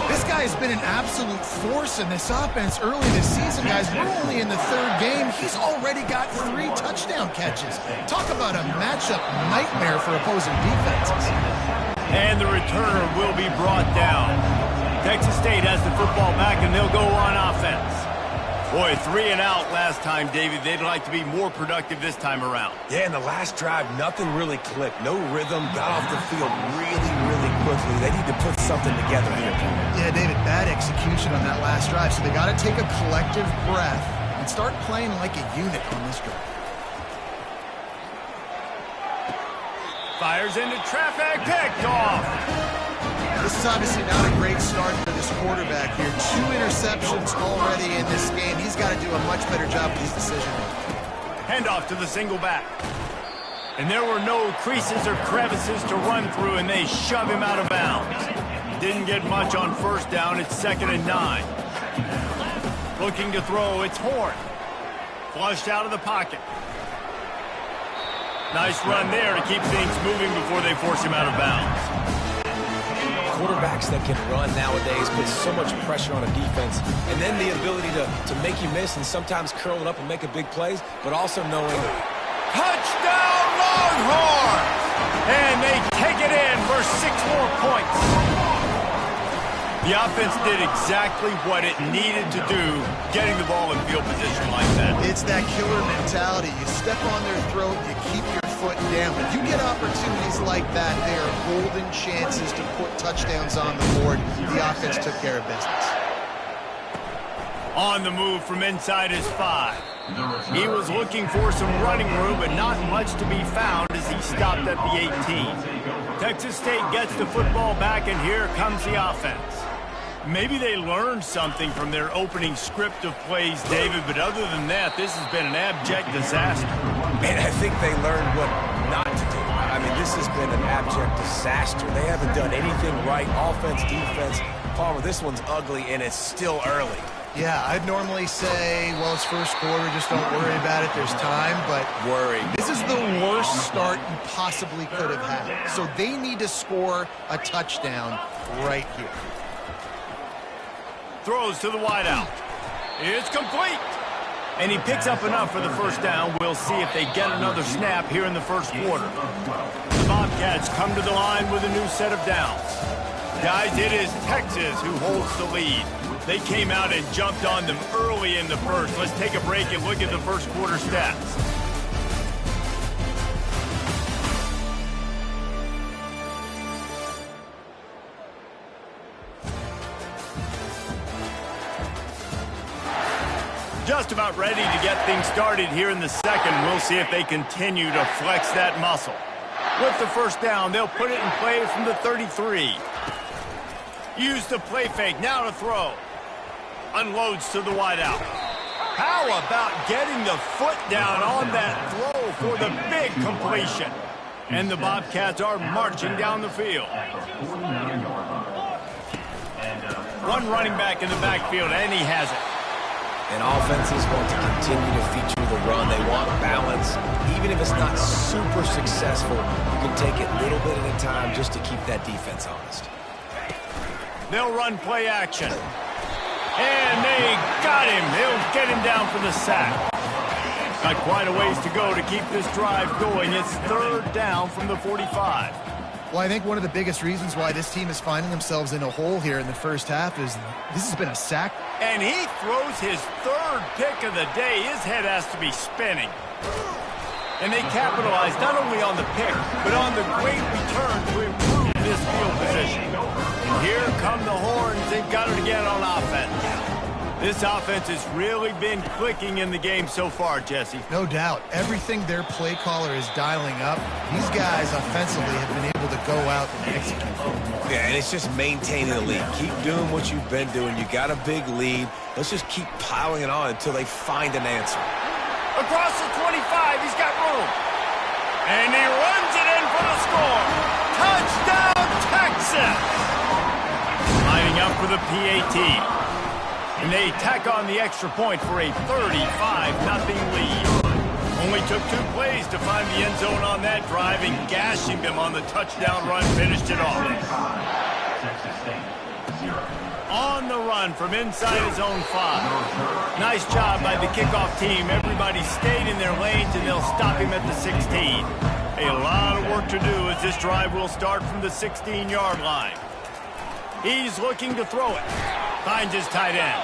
This guy has been an absolute force in this offense early this season, guys. We're only in the 3rd game. He's already got 3 touchdown catches. Talk about a matchup nightmare for opposing defenses. And the returner will be brought down. Texas State has the football back, and they'll go on offense. Boy, 3 and out last time, David. They'd like to be more productive this time around. Yeah, in the last drive, nothing really clicked. No rhythm, got off the field really, really quickly. They need to put something together here. Yeah, David, bad execution on that last drive. So they got to take a collective breath and start playing like a unit on this drive. Fires into traffic, picked off. This is obviously not a great start for this quarterback here. 2 interceptions already in this game. He's got to do a much better job with his decision-making. Handoff to the single back. And there were no creases or crevices to run through, and they shove him out of bounds. Didn't get much on first down. It's 2nd and 9. Looking to throw, it's Horn. Flushed out of the pocket. Nice run there to keep things moving before they force him out of bounds. Quarterbacks that can run nowadays put so much pressure on a defense, and then the ability to make you miss and sometimes curl it up and make a big plays, but also knowing... Touchdown Longhorns! And they take it in for 6 more points. The offense did exactly what it needed to do, getting the ball in field position like that. It's that killer mentality. You step on their throat, you keep your foot down. If you get opportunities like that, they are golden chances to put touchdowns on the board. The offense took care of business. On the move from inside his 5. He was looking for some running room, but not much to be found as he stopped at the 18. Texas State gets the football back, and here comes the offense. Maybe they learned something from their opening script of plays, David, but other than that, this has been an abject disaster. Man, I think they learned what not to do. I mean, this has been an abject disaster. They haven't done anything right, offense, defense. Palmer, this one's ugly, and it's still early. Yeah, I'd normally say, well, it's first quarter, just don't worry about it, there's time, but this is the worst start you possibly could have had. So they need to score a touchdown right here. Throws to the wideout. It's complete. And he picks up enough for the first down. We'll see if they get another snap here in the first quarter. The Bobcats come to the line with a new set of downs. Guys, it is Texas who holds the lead. They came out and jumped on them early in the first. Let's take a break and look at the first quarter stats. Just about ready to get things started here in the second. We'll see if they continue to flex that muscle. With the first down, they'll put it in play from the 33. Use the play fake, now to throw. Unloads to the wideout. How about getting the foot down on that throw for the big completion? And the Bobcats are marching down the field. One running back in the backfield, and he has it. And offenses want to continue to feature the run. They want balance. Even if it's not super successful, you can take it little bit at a time just to keep that defense honest. They'll run play action. And they got him. They'll get him down for the sack. Got quite a ways to go to keep this drive going. It's third down from the 45. Well, I think one of the biggest reasons why this team is finding themselves in a hole here in the first half is this has been a sack. And he throws his third pick of the day. His head has to be spinning. And they capitalize not only on the pick, but on the great return to improve this field position. And here come the horns. They've got it again on offense. This offense has really been clicking in the game so far, Jesse. No doubt. Everything their play caller is dialing up, these guys offensively have been able to go out and execute. Yeah, and it's just maintaining the lead. Keep doing what you've been doing. You got a big lead. Let's just keep piling it on until they find an answer. Across the 25, he's got room. And he runs it in for the score. Touchdown, Texas! Lining up for the PAT. And they tack on the extra point for a 35-0 lead. Only took 2 plays to find the end zone on that drive, and gashing them on the touchdown run finished it off. On the run from inside his own 5. Nice job by the kickoff team. Everybody stayed in their lanes, and they'll stop him at the 16. A lot of work to do as this drive will start from the 16-yard line. He's looking to throw it. Finds his tight end.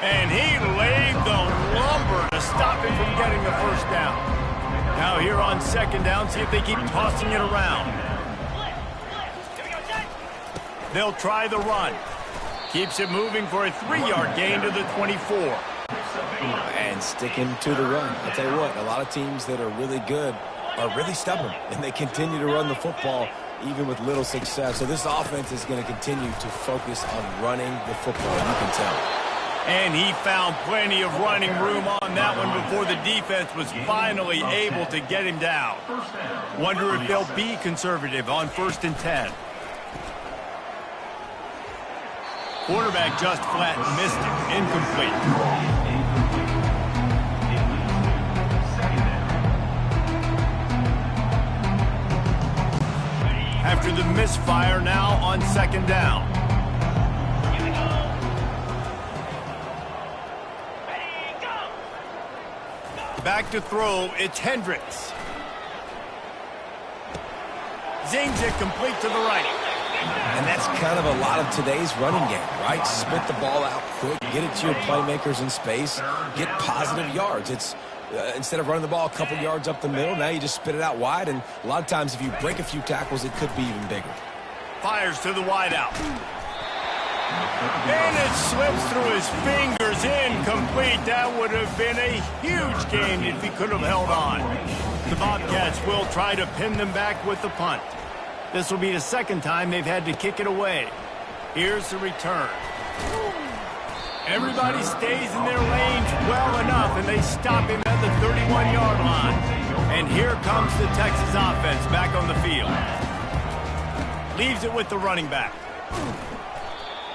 And he laid the lumber to stop him from getting the first down. Now here on second down, see if they keep tossing it around. They'll try the run. Keeps it moving for a 3-yard gain to the 24. And sticking to the run. I'll tell you what, a lot of teams that are really good are really stubborn, and they continue to run the football even with little success. So this offense is going to continue to focus on running the football, you can tell. And he found plenty of running room on that one before the defense was finally able to get him down. Wonder if they'll be conservative on 1st and 10. Quarterback just flat missed it. Incomplete. After the misfire, now on second down. Back to throw, it's Hendricks. Zings it complete to the right. And that's kind of a lot of today's running game, right? Spit the ball out quick, get it to your playmakers in space, get positive yards. It's instead of running the ball a couple yards up the middle, now you just spit it out wide, and a lot of times if you break a few tackles, it could be even bigger. Fires to the wideout. And it slips through his fingers, incomplete. That would have been a huge gain if he could have held on. The Bobcats will try to pin them back with the punt. This will be the second time they've had to kick it away. Here's the return. Everybody stays in their lanes well enough, and they stop him at the 31-yard line. And here comes the Texas offense back on the field. Leaves it with the running back.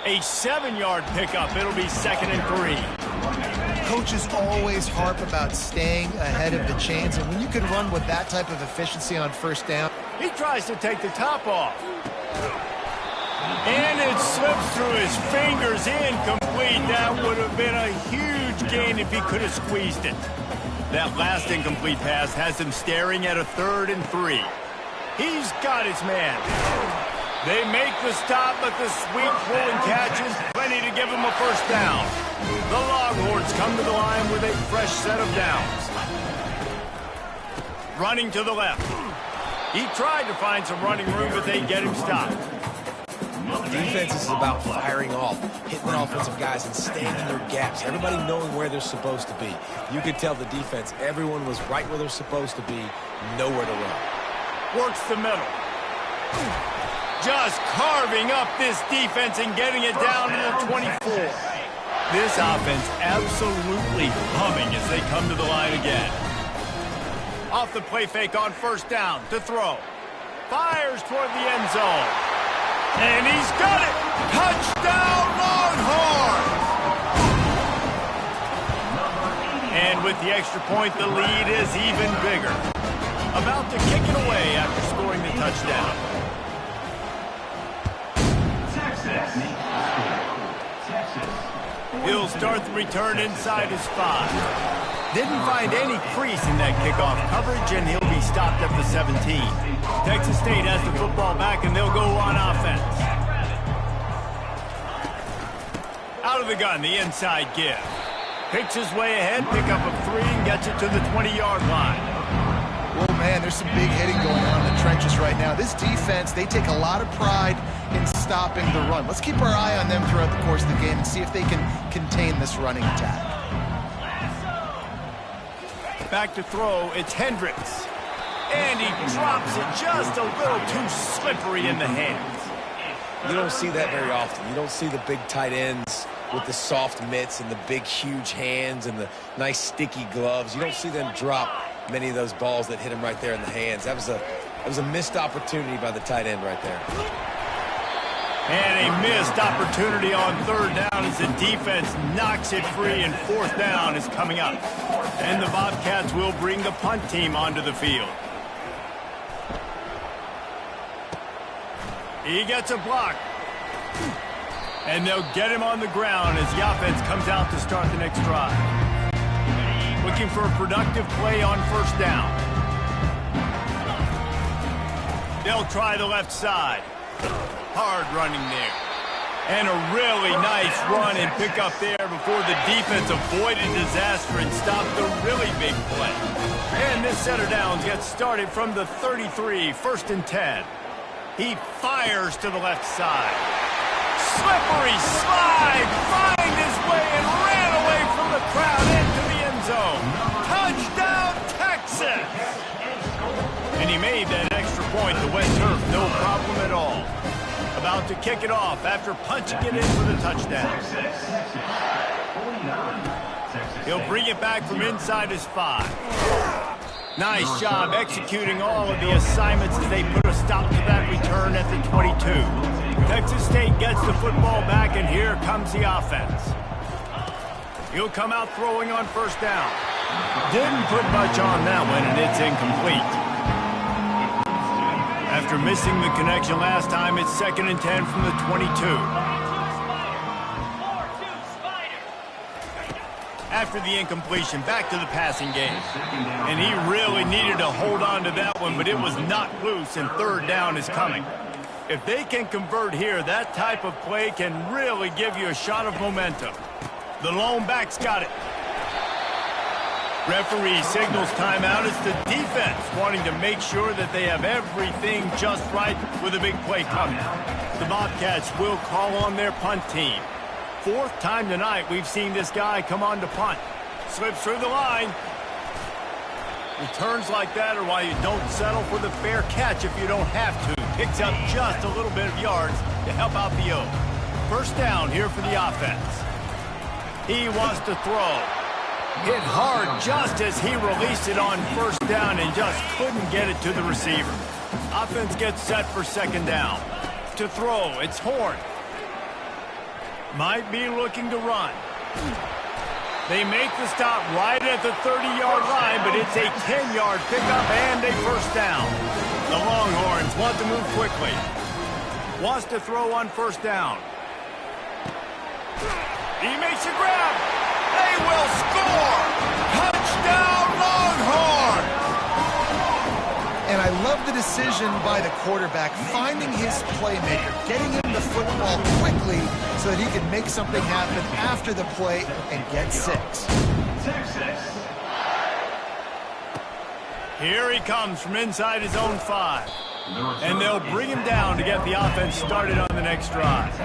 A 7-yard pickup. It'll be 2nd and 3. Coaches always harp about staying ahead of the chains, and when you can run with that type of efficiency on first down. He tries to take the top off. And it slips through his fingers, incomplete. That would have been a huge gain if he could have squeezed it. That last incomplete pass has him staring at a 3rd and 3. He's got his man. They make the stop, but the sweet pulling catch is plenty to give him a first down. The Longhorns come to the line with a fresh set of downs. Running to the left. He tried to find some running room, but they get him stopped. Defense is about firing off, hitting the offensive guys and staying in their gaps. Everybody knowing where they're supposed to be. You could tell the defense, everyone was right where they're supposed to be, nowhere to run. Works the middle. Just carving up this defense and getting it down to the 24. This offense absolutely humming as they come to the line again. Off the play fake on first down to throw. Fires toward the end zone. And he's got it! Touchdown Longhorns! And with the extra point, the lead is even bigger. About to kick it away after scoring the touchdown. He'll start the return inside his 5. Didn't find any crease in that kickoff coverage, and he'll be stopped at the 17. Texas State has the football back, and they'll go on offense. Out of the gun, the inside give. Picks his way ahead, pick up a 3, and gets it to the 20-yard line. Oh, man, there's some big hitting going on in the trenches right now. This defense, they take a lot of pride in stopping the run. Let's keep our eye on them throughout the course of the game and see if they can contain this running attack. Back to throw, it's Hendricks. And he drops it just a little too slippery in the hands. You don't see that very often. You don't see the big tight ends with the soft mitts and the big, huge hands and the nice, sticky gloves. You don't see them drop many of those balls that hit him right there in the hands. That was a missed opportunity by the tight end right there. And a missed opportunity on third down as the defense knocks it free, and fourth down is coming up. And the Bobcats will bring the punt team onto the field. He gets a block. And they'll get him on the ground as the offense comes out to start the next drive. Looking for a productive play on first down. They'll try the left side. Hard running there. And a really nice run and pick up there before the defense avoided disaster and stopped the really big play. And this set of downs gets started from the 33, 1st and 10. He fires to the left side. Slippery slide, find his way and ran away from the crowd into the end zone. Touchdown, Texas! And he made that extra point, the wet turf, no problem at all. About to kick it off after punching it in for the touchdown. He'll bring it back from inside his 5. Nice job executing all of the assignments as they put a stop to that return at the 22. Texas State gets the football back, and here comes the offense. He'll come out throwing on first down. Didn't put much on that one, and it's incomplete. After missing the connection last time, it's 2nd and 10 from the 22. After the incompletion, back to the passing game. And he really needed to hold on to that one, but it was not loose, and third down is coming. If they can convert here, that type of play can really give you a shot of momentum. The lone back's got it. Referee signals timeout. It's the defense wanting to make sure that they have everything just right with a big play coming. The Bobcats will call on their punt team. 4th time tonight we've seen this guy come on to punt. Slips through the line. Returns like that are why you don't settle for the fair catch if you don't have to. Picks up just a little bit of yards to help out the Oak. First down here for the offense. He wants to throw. Hit hard just as he released it on first down and just couldn't get it to the receiver. Offense gets set for 2nd down. To throw, it's Horn. Might be looking to run. They make the stop right at the 30-yard line, but it's a 10-yard pickup and a first down. The Longhorns want to move quickly. Wants to throw on first down. He makes a grab. They will score! Touchdown, Longhorns! And I love the decision by the quarterback, finding his playmaker, getting him the football quickly so that he can make something happen after the play and get 6. Here he comes from inside his own 5. And they'll bring him down to get the offense started on the next drive.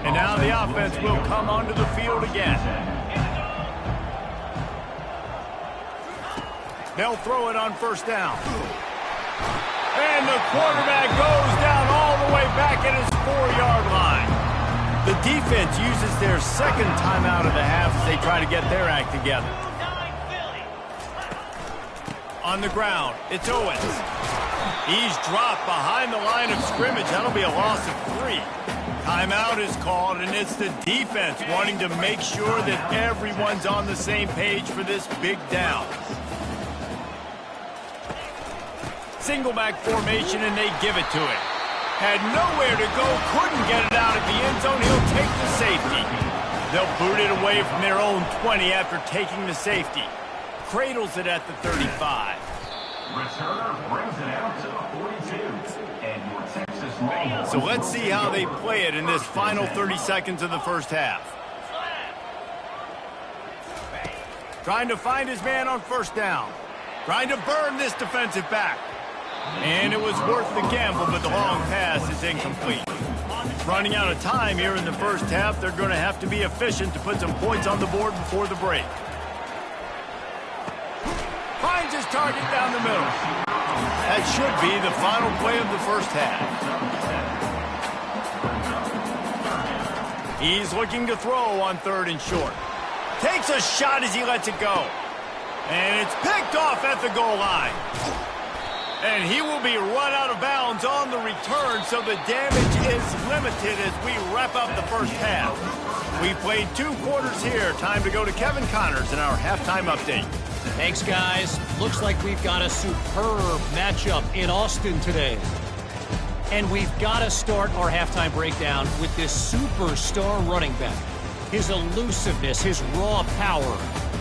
And now the offense will come onto the field again. They'll throw it on first down. And the quarterback goes down all the way back at his 4-yard line. The defense uses their second timeout of the half as they try to get their act together. On the ground, it's Owens. He's dropped behind the line of scrimmage. That'll be a loss of 3. Timeout is called, and it's the defense wanting to make sure that everyone's on the same page for this big down. Single back formation, and they give it to it. Had nowhere to go, couldn't get it out at the end zone. He'll take the safety. They'll boot it away from their own 20 after taking the safety. Cradles it at the 35. Returner brings it out to the 42. And your Texas Longhorns. So let's see how they play it in this final 30 seconds of the first half. Trying to find his man on first down. Trying to burn this defensive back. And it was worth the gamble, but the long pass is incomplete. Running out of time here in the first half, they're going to have to be efficient to put some points on the board before the break. Finds his target down the middle. That should be the final play of the first half. He's looking to throw on 3rd and short. Takes a shot as he lets it go. And it's picked off at the goal line. And he will be run out of bounds on the return, so the damage is limited as we wrap up the first half. We played 2 quarters here. Time to go to Kevin Connors in our halftime update. Thanks, guys. Looks like we've got a superb matchup in Austin today. And we've got to start our halftime breakdown with this superstar running back. His elusiveness, his raw power.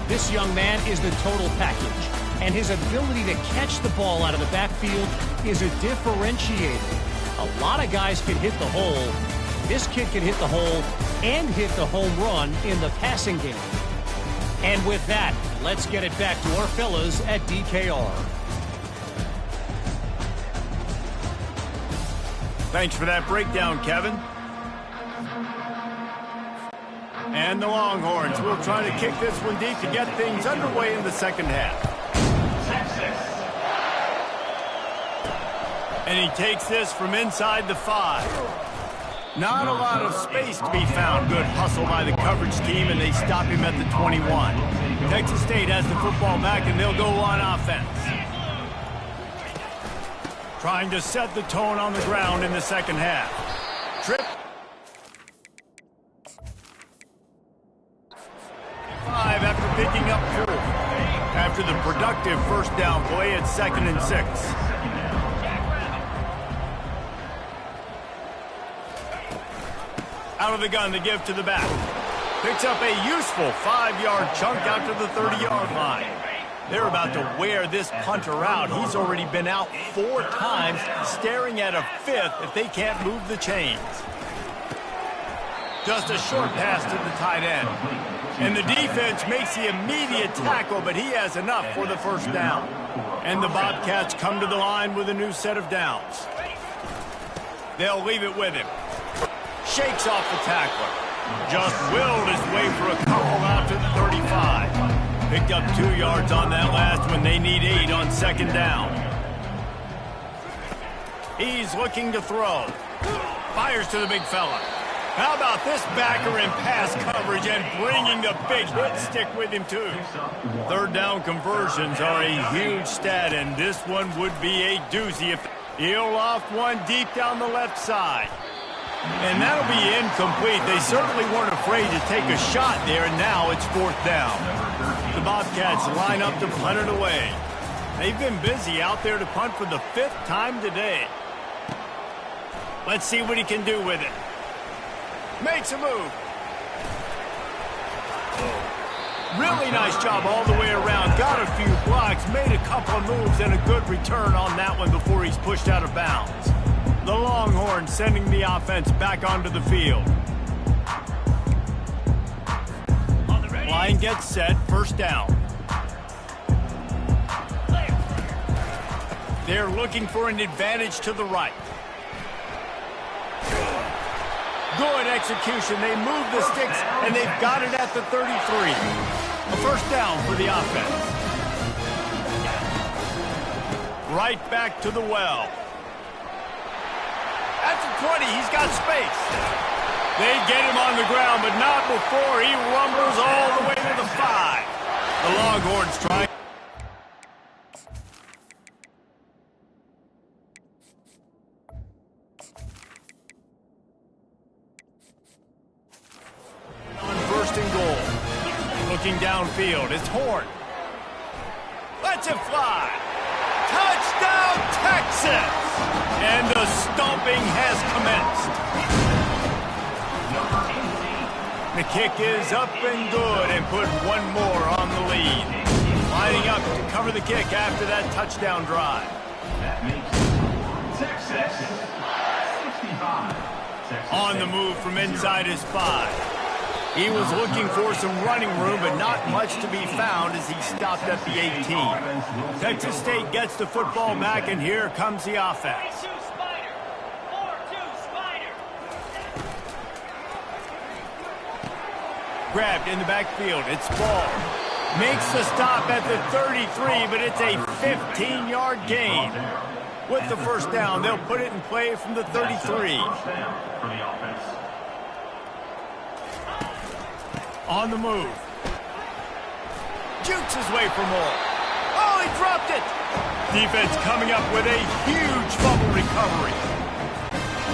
This young man is the total package. And his ability to catch the ball out of the backfield is a differentiator. A lot of guys can hit the hole. This kid can hit the hole and hit the home run in the passing game. And with that, let's get it back to our fellas at DKR. Thanks for that breakdown, Kevin. And the Longhorns will try to kick this one deep to get things underway in the second half. And he takes this from inside the 5. Not a lot of space to be found. Good hustle by the coverage team, and they stop him at the 21. Texas State has the football back, and they'll go on offense. Trying to set the tone on the ground in the second half. Trip. 5 after picking up 4. After the productive first down play at 2nd and 6. Out of the gun to give to the back. Picks up a useful 5-yard chunk out to the 30-yard line. They're about to wear this punter out. He's already been out 4 times, staring at a 5th if they can't move the chains. Just a short pass to the tight end. And the defense makes the immediate tackle, but he has enough for the first down. And the Bobcats come to the line with a new set of downs. They'll leave it with him. Shakes off the tackler. Just willed his way for a couple out to the 35. Picked up 2 yards on that last one. They need 8 on 2nd down. He's looking to throw. Fires to the big fella. How about this backer in pass coverage and bringing the big hit stick with him, too? 3rd down conversions are a huge stat, and this one would be a doozy if he'll loft one deep down the left side. And that'll be incomplete. They certainly weren't afraid to take a shot there, and now it's 4th down. The Bobcats line up to punt it away. They've been busy out there to punt for the 5th time today. Let's see what he can do with it. Makes a move. Really nice job all the way around. Got a few blocks, made a couple of moves, and a good return on that one before he's pushed out of bounds. The Longhorns sending the offense back onto the field. Line gets set, 1st down. They're looking for an advantage to the right. Good execution. They move the sticks, and they've got it at the 33. A 1st down for the offense. Right back to the well. At the 20, he's got space. They get him on the ground, but not before he rumbles all the way to the 5. The Longhorns try. On first and goal. Looking downfield, it's Horn. Lets it fly. Touchdown, Texas! And the stomping has commenced. The kick is up and good and put one more on the lead. Lining up to cover the kick after that touchdown drive. That makes Texas 65. Texas On the move from inside his 5. He was looking for some running room, but not much to be found as he stopped at the 18. Texas State gets the football back, and here comes the offense. 3-2 Spider. 4-2 Spider. Grabbed in the backfield. It's Ball. Makes the stop at the 33, but it's a 15-yard gain. With the first down, they'll put it in play from the 33. First down for the offense. On the move. Jukes his way for more. Oh, he dropped it. Defense coming up with a huge fumble recovery.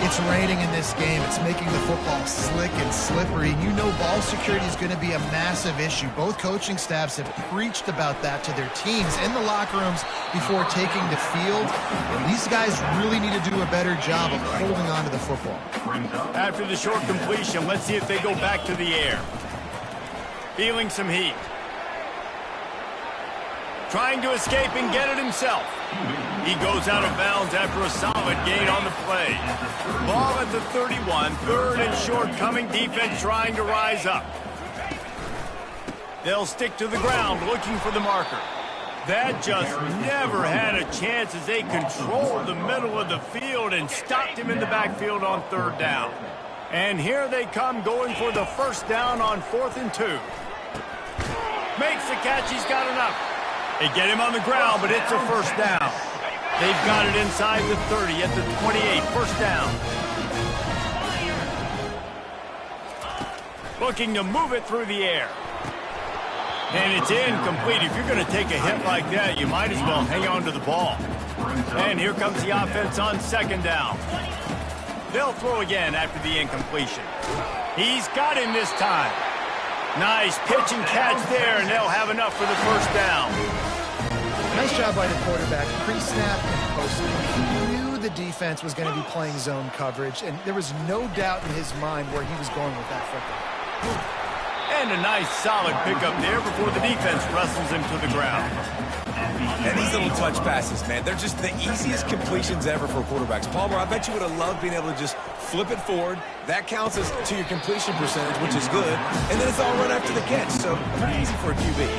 It's raining in this game. It's making the football slick and slippery. You know ball security is going to be a massive issue. Both coaching staffs have preached about that to their teams in the locker rooms before taking the field. And these guys really need to do a better job of holding on to the football. After the short completion, let's see if they go back to the air. Feeling some heat. Trying to escape and get it himself. He goes out of bounds after a solid gain on the play. Ball at the 31, third and short coming, defense trying to rise up. They'll stick to the ground looking for the marker. That just never had a chance as they controlled the middle of the field and stopped him in the backfield on third down. And here they come going for the first down on 4th and 2. Makes the catch, he's got enough. They get him on the ground, but it's a first down. They've got it inside the 30 at the 28, first down. Looking to move it through the air. And it's incomplete. If you're going to take a hit like that, you might as well hang on to the ball. And here comes the offense on second down. They'll throw again after the incompletion. He's got him this time. Nice pitch and catch there, and they'll have enough for the first down. Nice job by the quarterback, pre-snap and post-snap. He knew the defense was going to be playing zone coverage, and there was no doubt in his mind where he was going with that football. And a nice solid pickup there before the defense wrestles him to the ground. And these little touch passes, man, they're just the easiest completions ever for quarterbacks. Palmer, I bet you would have loved being able to just flip it forward. That counts as to your completion percentage, which is good. And then it's all run after the catch, so pretty easy for a QB.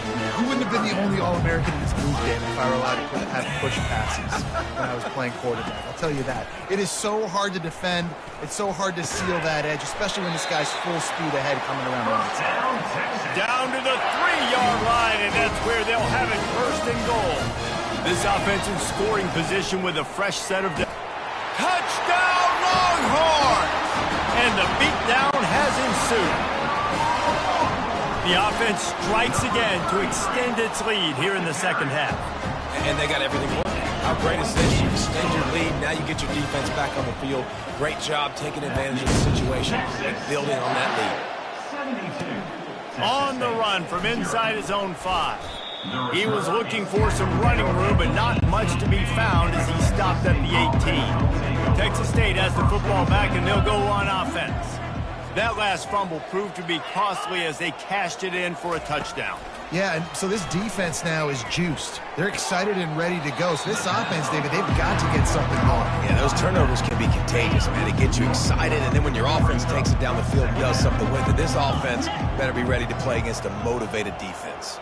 You wouldn't have been the only All-American in this move game if I were allowed to have push passes when I was playing quarterback. I'll tell you that. It is so hard to defend. It's so hard to seal that edge, especially when this guy's full speed ahead coming around the outside. Down to the 3-yard line, and that's where they'll have it, first and goal. This offense in scoring position with a fresh set of... Touchdown, Longhorns! And the beatdown has ensued. The offense strikes again to extend its lead here in the second half. And they got everything working. How great is this? You extend your lead, now you get your defense back on the field. Great job taking advantage of the situation and building on that lead. On the run from inside his own 5. He was looking for some running room, but not much to be found as he stopped at the 18. Texas State has the football back, and they'll go on offense. That last fumble proved to be costly as they cashed it in for a touchdown. Yeah, and so this defense now is juiced. They're excited and ready to go. So this offense, David, they've got to get something going. Yeah, those turnovers can be contagious, man. It gets you excited, and then when your offense takes it down the field and does something with it, this offense better be ready to play against a motivated defense.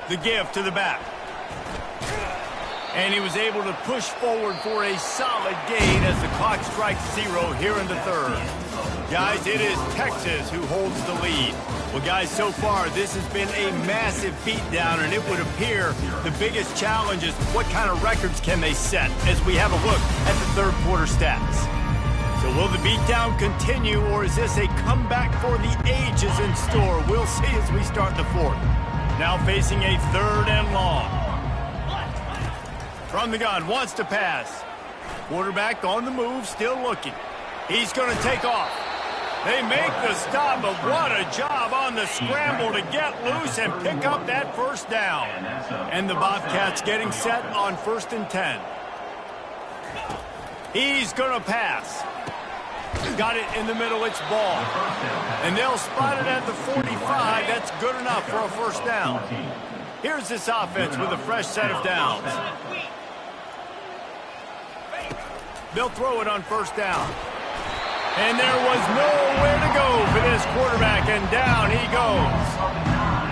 The give to the back. And he was able to push forward for a solid gain as the clock strikes 0 here in the third. Guys, it is Texas who holds the lead. Well, guys, so far, this has been a massive beatdown, and it would appear the biggest challenge is what kind of records can they set as we have a look at the third quarter stats. So So will the beatdown continue, or is this a comeback for the ages in store? We'll see as we start the fourth. Now facing a 3rd and long. From the gun, wants to pass. Quarterback on the move, still looking. He's going to take off. They make the stop, but what a job on the scramble to get loose and pick up that first down. And the Bobcats getting set on 1st and 10. He's going to pass. Got it in the middle, it's ball. And they'll spot it at the 45. That's good enough for a first down. Here's this offense with a fresh set of downs. They'll throw it on 1st down. And there was nowhere to go for this quarterback, and down he goes.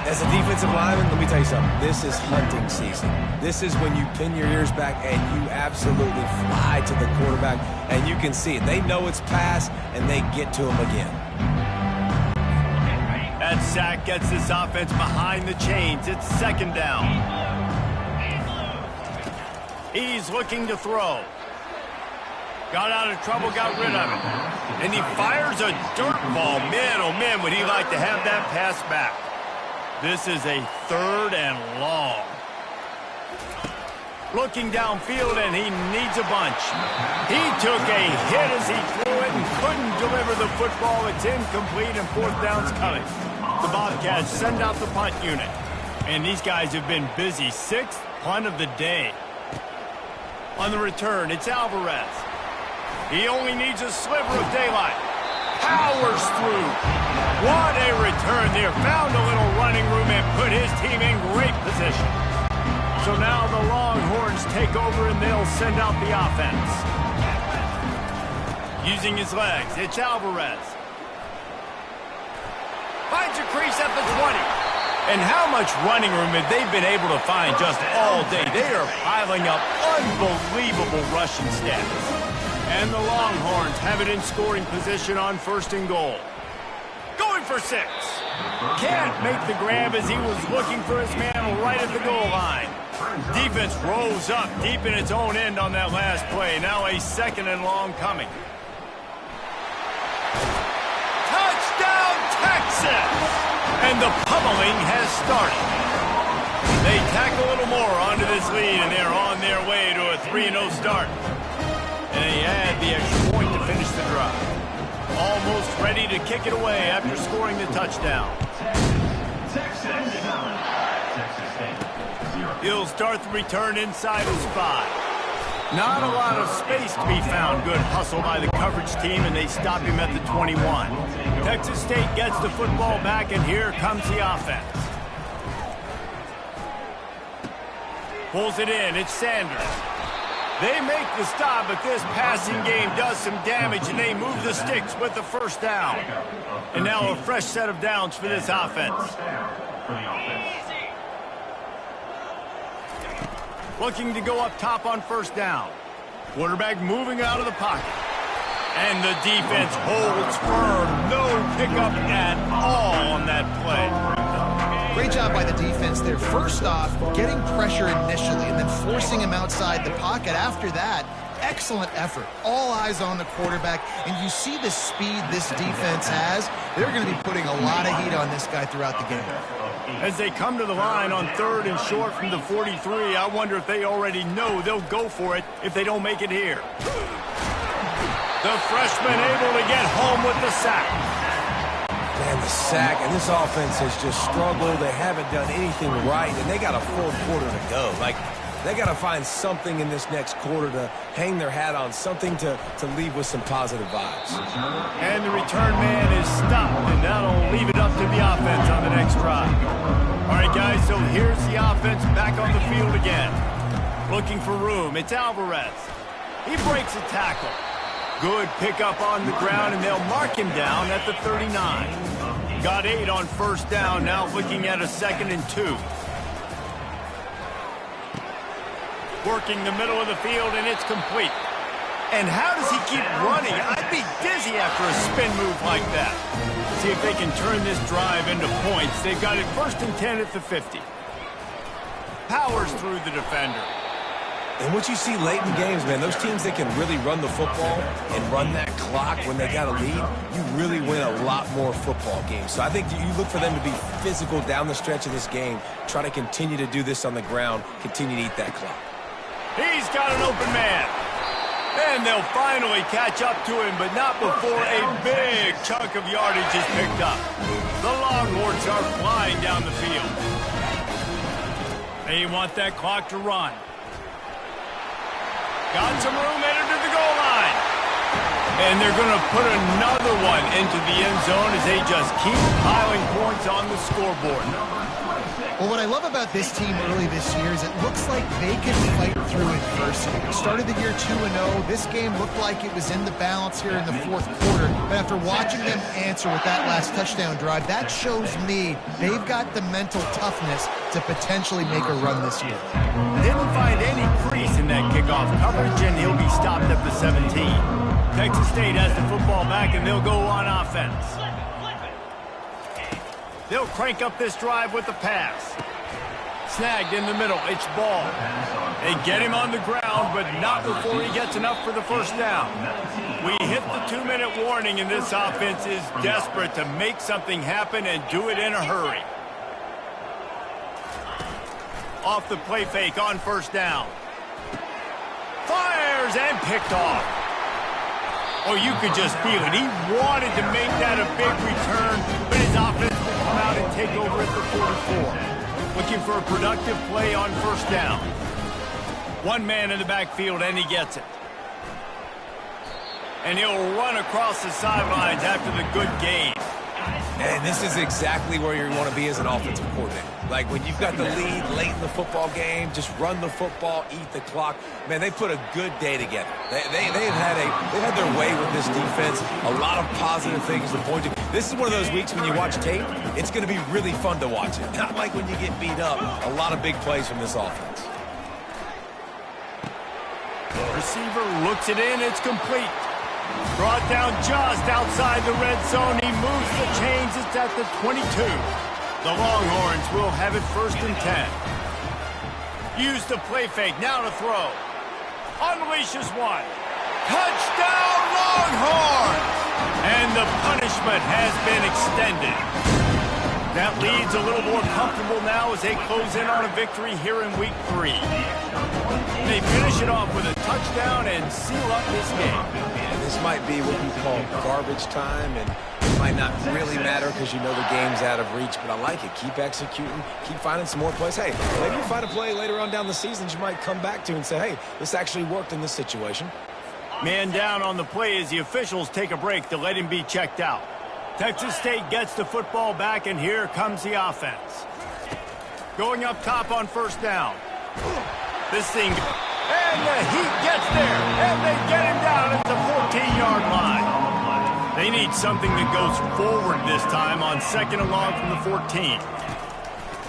As a defensive lineman, let me tell you something. This is hunting season. This is when you pin your ears back and you absolutely fly to the quarterback, and you can see it. They know it's pass, and they get to him again. That sack gets this offense behind the chains. It's 2nd down. He's looking to throw. Got out of trouble, got rid of it. And he fires a dirt ball. Man, oh man, would he like to have that pass back. This is a 3rd and long. Looking downfield, and he needs a bunch. He took a hit as he threw it and couldn't deliver the football. It's incomplete, and 4th down's coming. The Bobcats send out the punt unit. And these guys have been busy. 6th punt of the day. On the return, it's Alvarez. He only needs a sliver of daylight. Powers through. What a return there. Found a little running room and put his team in great position. So now the Longhorns take over and they'll send out the offense. Using his legs, it's Alvarez. Finds a crease at the 20. And how much running room have they been able to find just all day? They are piling up unbelievable rushing stats. And the Longhorns have it in scoring position on 1st and goal. Going for 6. Can't make the grab as he was looking for his man right at the goal line. Defense rose up deep in its own end on that last play. Now a 2nd and long coming. Touchdown, Texas! And the pummeling has started. They tack a little more onto this lead, and they're on their way to a 3-0 start. And they add the extra point to finish the drive. Almost ready to kick it away after scoring the touchdown. He'll start the return inside his 5. Not a lot of space to be found. Good hustle by the coverage team, and they stop him at the 21. Texas State gets the football back, and here comes the offense. Pulls it in. It's Sanders. They make the stop, but this passing game does some damage, and they move the sticks with the first down. And now a fresh set of downs for this offense. Looking to go up top on 1st down. Quarterback moving out of the pocket. And the defense holds firm. No pickup at all on that play. Great job by the defense there. First off, getting pressure initially and then forcing him outside the pocket. After that, excellent effort. All eyes on the quarterback. And you see the speed this defense has. They're going to be putting a lot of heat on this guy throughout the game. As they come to the line on 3rd and short from the 43, I wonder if they already know they'll go for it if they don't make it here. The freshman able to get home with the sack. Man, the sack, and this offense has just struggled. They haven't done anything right, and they got a full quarter to go. Like, they got to find something in this next quarter to hang their hat on, something to leave with some positive vibes. And the return man is stopped, and that'll leave it up to the offense on the next drive. All right, guys, so here's the offense back on the field again. Looking for room. It's Alvarez. He breaks a tackle. Good pickup on the ground, and they'll mark him down at the 39. Got 8 on 1st down, now looking at a 2nd and 2. Working the middle of the field, and it's complete. And how does he keep running? I'd be dizzy after a spin move like that. See if they can turn this drive into points. They've got it 1st and 10 at the 50. Powers through the defender. And what you see late in games, man, those teams that can really run the football and run that clock when they got a lead, you really win a lot more football games. So I think you look for them to be physical down the stretch of this game, try to continue to do this on the ground, continue to eat that clock. He's got an open man. And they'll finally catch up to him, but not before a big chunk of yardage is picked up. The Longhorns are flying down the field. They want that clock to run. Got some room headed to the goal line. And they're going to put another one into the end zone as they just keep piling points on the scoreboard. Well, what I love about this team early this year is it looks like they can fight through adversity. It started the year 2-0. This game looked like it was in the balance here in the fourth quarter. But after watching them answer with that last touchdown drive, that shows me they've got the mental toughness to potentially make a run this year. Didn't find any crease in that kickoff coverage, and he'll be stopped at the 17. Texas State has the football back, and they'll go on offense. They'll crank up this drive with the pass. Snagged in the middle. It's Ball. They get him on the ground, but not before he gets enough for the first down. We hit the 2-minute warning, and this offense is desperate to make something happen and do it in a hurry. Off the play fake on first down. Fires and picked off. Oh, you could just feel it. He wanted to make that a big return, but his offense will come out and take over at the 44. Looking for a productive play on first down. One man in the backfield, and he gets it. And he'll run across the sidelines after the good gain. And this is exactly where you want to be as an offensive coordinator. Like when you've got the lead late in the football game, just run the football, eat the clock. Man, they put a good day together. They've had their way with this defense. A lot of positive things to point to. This is one of those weeks when you watch tape, it's going to be really fun to watch it. Not like when you get beat up. A lot of big plays from this offense. Receiver looks it in. It's complete. Brought down just outside the red zone. He moves the chains. It's at the 22. The Longhorns will have it 1st and 10. Use the play fake. Now to throw. Unleashes one. Touchdown Longhorns! And the punishment has been extended. That lead's a little more comfortable now as they close in on a victory here in week 3. They finish it off with a touchdown and seal up this game. And this might be what you call garbage time, and it might not really matter because you know the game's out of reach, but I like it. Keep executing, keep finding some more plays. Hey, maybe you find a play later on down the season you might come back to and say, hey, this actually worked in this situation. Man down on the play as the officials take a break to let him be checked out. Texas State gets the football back, and here comes the offense. Going up top on first down. This thing, and the Heat gets there, and they get him down at the 14-yard line. They need something that goes forward this time on 2nd and long from the 14.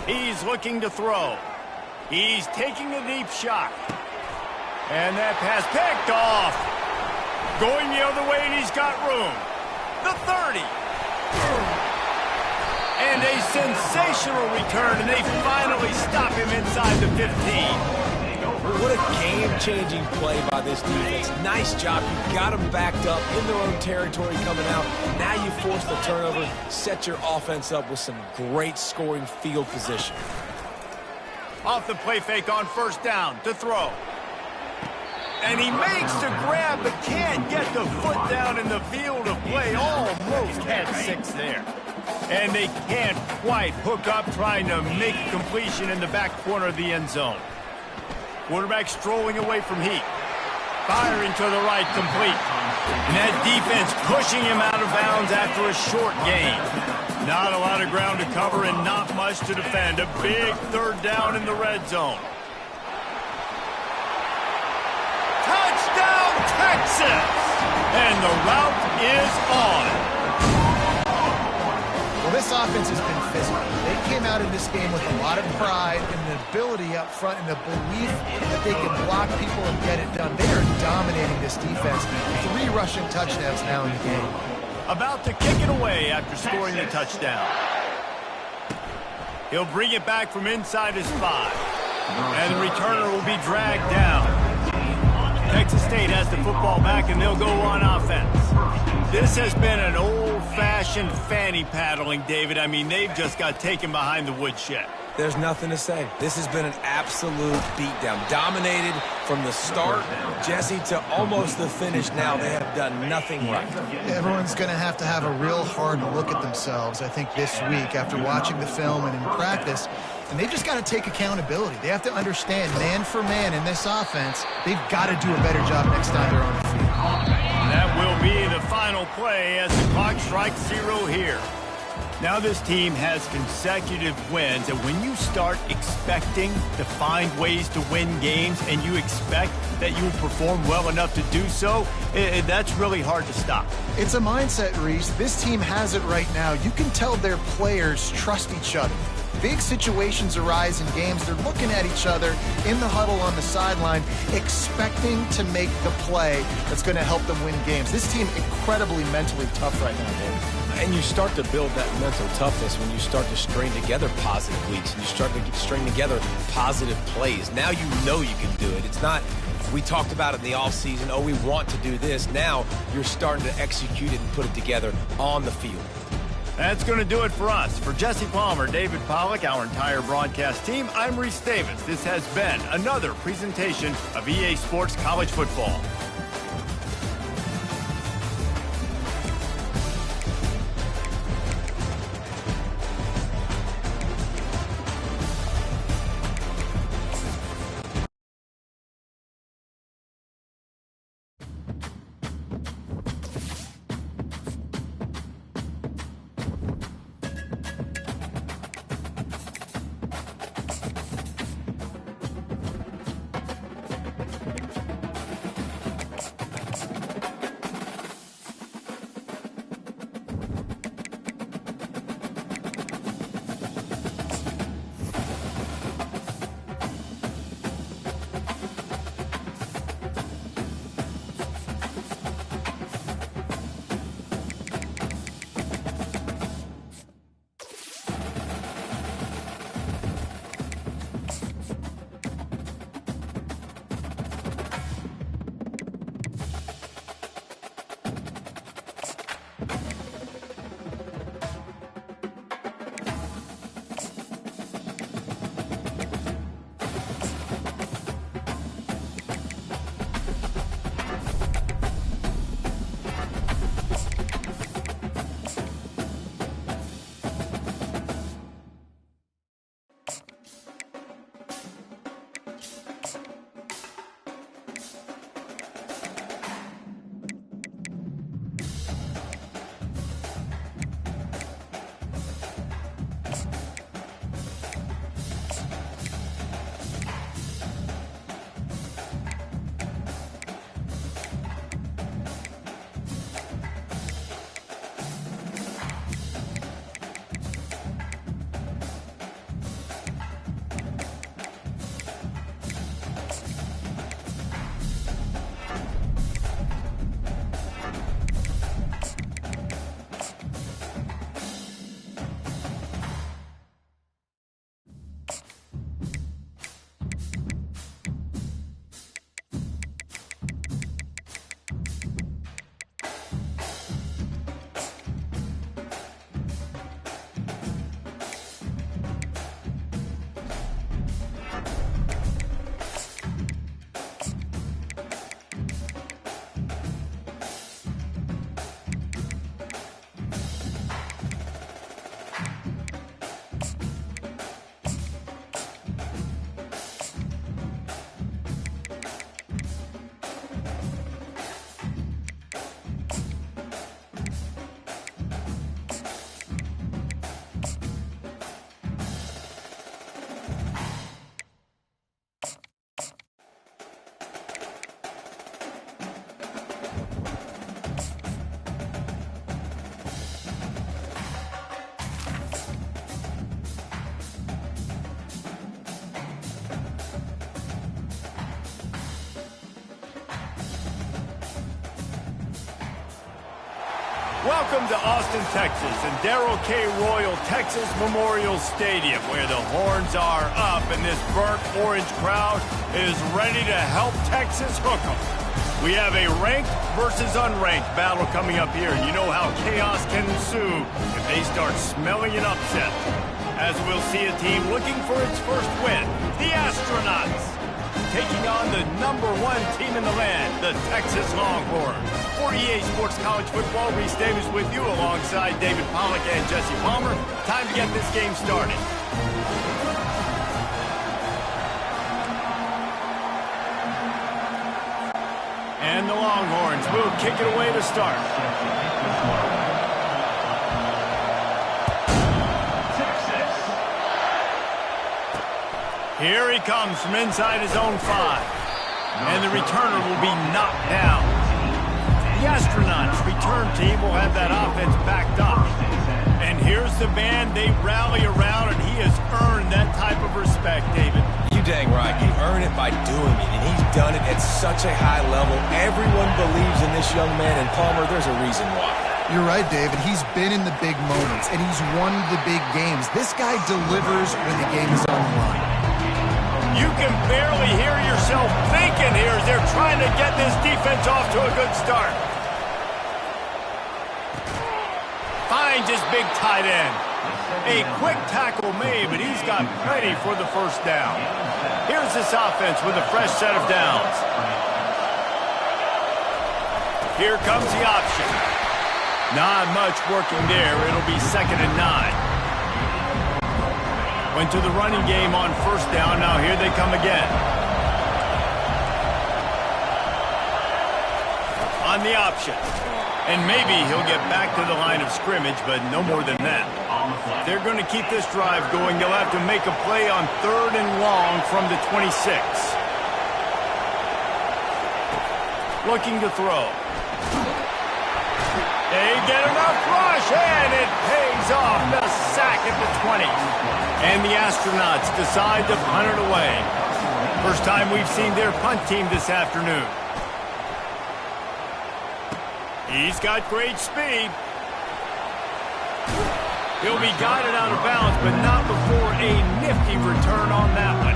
He's looking to throw. He's taking a deep shot. And that pass picked off. Going the other way, and he's got room. The 30. And a sensational return, and they finally stop him inside the 15. What a game-changing play by this defense. Nice job. You got them backed up in their own territory coming out. Now you force the turnover, set your offense up with some great scoring field position. Off the play fake on first down to throw. And he makes the grab, but can't get the foot down in the field of play. Almost had 6 there. And they can't quite hook up trying to make a completion in the back corner of the end zone. Quarterback strolling away from Heat. Firing to the right, complete. And that defense pushing him out of bounds after a short gain. Not a lot of ground to cover and not much to defend. A big 3rd down in the red zone. Touchdown, Texas! And the route is on. Well, this offense has been physical. They came out in this game with a lot of pride and the ability up front and the belief that they can block people and get it done. They are dominating this defense. 3 rushing touchdowns now in the game. About to kick it away after scoring the touchdown. He'll bring it back from inside his 5. And the returner will be dragged down. has the football back, and they'll go on offense. This has been an old-fashioned fanny paddling, David. I mean, they've just got taken behind the woodshed. There's nothing to say. This has been an absolute beatdown. Dominated from the start, Jesse, to almost the finish now. They have done nothing right. Everyone's going to have a real hard look at themselves, I think, this week after watching the film and in practice. And they've just got to take accountability. They have to understand, man for man in this offense, they've got to do a better job next time they're on the field. That will be the final play as the clock strikes 0 here. Now this team has consecutive wins, and when you start expecting to find ways to win games and you expect that you will perform well enough to do so, that's really hard to stop. It's a mindset, Reese. This team has it right now. You can tell their players trust each other. Big situations arise in games. They're looking at each other in the huddle on the sideline, expecting to make the play that's going to help them win games. This team incredibly mentally tough right now, David. And you start to build that mental toughness when you start to string together positive weeks and you start to string together positive plays. Now you know you can do it. It's not, we talked about it in the offseason, oh, we want to do this. Now you're starting to execute it and put it together on the field. That's going to do it for us. For Jesse Palmer, David Pollack, our entire broadcast team, I'm Reese Davis. This has been another presentation of EA Sports College Football. Welcome to Austin, Texas, and Darrell K. Royal Texas Memorial Stadium, where the horns are up and this burnt orange crowd is ready to help Texas hook 'em. We have a ranked versus unranked battle coming up here. You know how chaos can ensue if they start smelling an upset. As we'll see a team looking for its first win, the Astronauts, taking on the #1 team in the land, the Texas Longhorns. For EA Sports College Football, Reese Davis with you alongside David Pollack and Jesse Palmer. Time to get this game started. And the Longhorns will kick it away to start. Here he comes from inside his own 5. And the returner will be knocked down. The Astronauts return team will have that offense backed up. And here's the band they rally around, and he has earned that type of respect, David. You dang right. You earn it by doing it, and he's done it at such a high level. Everyone believes in this young man, and Palmer, there's a reason why. You're right, David. He's been in the big moments, and he's won the big games. This guy delivers when the game is on the line. You can barely hear yourself thinking here as they're trying to get this defense off to a good start. Finds his big tight end. A quick tackle made, but he's got plenty for the first down. Here's this offense with a fresh set of downs. Here comes the option. Not much working there. It'll be 2nd and 9. Went to the running game on first down. Now here they come again. On the option. And maybe he'll get back to the line of scrimmage, but no more than that. If they're going to keep this drive going, they'll have to make a play on 3rd and long from the 26. Looking to throw. They get enough rush, and it pays off. The sack at the 20. And the Astronauts decide to punt it away. First time we've seen their punt team this afternoon. He's got great speed. He'll be guided out of bounds, but not before a nifty return on that one.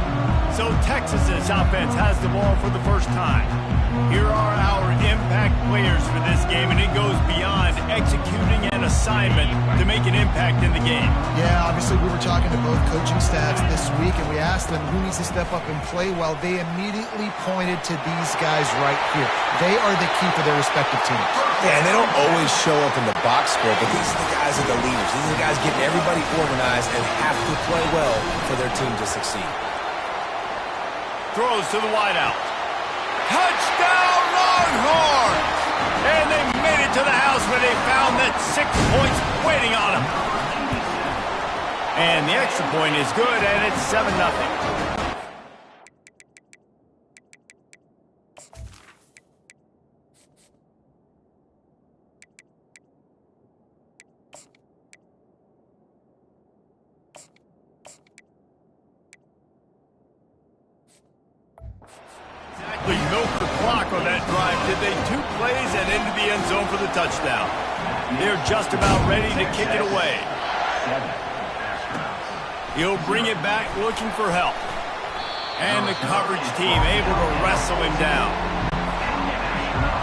So Texas's offense has the ball for the first time. Here are our impact players for this game, and it goes beyond executing an assignment to make an impact in the game. Yeah, obviously we were talking to both coaching staffs this week, and we asked them who needs to step up and play well. They immediately pointed to these guys right here. They are the key for their respective teams. Yeah, and they don't always show up in the box score, but these are the guys that are the leaders. These are the guys getting everybody organized and have to play well for their team to succeed. Throws to the wideout. Touchdown, Longhorns! And they made it to the house where they found that 6 points waiting on them. And the extra point is good, and it's 7-0. Milked the clock on that drive, did they? 2 plays and into the end zone for the touchdown. They're just about ready to kick it away. He'll bring it back looking for help. And the coverage team able to wrestle him down.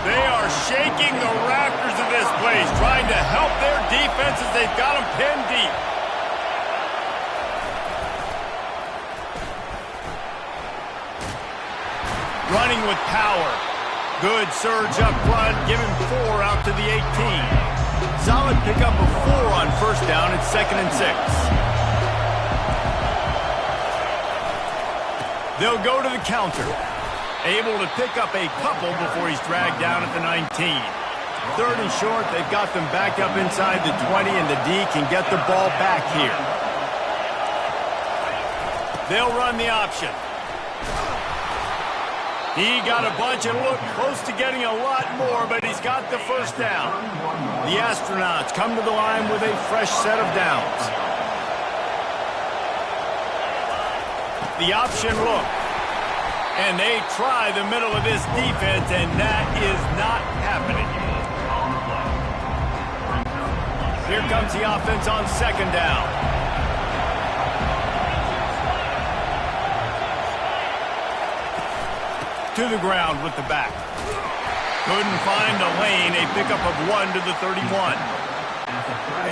They are shaking the rafters of this place, trying to help their defense as they've got them pinned deep. Running with power. Good surge up front. Give him 4 out to the 18. Solid pickup of 4 on first down. It's 2nd and 6. They'll go to the counter. Able to pick up a couple before he's dragged down at the 19. 3rd and short. They've got them back up inside the 20, and the D can get the ball back here. They'll run the option. He got a bunch and looked close to getting a lot more, but he's got the first down. The Astronauts come to the line with a fresh set of downs. The option look. And they try the middle of this defense, and that is not happening. Here comes the offense on 2nd down. To the ground with the back. Couldn't find the lane. A pickup of 1 to the 31.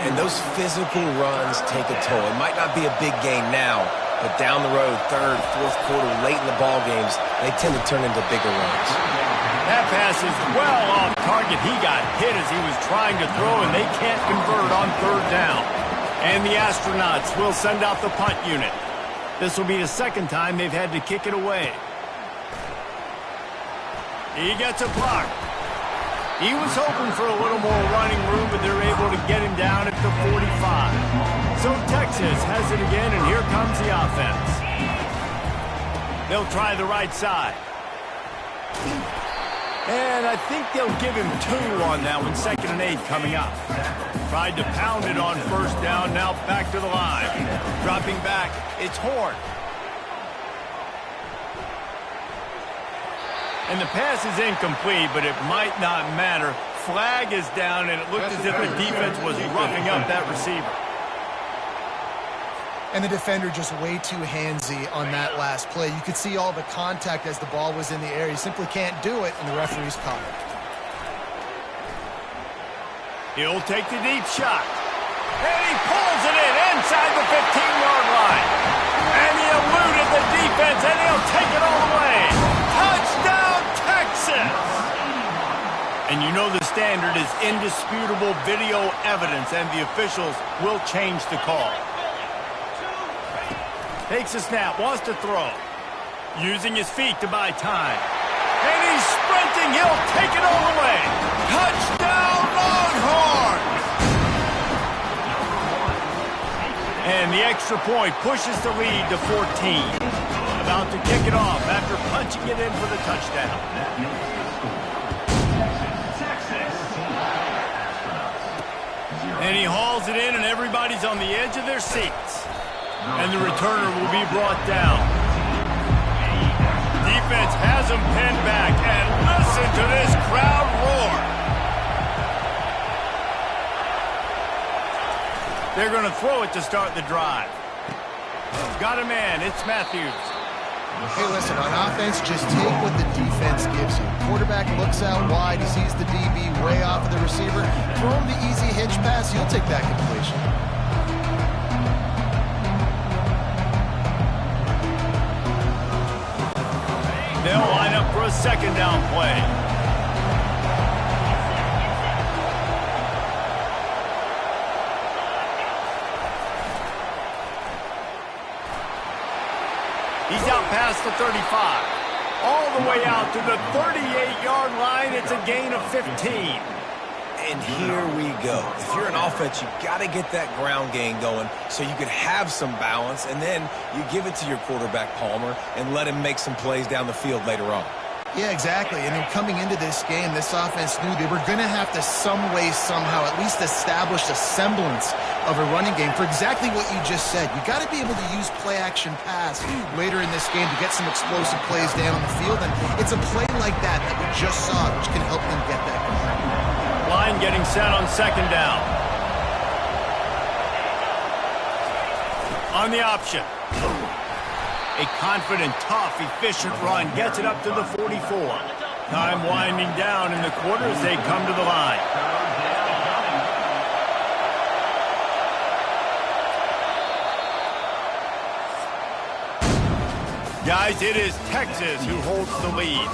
And those physical runs take a toll. It might not be a big gain now, but down the road, third, fourth quarter, late in the ball games, they tend to turn into bigger runs. That pass is well off target. He got hit as he was trying to throw, and they can't convert on third down. And the Astronauts will send out the punt unit. This will be the second time they've had to kick it away. He gets a block. He was hoping for a little more running room, but they're able to get him down at the 45. So Texas has it again, and here comes the offense. They'll try the right side. And I think they'll give him 2 on that one. 2nd and 8 coming up. Tried to pound it on first down. Now back to the line. Dropping back. It's Horn. And the pass is incomplete, but it might not matter. Flag is down, and it looked as if the defense was roughing up that receiver. And the defender just way too handsy on that last play. You could see all the contact as the ball was in the air. You simply can't do it, and the referee's caught it. He'll take the deep shot. And he pulls it in inside the 15-yard line. And he eluded the defense, and he'll take it all the way. Touchdown, Texas! And you know the standard is indisputable video evidence, and the officials will change the call. Takes a snap, wants to throw. Using his feet to buy time. And he's sprinting, he'll take it all the way. Touchdown, Longhorns! And the extra point pushes the lead to 14. About to kick it off after punching it in for the touchdown. And he hauls it in, and everybody's on the edge of their seats. And the returner will be brought down. Defense has him pinned back, and listen to this crowd roar. They're going to throw it to start the drive. Got a man, it's Matthews. Hey, listen, on offense, just take what the defense gives you. Quarterback looks out wide, he sees the DB way off of the receiver. Throw him the easy hitch pass, he'll take that completion. They'll line up for a 2nd down play. He's out past the 35. All the way out to the 38-yard line. It's a gain of 15. And here we go. If you're an offense, you got to get that ground game going so you can have some balance, and then you give it to your quarterback, Palmer, and let him make some plays down the field later on. Yeah, exactly. And then coming into this game, this offense knew they were going to have to some way, somehow, at least establish a semblance of a running game for exactly what you just said. You got to be able to use play-action pass later in this game to get some explosive plays down on the field, and it's a play like that we just saw, which can help them get that going. Line getting set on 2nd down. On the option. A confident, tough, efficient run gets it up to the 44. Time winding down in the quarter as they come to the line. Guys, it is Texas who holds the lead.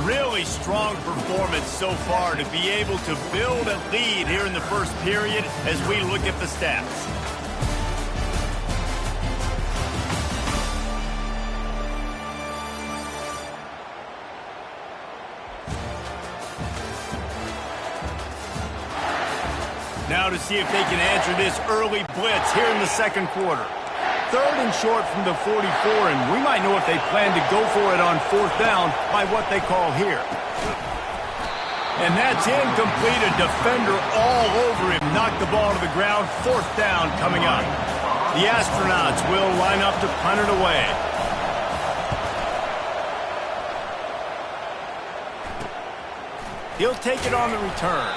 Really strong performance so far to be able to build a lead here in the first period as we look at the stats. Now to see if they can answer this early blitz here in the 2nd quarter. 3rd and short from the 44, and we might know if they plan to go for it on 4th down by what they call here. And that's incomplete. A defender all over him. Knocked the ball to the ground. 4th down coming up. The Astronauts will line up to punt it away. He'll take it on the return.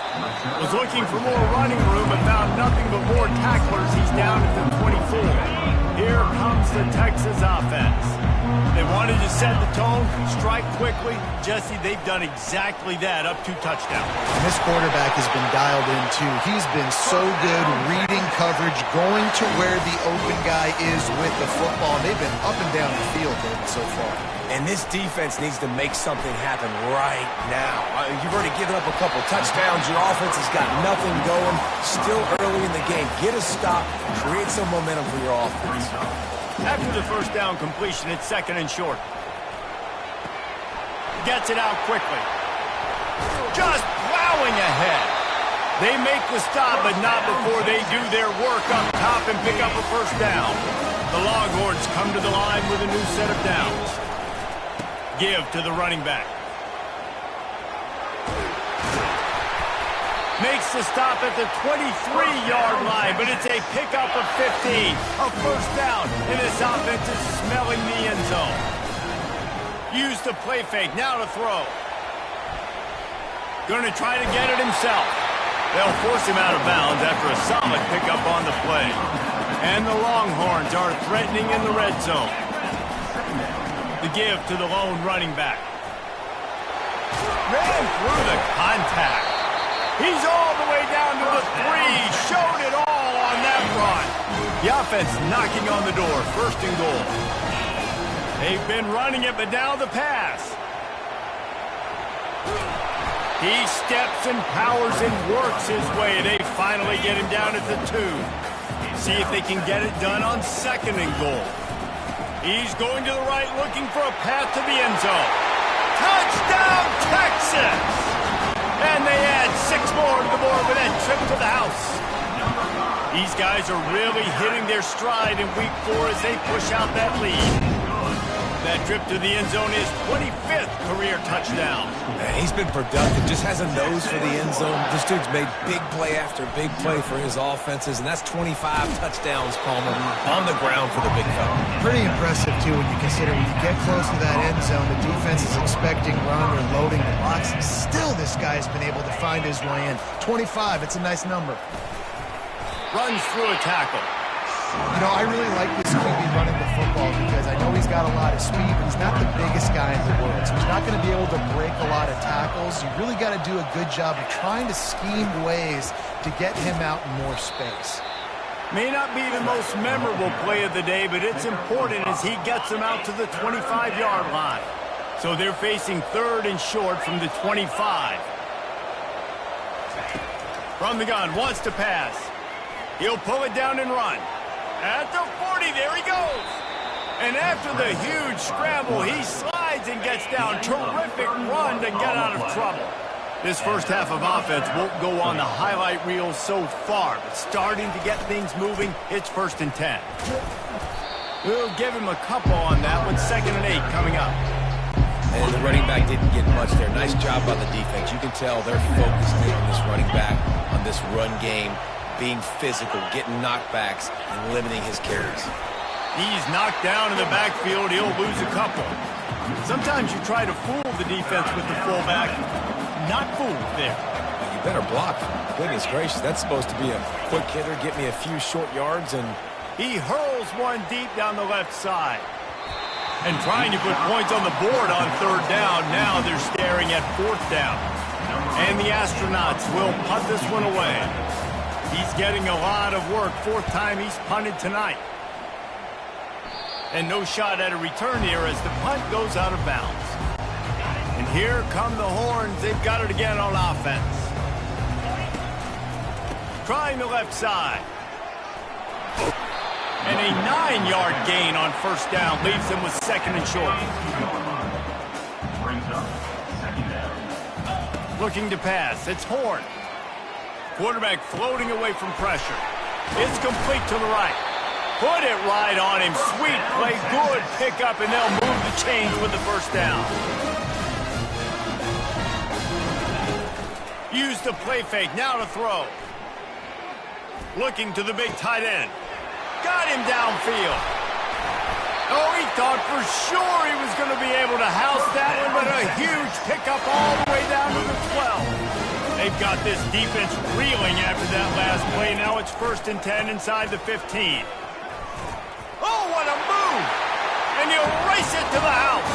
Was looking for more running room, but found nothing but more tacklers. He's down at the 24. Here comes the Texas offense. They wanted to set the tone, strike quickly. Jesse, they've done exactly that, up 2 touchdowns. And this quarterback has been dialed in, too. He's been so good reading coverage, going to where the open guy is with the football. They've been up and down the field, David, so far. And this defense needs to make something happen right now. You've already given up a couple touchdowns. Your offense has got nothing going. Still early in the game. Get a stop. Create some momentum for your offense. After the first down completion, it's 2nd and short. Gets it out quickly. Just plowing ahead. They make the stop, but not before they do their work up top and pick up a first down. The Longhorns come to the line with a new set of downs. Give to the running back. Makes the stop at the 23-yard line, but it's a pickup of 15. A first down, and this offense is smelling the end zone. Use the play fake, now to throw. Going to try to get it himself. They'll force him out of bounds after a solid pickup on the play. And the Longhorns are threatening in the red zone. The give to the lone running back. Ran through the contact. He's all the way down to the 3. Showed it all on that run. The offense knocking on the door. 1st and goal. They've been running it, but now the pass. He steps and powers and works his way. They finally get him down at the 2. See if they can get it done on 2nd and goal. He's going to the right, looking for a path to the end zone. Touchdown, Texas! And they add 6 more to the board with that trip to the house. These guys are really hitting their stride in week 4 as they push out that lead. That trip to the end zone is 25th career touchdown. Man, he's been productive, just has a nose for the end zone. This dude's made big play after big play for his offenses, and that's 25 touchdowns, Palmer, on the ground for the big fella. Pretty impressive, too, when you consider when you get close to that end zone, the defense is expecting run or loading the box. Still, this guy's been able to find his way in. 25, it's a nice number. Runs through a tackle. You know, I really like this QB running the football because I know he's got a lot of speed, but he's not the biggest guy in the world. So he's not going to be able to break a lot of tackles. You really got to do a good job of trying to scheme ways to get him out in more space. May not be the most memorable play of the day, but it's important as he gets them out to the 25-yard line. So they're facing 3rd and short from the 25. From the gun, wants to pass. He'll pull it down and run. At the 40, there he goes. And after the huge scramble, he slides and gets down. Terrific run to get out of trouble. This first half of offense won't go on the highlight reel so far, but starting to get things moving, it's 1st and 10. We'll give him a couple on that one. 2nd and 8 coming up. And the running back didn't get much there. Nice job by the defense. You can tell they're focused in on this running back, on this run game, being physical, getting knockbacks, and limiting his carries. He's knocked down in the backfield. He'll lose a couple. Sometimes you try to fool the defense with the fullback. Not fooled there. Well, you better block. Goodness gracious, that's supposed to be a quick hitter, get me a few short yards, and he hurls one deep down the left side. And trying to put points on the board on 3rd down. Now they're staring at 4th down. And the Astronauts will punt this one away. He's getting a lot of work. 4th time he's punted tonight. And no shot at a return here as the punt goes out of bounds. And here come the Horns. They've got it again on offense. Trying the left side. And a 9-yard gain on 1st down leaves them with 2nd and short. Looking to pass. It's Horn. Quarterback floating away from pressure. It's complete to the right. Put it right on him. Sweet play. Good pickup, and they'll move the chains with the 1st down. Use the play fake. Now to throw. Looking to the big tight end. Got him downfield. Oh, he thought for sure he was going to be able to house that one, but a huge pickup all the way down to the 12. They've got this defense reeling after that last play. Now it's 1st and 10 inside the 15. Oh, what a move! And you he'll race it to the house.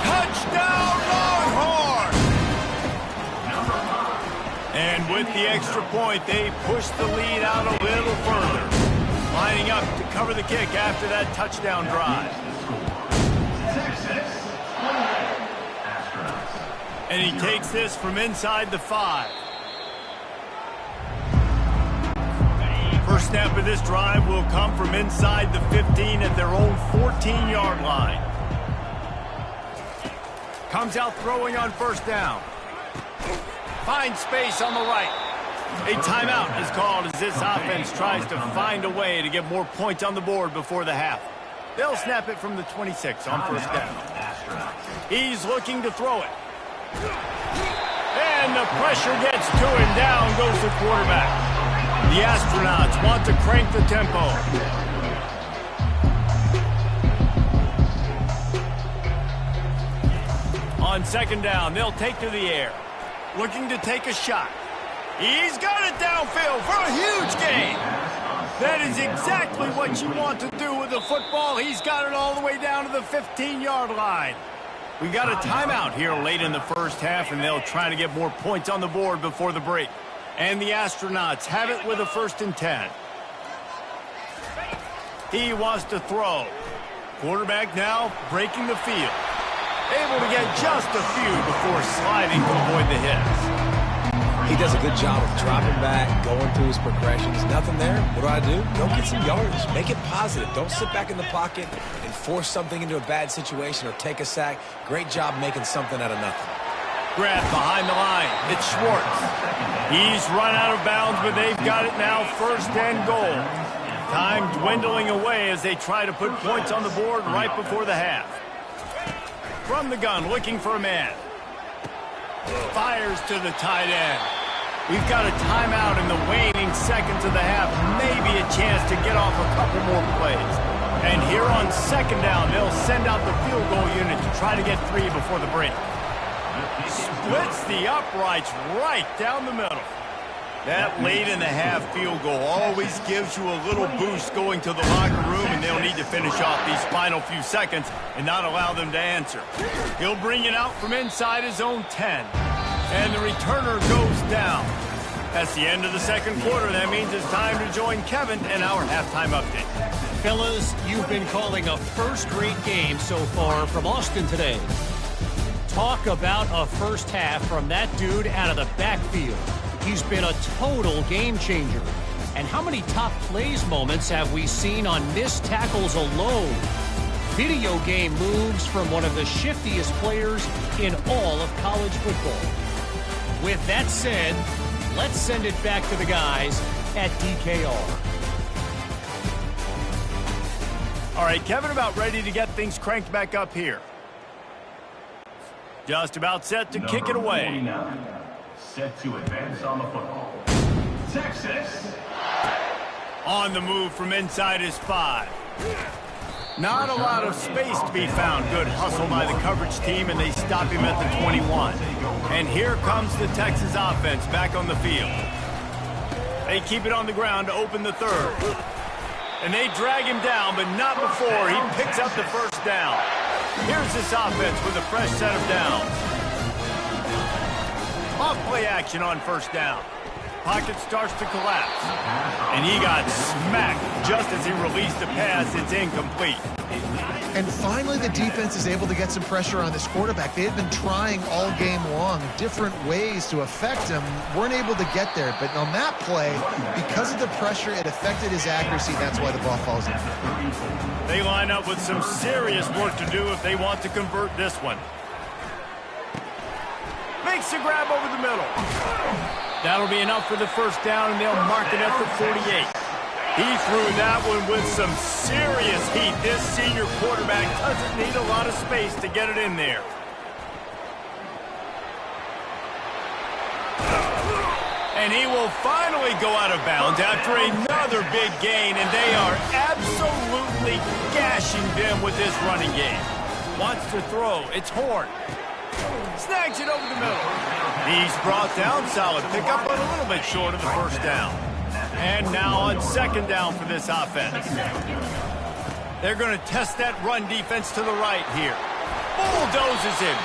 Touchdown, Longhorn! And with the extra point, they push the lead out a little further. Lining up to cover the kick after that touchdown drive. And he takes this from inside the 5. First snap of this drive will come from inside the 15 at their own 14-yard line. Comes out throwing on first down. Finds space on the right. A timeout is called as this offense tries to find a way to get more points on the board before the half. They'll snap it from the 26 on first down. He's looking to throw it. And the pressure gets to him. Down goes the quarterback. The Astronauts want to crank the tempo. On second down, they'll take to the air. Looking to take a shot. He's got it downfield for a huge gain. That is exactly what you want to do with the football. He's got it all the way down to the 15-yard line. We got a timeout here late in the first half, and they'll try to get more points on the board before the break. And the Astronauts have it with a 1st and 10. He wants to throw. Quarterback now breaking the field. Able to get just a few before sliding to avoid the hits. He does a good job of dropping back, going through his progressions. Nothing there. What do? Go get some yardage. Make it positive. Don't sit back in the pocket and force something into a bad situation or take a sack. Great job making something out of nothing. Grab behind the line. It's Schwartz. He's run out of bounds, but they've got it now 1st and goal. Time dwindling away as they try to put points on the board right before the half. From the gun, looking for a man. Fires to the tight end. We've got a timeout in the waning seconds of the half. Maybe a chance to get off a couple more plays. And here on second down, they'll send out the field goal unit to try to get 3 before the break. Splits the uprights right down the middle. That late in the half field goal always gives you a little boost going to the locker room, and they'll need to finish off these final few seconds and not allow them to answer. He'll bring it out from inside his own 10. And the returner goes down. That's the end of the second quarter. That means it's time to join Kevin and our halftime update. Fellas, you've been calling a first-rate game so far from Austin today. Talk about a first half from that dude out of the backfield. He's been a total game changer. And how many top plays moments have we seen on missed tackles alone? Video game moves from one of the shiftiest players in all of college football. With that said, let's send it back to the guys at DKR. All right, Kevin, about ready to get things cranked back up here. Just about set to kick it away. 49. Set to advance on the football. Texas. On the move from inside his 5. Not a lot of space to be found. Good hustle by the coverage team, and they stop him at the 21. And here comes the Texas offense back on the field. They keep it on the ground to open the 3rd. And they drag him down, but not before he picks up the first down. Here's this offense with a fresh set of downs. Off play action on first down. Pocket starts to collapse. And he got smacked just as he released the pass. It's incomplete. And finally, the defense is able to get some pressure on this quarterback. They had been trying all game long different ways to affect him. Weren't able to get there. But on that play, because of the pressure, it affected his accuracy. That's why the ball falls in. They line up with some serious work to do if they want to convert this one. Makes the grab over the middle. That'll be enough for the first down, and they'll mark it at the 48. He threw that one with some serious heat. This senior quarterback doesn't need a lot of space to get it in there. And he will finally go out of bounds after another big gain, and they are absolutely gashing them with this running game. Wants to throw. It's Horn. Snags it over the middle. He's brought down. Solid pickup, but a little bit short of the first down. And now on second down for this offense. They're going to test that run defense to the right here. Bulldozes him.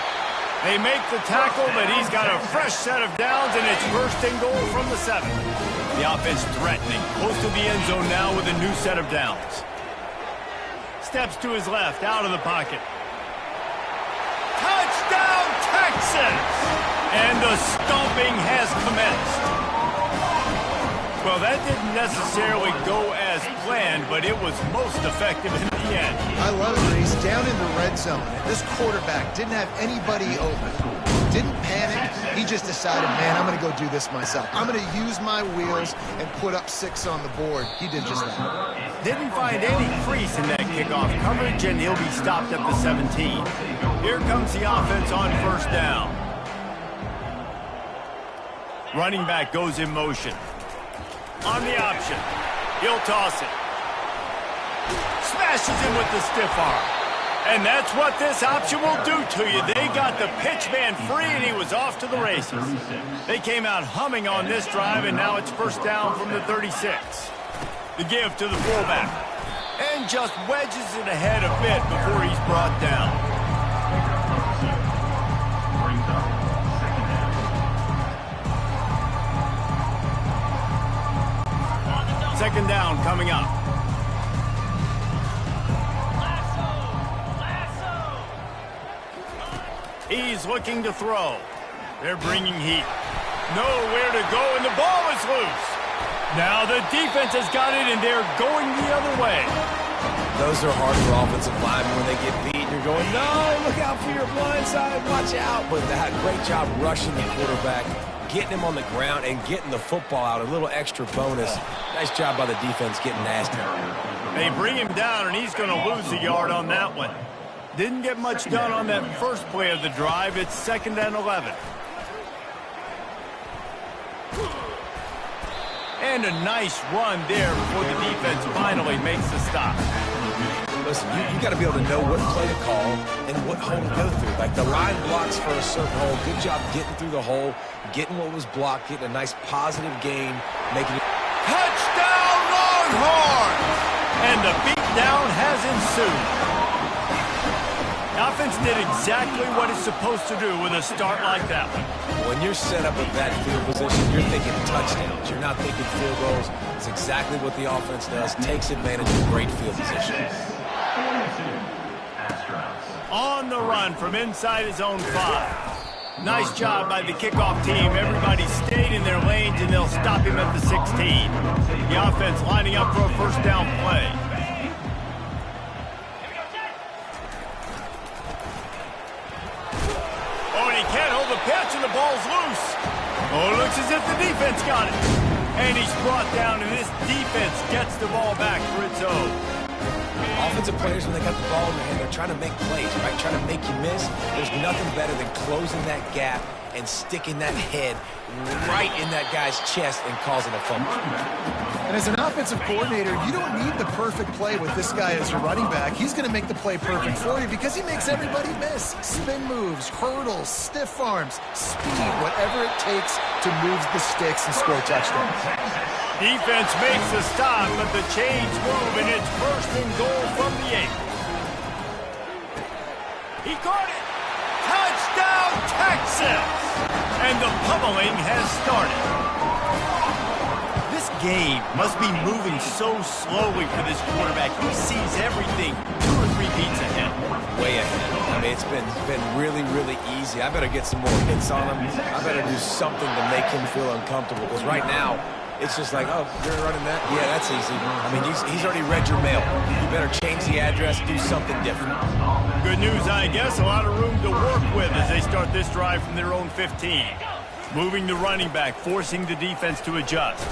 They make the tackle, but he's got a fresh set of downs, and it's first and goal from the 7. The offense threatening, close to the end zone now with a new set of downs. Steps to his left, out of the pocket. Touchdown, Texans! And the stomping has commenced. Well, that didn't necessarily go as planned, but it was most effective in the end. I love it, Reese. Down in the red zone, this quarterback didn't have anybody open. Didn't panic. He just decided, man, I'm going to go do this myself. I'm going to use my wheels and put up 6 on the board. He did just that. Didn't find any crease in that kickoff coverage, and he'll be stopped at the 17. Here comes the offense on first down. Running back goes in motion. On the option. He'll toss it. Smashes him with the stiff arm. And that's what this option will do to you. They got the pitch man free, and he was off to the races. They came out humming on this drive, and now it's first down from the 36. The give to the fullback. And just wedges it ahead a bit before he's brought down. Second down coming up. He's looking to throw. They're bringing heat. Nowhere to go, and the ball is loose. Now the defense has got it, and they're going the other way. Those are hard for offensive linemen when they get beat. You're going, no, look out for your blind side, watch out. But they had a great job rushing the quarterback, getting him on the ground, and getting the football out. A little extra bonus. Nice job by the defense getting nasty. They bring him down, and he's going to lose a yard on that one. Didn't get much done on that first play of the drive. It's 2nd and 11. And a nice run there before the defense finally makes the stop. Listen, you got to be able to know what play to call and what hole to go through. Like the line blocks for a certain hole. Good job getting through the hole, getting what was blocked, getting a nice positive gain, making it. Touchdown, Longhorns! And the beatdown has ensued. The offense did exactly what it's supposed to do with a start like that one. When you're set up with that field position, you're thinking touchdowns. You're not thinking field goals. It's exactly what the offense does. Takes advantage of great field position. On the run from inside his own 5. Nice job by the kickoff team. Everybody stayed in their lanes, and they'll stop him at the 16. The offense lining up for a first down play. Oh, and he can't hold the pitch, and the ball's loose. Oh, it looks as if the defense got it. And he's brought down, and this defense gets the ball back for its own. Offensive players, when they got the ball in their hand, they're trying to make plays, right? Trying to make you miss. There's nothing better than closing that gap and sticking that head right in that guy's chest and causing a fumble. And as an offensive coordinator, you don't need the perfect play with this guy as your running back. He's going to make the play perfect for you because he makes everybody miss. Spin moves, hurdles, stiff arms, speed, whatever it takes to move the sticks and score touchdowns. Defense makes the stop, but the chains move, and it's first and goal from the 8. He caught it. Touchdown, Texas! And the pummeling has started. This game must be moving so slowly for this quarterback. He sees everything 2 or 3 beats ahead. Way ahead. I mean, it's been really, really easy. I better get some more hits on him. I better do something to make him feel uncomfortable, because right now, it's just like, oh, you're running that? Yeah, that's easy. I mean, he's already read your mail. You better change the address, do something different. Good news, I guess. A lot of room to work with as they start this drive from their own 15. Moving the running back, forcing the defense to adjust.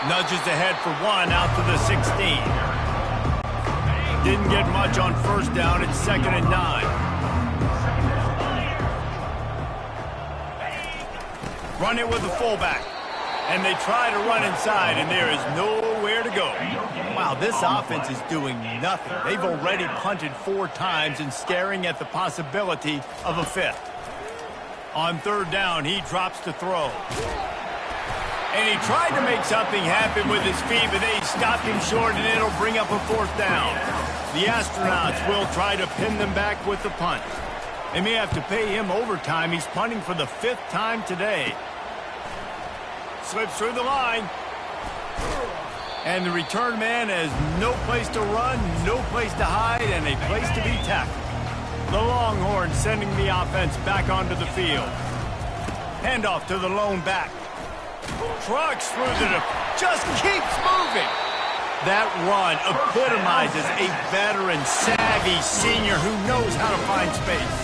Nudges ahead for 1 out to the 16. Didn't get much on first down. It's 2nd and 9. Run it with the fullback. And they try to run inside, and there is nowhere to go. Wow, this offense is doing nothing. They've already punted 4 times and staring at the possibility of a 5th. On 3rd down, he drops to throw. And he tried to make something happen with his feet, but they stopped him short, and it'll bring up a 4th down. The Astronauts will try to pin them back with the punt. They may have to pay him overtime. He's punting for the 5th time today. Slips through the line. And the return man has no place to run, no place to hide, and a place to be tackled. The Longhorns sending the offense back onto the field. Handoff to the lone back. Trucks through the just keeps moving. That run epitomizes a veteran, savvy senior who knows how to find space.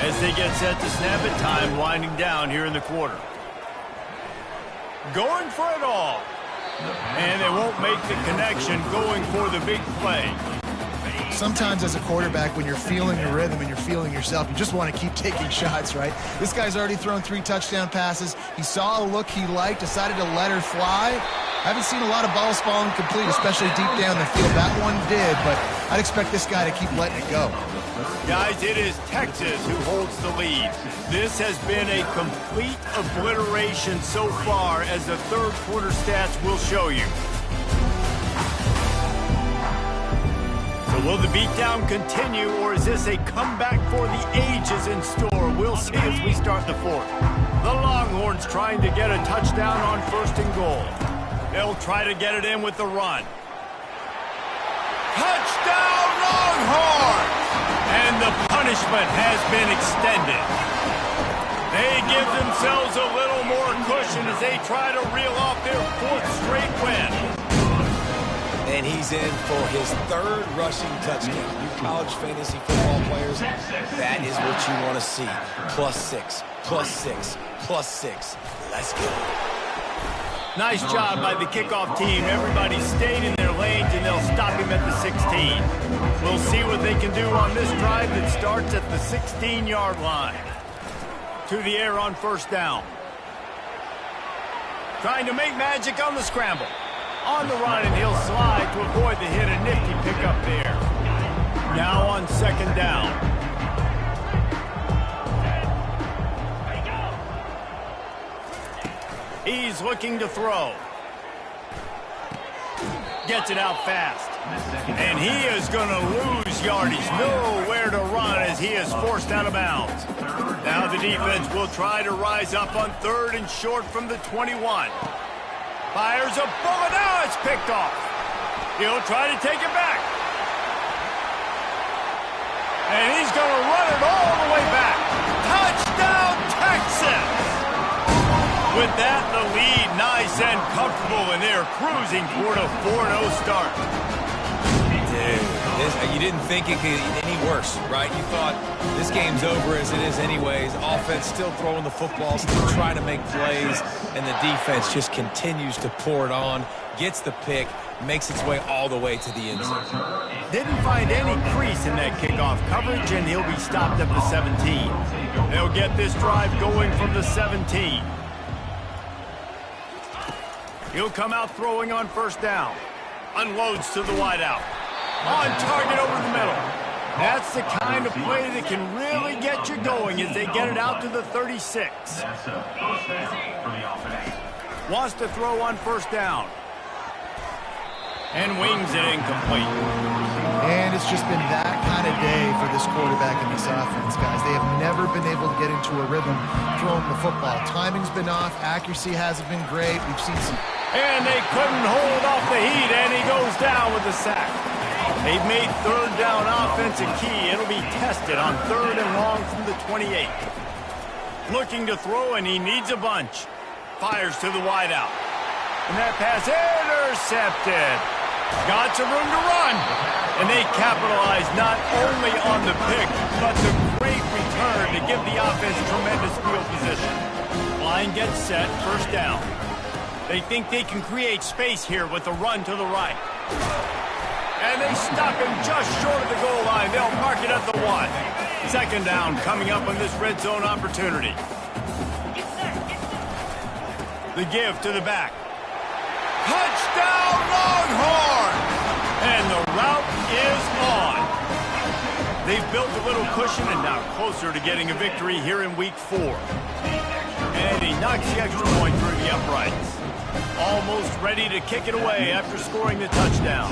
As they get set to snap it, time winding down here in the quarter. Going for it all. And they won't make the connection going for the big play. Sometimes as a quarterback, when you're feeling the rhythm and you're feeling yourself, you just want to keep taking shots, right? This guy's already thrown 3 touchdown passes. He saw a look he liked, decided to let her fly. I haven't seen a lot of balls falling complete, especially deep down the field. That one did, but I'd expect this guy to keep letting it go. Guys, it is Texas who holds the lead. This has been a complete obliteration so far, as the third quarter stats will show you. So will the beatdown continue, or is this a comeback for the ages in store? We'll see as we start the fourth. The Longhorns trying to get a touchdown on 1st and goal. They'll try to get it in with the run. Touchdown, Longhorns! And the punishment has been extended. They give themselves a little more cushion as they try to reel off their 4th straight win. And he's in for his 3rd rushing touchdown. You college fantasy football players, that is what you want to see. +6, +6, +6. Let's go. Nice job by the kickoff team. Everybody stayed in their lanes, and they'll stop him at the 16. We'll see what they can do on this drive that starts at the 16-yard line. To the air on 1st down. Trying to make magic on the scramble. On the run, and he'll slide to avoid the hit. A nifty pickup there. Now on 2nd down. He's looking to throw. Gets it out fast. And he is going to lose yardage. Nowhere to run as he is forced out of bounds. Now the defense will try to rise up on 3rd and short from the 21. Fires a bullet. Now it's picked off. He'll try to take it back. And he's going to run it all the way back. Touchdown, Texas! With that, the lead nice and comfortable, and they're cruising toward a 4-0 start. Dude, you didn't think it could get any worse, right? You thought this game's over as it is anyways. Offense still throwing the football, still trying to make plays, and the defense just continues to pour it on, gets the pick, makes its way all the way to the end zone. Didn't find any crease in that kickoff coverage, and he'll be stopped at the 17. They'll get this drive going from the 17. He'll come out throwing on 1st down. Unloads to the wideout. On target over the middle. That's the kind of play that can really get you going as they get it out to the 36. Wants to throw on 1st down. And wings it incomplete. And it's just been that kind of day for this quarterback and this offense, guys. They have never been able to get into a rhythm throwing the football. Timing's been off. Accuracy hasn't been great. We've seen some... And they couldn't hold off the heat, and he goes down with the sack. They've made 3rd down offense a key. It'll be tested on 3rd and long from the 28. Looking to throw, and he needs a bunch. Fires to the wideout. And that pass intercepted. Got some room to run. And they capitalize not only on the pick, but the great return to give the offense tremendous field position. Line gets set, 1st down. They think they can create space here with a run to the right. And they stop him just short of the goal line. They'll mark it at the 1. 2nd down coming up on this red zone opportunity. The give to the back. Touchdown, Longhorns! And the route is on. They've built a little cushion and now closer to getting a victory here in week 4. And he knocks the extra point through the uprights. Almost ready to kick it away after scoring the touchdown.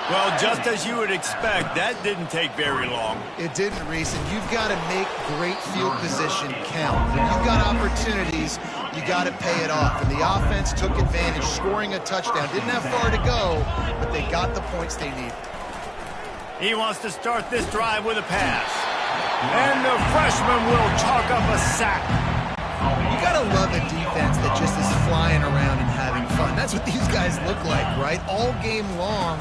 Well, just as you would expect, that didn't take very long. It didn't, Reese, and you've got to make great field position count. When you've got opportunities, you got to pay it off. And the offense took advantage, scoring a touchdown. Didn't have far to go, but they got the points they needed. He wants to start this drive with a pass. And the freshman will chalk up a sack. You got to love a defense that just is flying around and having fun. That's what these guys look like, right? All game long,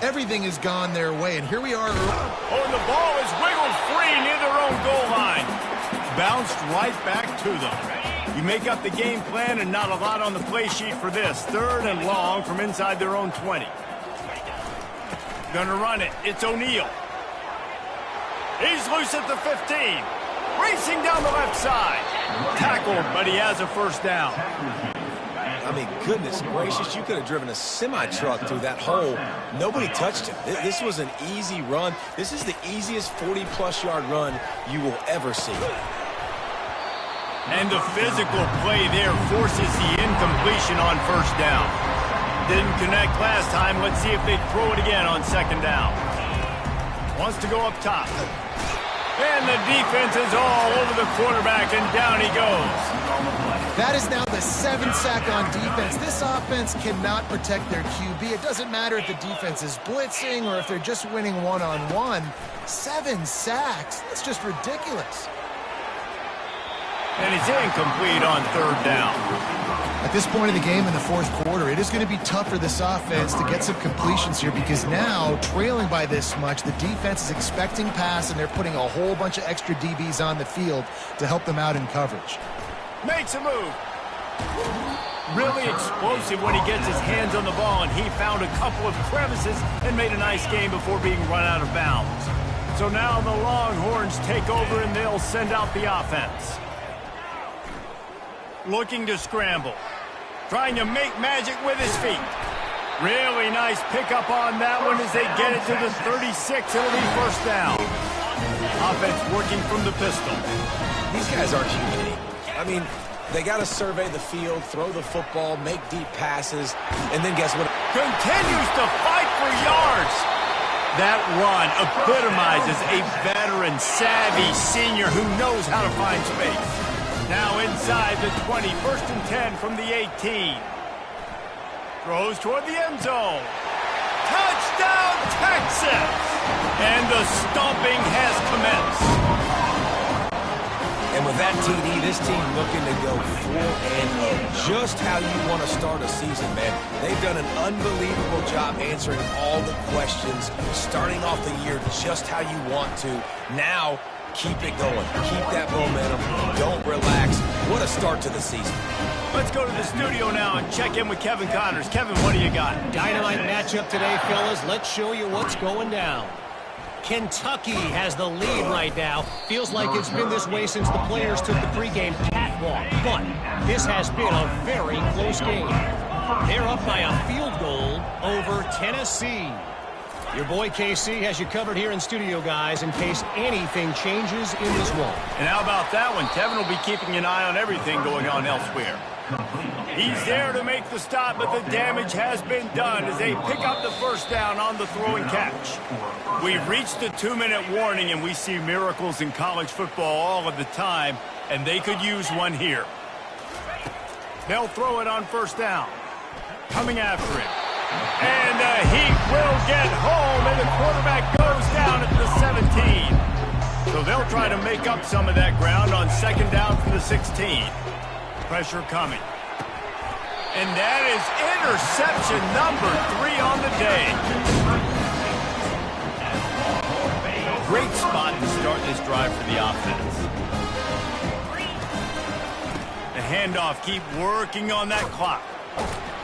everything has gone their way. And here we are. Oh, the ball is wiggled free near their own goal line. Bounced right back to them. You make up the game plan and not a lot on the play sheet for this. 3rd and long from inside their own 20. Gonna run it. It's O'Neal. He's loose at the 15. Racing down the left side. Tackled, but he has a first down. I mean, goodness gracious, you could have driven a semi-truck through that hole. Nobody touched him. This was an easy run. This is the easiest 40-plus yard run you will ever see. And the physical play there forces the incompletion on first down. Didn't connect last time. Let's see if they throw it again on 2nd down. Wants to go up top. And the defense is all over the quarterback, and down he goes. That is now the 7th sack on defense. This offense cannot protect their QB. It doesn't matter if the defense is blitzing or if they're just winning one-on-one. 7 sacks. That's just ridiculous. And it's incomplete on 3rd down. At this point in the game in the 4th quarter, it is going to be tough for this offense to get some completions here because now, trailing by this much, the defense is expecting pass and they're putting a whole bunch of extra DBs on the field to help them out in coverage. Makes a move. Really explosive when he gets his hands on the ball, and he found a couple of crevices and made a nice game before being run out of bounds. So now the Longhorns take over and they'll send out the offense. Looking to scramble. Trying to make magic with his feet. Really nice pickup on that one as they get it to the 36. It'll be first down. Offense working from the pistol. These guys aren't human. I mean, they got to survey the field, throw the football, make deep passes, and then guess what? Continues to fight for yards. That run epitomizes a veteran, savvy senior who knows how to find space. Now inside the 20, 1st and 10 from the 18. Throws toward the end zone. Touchdown, Texas! And the stomping has commenced. And with that TD, this team looking to go 4-0. Just how you want to start a season, man. They've done an unbelievable job answering all the questions, starting off the year just how you want to. Now, keep it going. Keep that momentum. Don't relax. What a start to the season. Let's go to the studio now and check in with Kevin Connors. Kevin, what do you got? Dynamite matchup today, fellas. Let's show you what's going down. Kentucky has the lead right now. Feels like it's been this way since the players took the pregame catwalk. But this has been a very close game. They're up by a field goal over Tennessee. Your boy KC has you covered here in studio, guys, in case anything changes in this one. And how about that one? Kevin will be keeping an eye on everything going on elsewhere. He's there to make the stop, but the damage has been done as they pick up the first down on the throw and catch. We've reached the 2-minute warning, and we see miracles in college football all of the time, and they could use one here. They'll throw it on first down. Coming after it. And he will get home, and the quarterback goes down at the 17. So they'll try to make up some of that ground on 2nd down from the 16. Pressure coming. And that is interception number 3 on the day. Great spot to start this drive for the offense. The handoff, keep working on that clock.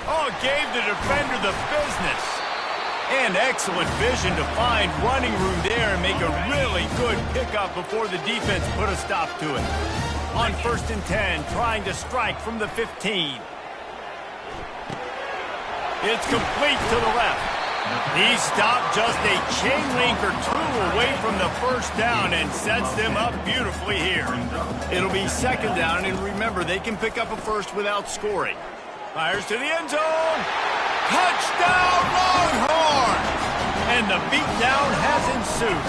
Oh, gave the defender the business. And excellent vision to find running room there and make a really good pickup before the defense put a stop to it. On 1st and 10, trying to strike from the 15. It's complete to the left. He stopped just a chain link or 2 away from the first down and sets them up beautifully here. It'll be 2nd down, and remember, they can pick up a first without scoring. Fires to the end zone. Touchdown, Longhorns! And the beatdown has ensued.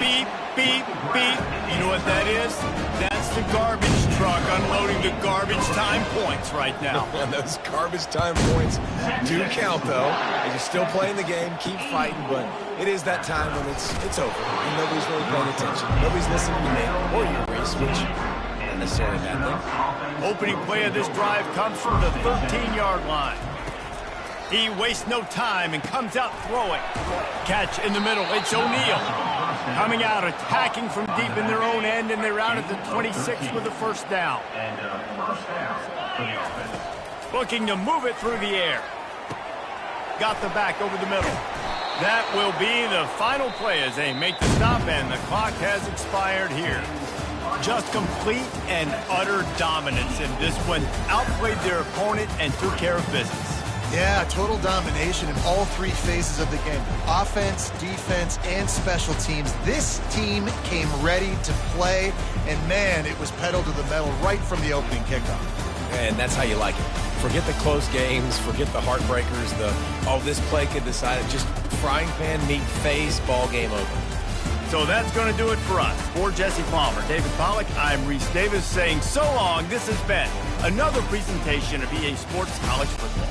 Beep, beep, beep. You know what that is? That's the garbage truck unloading the garbage time points right now. And those garbage time points do count, though. You're still playing the game, keep fighting, but it is that time when it's over, and nobody's really paying attention. Nobody's listening to me or you, Reese, which isn't necessarily a bad thing. Opening play of this drive comes from the 13-yard line. He wastes no time and comes out throwing. Catch in the middle. It's O'Neal. Coming out, attacking from deep in their own end, and they're out at the 26 with a first down. And first down for the offense. Looking to move it through the air. Got the back over the middle. That will be the final play as they make the stop, and the clock has expired here. Just complete and utter dominance in this one. Outplayed their opponent and took care of business. Yeah, total domination in all three phases of the game. Offense, defense, and special teams. This team came ready to play, and man, it was pedal to the metal right from the opening kickoff. And that's how you like it. Forget the close games, forget the heartbreakers, this play could decide it. Just frying pan, meat, face, ball game over. So that's going to do it for us. For Jesse Palmer, David Pollack, I'm Reese Davis saying so long. This has been another presentation of EA Sports College Football.